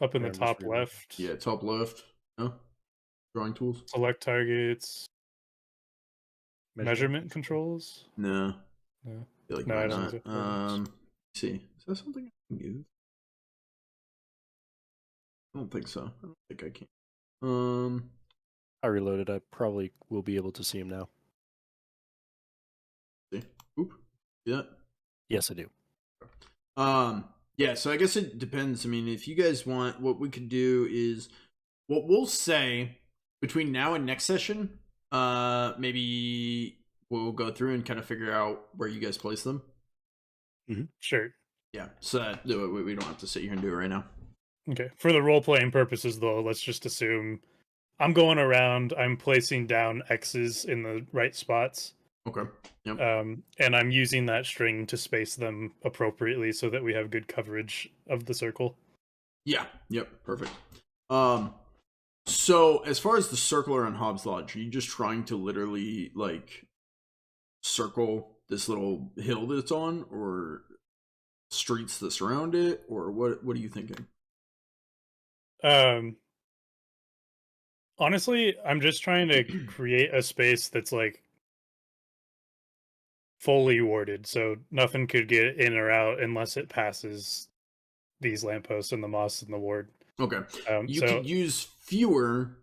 Up in Yeah, the I'm top just reading. left. Yeah, top left. No? Drawing tools? Select targets. Measurement controls. No. No. I feel like No, I might don't not. think so. Let's see. Is that something I can use? I don't think so. I don't think I can. I reloaded. I probably will be able to see him now. See. Oop. See that? Yes, I do. Yeah, so I guess it depends. I mean, if you guys want, what we could do is what we'll say between now and next session, maybe we'll go through and kind of figure out where you guys place them. Sure. Yeah, so that we don't have to sit here and do it right now. Okay. For the role playing purposes, though, let's just assume I'm going around. I'm placing down X's in the right spots. Okay. Yep. And I'm using that string to space them appropriately so that we have good coverage of the circle. Yeah. Yep. Perfect. So as far as the circle around Hobbs Lodge, are you just trying to literally like circle this little hill that it's on, or streets that surround it, or what are you thinking? Honestly, I'm just trying to create a space that's like fully warded, so nothing could get in or out unless it passes these lampposts and the moss and the ward. Okay. You could use fewer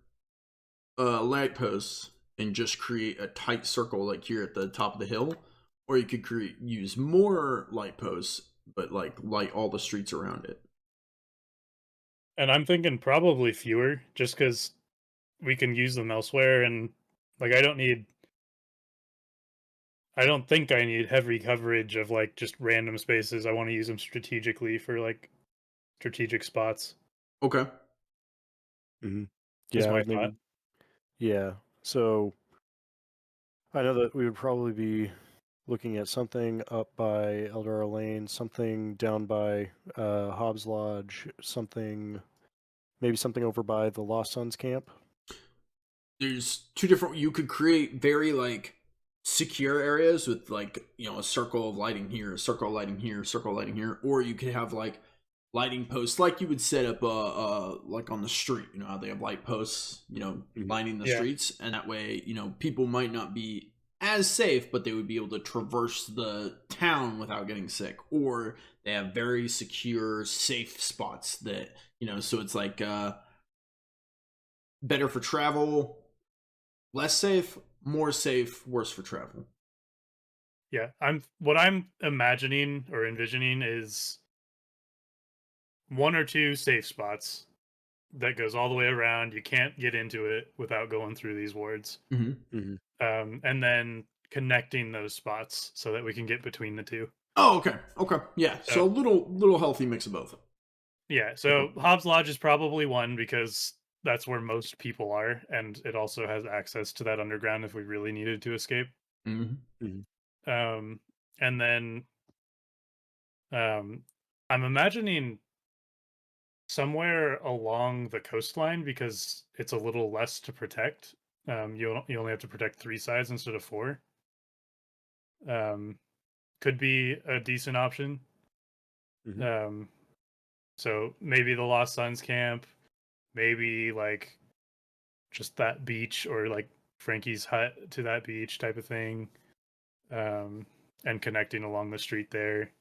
light posts and just create a tight circle like here at the top of the hill, or you could use more light posts but like light all the streets around it. And I'm thinking probably fewer, just because we can use them elsewhere, and like I don't need I don't think I need heavy coverage of like just random spaces. I want to use them strategically for like strategic spots. Okay. Mm-hmm. Is Yeah, my maybe. thought. Yeah. So I know that we would probably be looking at something up by Eldar Lane, something down by Hobbs Lodge, maybe something over by the Lost Sons camp. There's two different. You could create very like secure areas with like a circle of lighting here, a circle of lighting here, a circle of lighting here, or you could have like lighting posts like you would set up like on the street. You know how they have light posts, lining the streets, and that way people might not be as safe, but they would be able to traverse the town without getting sick, or they have very secure, safe spots that so it's like better for travel, less safe, more safe, worse for travel. Yeah, what I'm imagining or envisioning is one or two safe spots that goes all the way around. You can't get into it without going through these wards. Mm-hmm. Mm-hmm. And then connecting those spots so that we can get between the two. Oh, okay, yeah. So a little healthy mix of both. Yeah. So Hobbs Lodge is probably one because that's where most people are, and it also has access to that underground if we really needed to escape. Mm-hmm. Mm-hmm. And then, I'm imagining somewhere along the coastline because it's a little less to protect. You only have to protect 3 sides instead of 4. Could be a decent option. Mm-hmm. So maybe the Lost Sons camp, maybe like just that beach or like Frankie's hut to that beach type of thing, and connecting along the street there.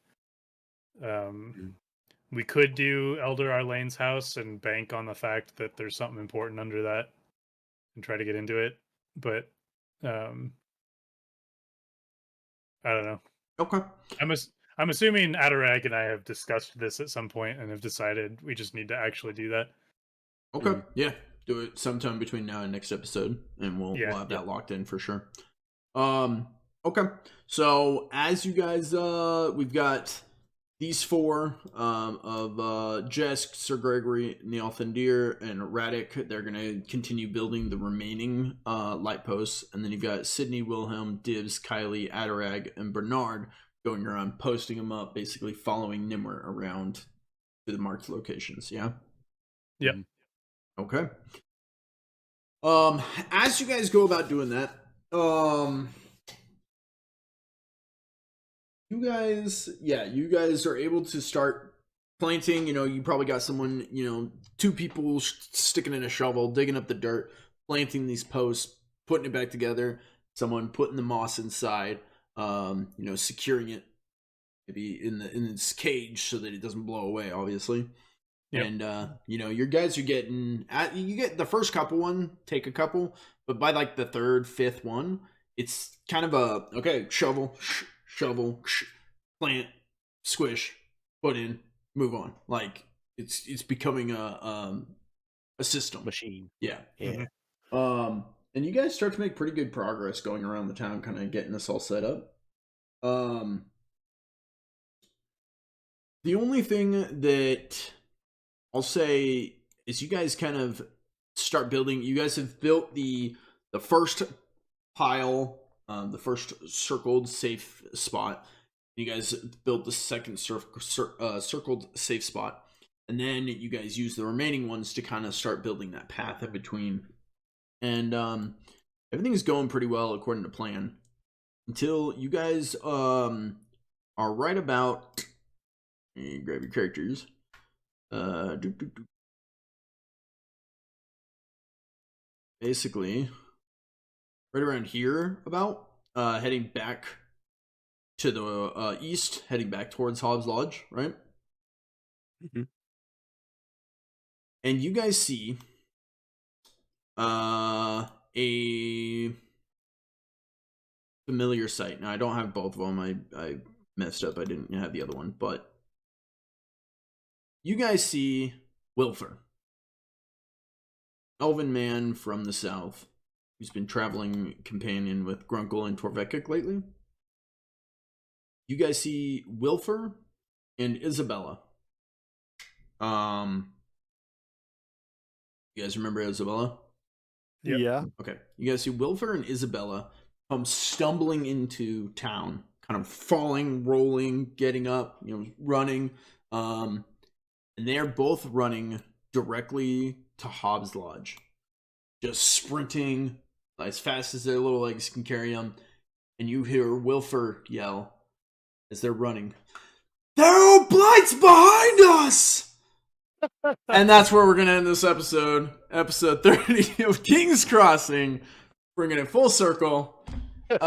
We could do Elder Arlane's house and bank on the fact that there's something important under that and try to get into it, but I don't know. Okay. I'm assuming Adarag and I have discussed this at some point and have decided we just need to actually do that. Okay. Yeah. Do it sometime between now and next episode, and we'll have that locked in for sure. Okay. So as you guys we've got these 4 of Jesk, Sir Gregory, Neil Thendir, and Radic. They're gonna continue building the remaining light posts, and then you've got Sydney, Wilhelm, Dibs, Kylie, Adarag, and Bernard going around posting them up, basically following Gnimwirt around to the marked locations. Yeah. Yep. Okay. As you guys go about doing that, you guys are able to start planting. You probably got someone, 2 people sticking in a shovel, digging up the dirt, planting these posts, putting it back together. Someone putting the moss inside, securing it maybe in its cage so that it doesn't blow away, obviously. Yep. And your guys are getting you get the first couple take a couple, but by like the 3rd, 5th one, it's kind of shovel, plant, squish, put in, move on. Like it's becoming a system Machine. Yeah. Mm-hmm. And you guys start to make pretty good progress going around the town, kind of getting this all set up. The only thing that I'll say is you guys kind of start building. You guys have built the first pile, the first circled safe spot. You guys built the second circled safe spot, and then you guys use the remaining ones to kind of start building that path in between. And everything's going pretty well according to plan until you guys are right about. Grab your characters. Basically, right around here, about heading back to the east, heading back towards Hobbs Lodge, right? Mm-hmm. And you guys see a familiar sight. Now I don't have both of them. I messed up. I didn't have the other one, but you guys see Wilfer, elven man from the south, who's been traveling companion with Grunkle and Torvekik lately. you guys see Wilfer and Isabella. You guys remember Isabella? Yep. Yeah. Okay. You guys see Wilfer and Isabella come stumbling into town, kind of falling, rolling, getting up, running. And they're both running directly to Hobbs Lodge. Just sprinting as fast as their little legs can carry them. And you hear Wilfer yell as they're running, "There are blights behind us!" And that's where we're going to end this episode. Episode 30 of King's Crossing. Bringing it full circle. Wrapping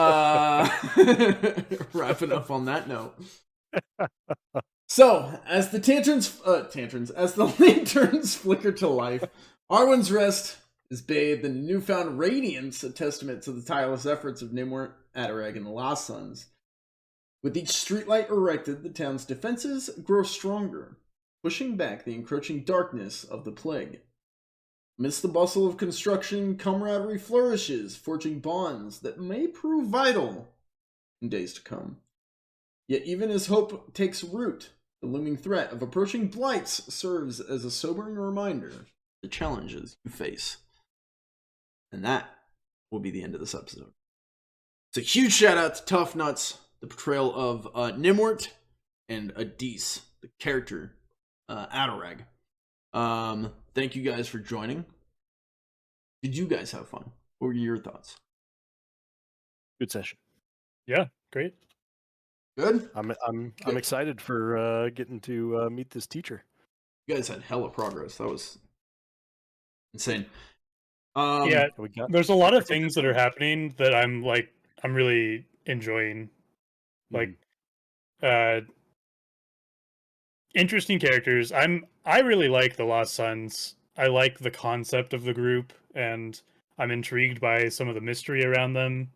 up on that note. So, as the as the lanterns flicker to life, Arwin's Rest is bathed in newfound radiance, a testament to the tireless efforts of Gnimwirt, Adarag, and the Lost Sons. With each streetlight erected, the town's defenses grow stronger, pushing back the encroaching darkness of the plague. Amidst the bustle of construction, camaraderie flourishes, forging bonds that may prove vital in days to come. Yet even as hope takes root, the looming threat of approaching blights serves as a sobering reminder of the challenges you face. And that will be the end of this episode. It's a huge shout out to Tough Nuts, the portrayal of Gnimwirt, and Adis, the character Adarag. Thank you guys for joining. Did you guys have fun? What were your thoughts? Good session. Yeah, great. Good? I'm excited for getting to meet this teacher. You guys had hella progress. That was insane. Yeah, there's a lot of things that are happening that I'm really enjoying. Like, interesting characters. I really like the Lost Sons. I like the concept of the group, and I'm intrigued by some of the mystery around them.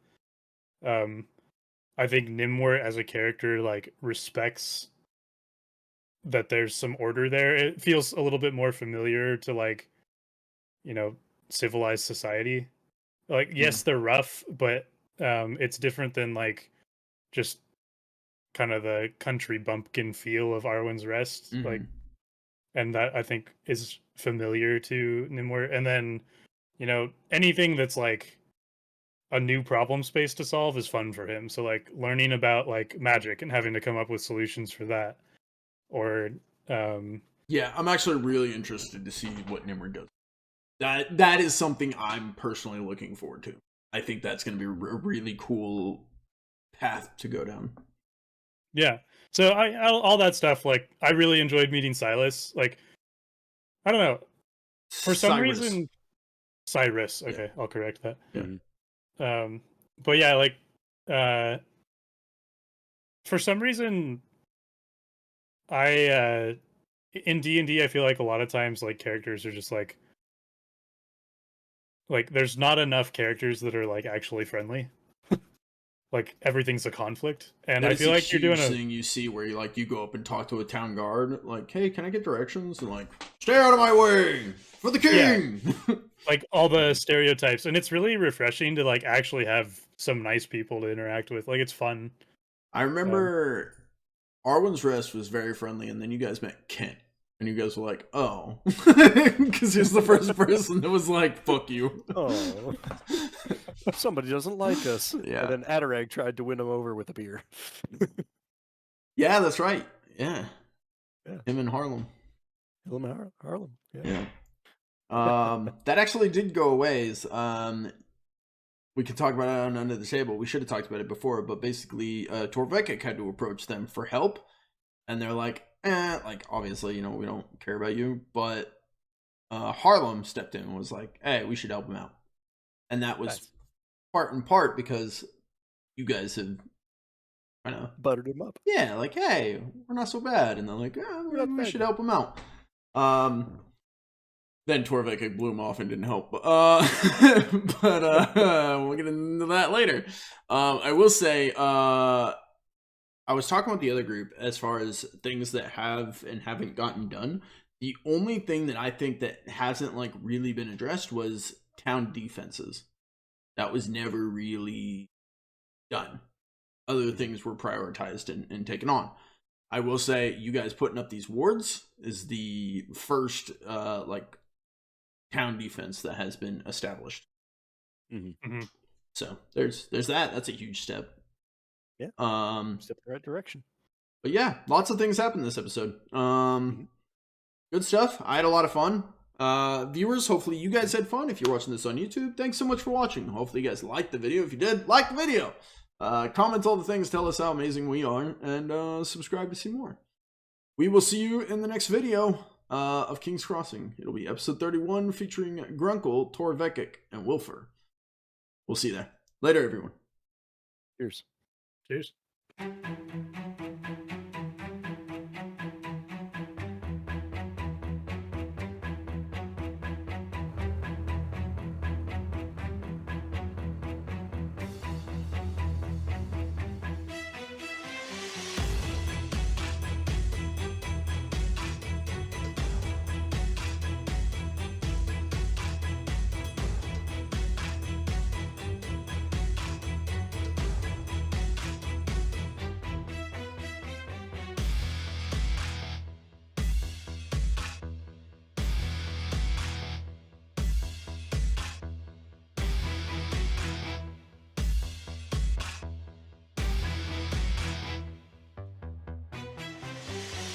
I think Gnimwirt as a character respects that there's some order there. It feels a little bit more familiar to civilized society. Yes, they're rough, but it's different than just kind of the country bumpkin feel of Arwin's Rest. And that I think is familiar to Gnimwirt. And then, anything that's a new problem space to solve is fun for him. So learning about magic and having to come up with solutions for that. Or yeah, I'm actually really interested to see what Gnimwirt does. That is something I'm personally looking forward to. I think that's going to be a really cool path to go down. Yeah. So all that stuff, I really enjoyed meeting Silas. I don't know. For some reason, Syrus. Okay, yeah. I'll correct that. Yeah. But yeah, for some reason, in D&D, I feel like a lot of times, characters are just there's not enough characters that are actually friendly. Everything's a conflict, and I feel like you're doing a thing you see where you go up and talk to a town guard, hey, can I get directions? And stay out of my way for the king. Yeah. All the stereotypes, and it's really refreshing to actually have some nice people to interact with. It's fun. I remember Arwin's Rest was very friendly, and then you guys met Kent, and you guys were like, oh, because he was the first person that was fuck you. Oh. Somebody doesn't like us. Yeah. And then Adarag tried to win him over with a beer. Yeah, that's right. Yeah. Yeah. Him in Harlem. Harlem. Yeah. That actually did go a ways. We could talk about it on Under the Table. We should have talked about it before, but basically, Torvekik had to approach them for help, and they're obviously, we don't care about you, but Harlem stepped in and was hey, we should help him out. And that was part and part because you guys have kind of buttered him up. Yeah, hey, we're not so bad. And they're we should help him out. Then Torvekik blew him off and didn't help. But we'll get into that later. I will say, I was talking with the other group as far as things that have and haven't gotten done. The only thing that I think that hasn't really been addressed was town defenses. That was never really done. other things were prioritized and taken on. I will say, you guys putting up these wards is the first like town defense that has been established. So there's that. That's a huge step. Yeah. Step in the right direction. But yeah, lots of things happened this episode. Good stuff. I had a lot of fun. Viewers, hopefully you guys had fun. If you're watching this on YouTube, thanks so much for watching. Hopefully you guys liked the video. If you did, like the video. Comment all the things, tell us how amazing we are, and subscribe to see more. We will see you in the next video of King's Crossing. It'll be episode 31 featuring Grunkle, Torvekic, and Wilfer. We'll see you there. Later, everyone. Cheers. Cheers.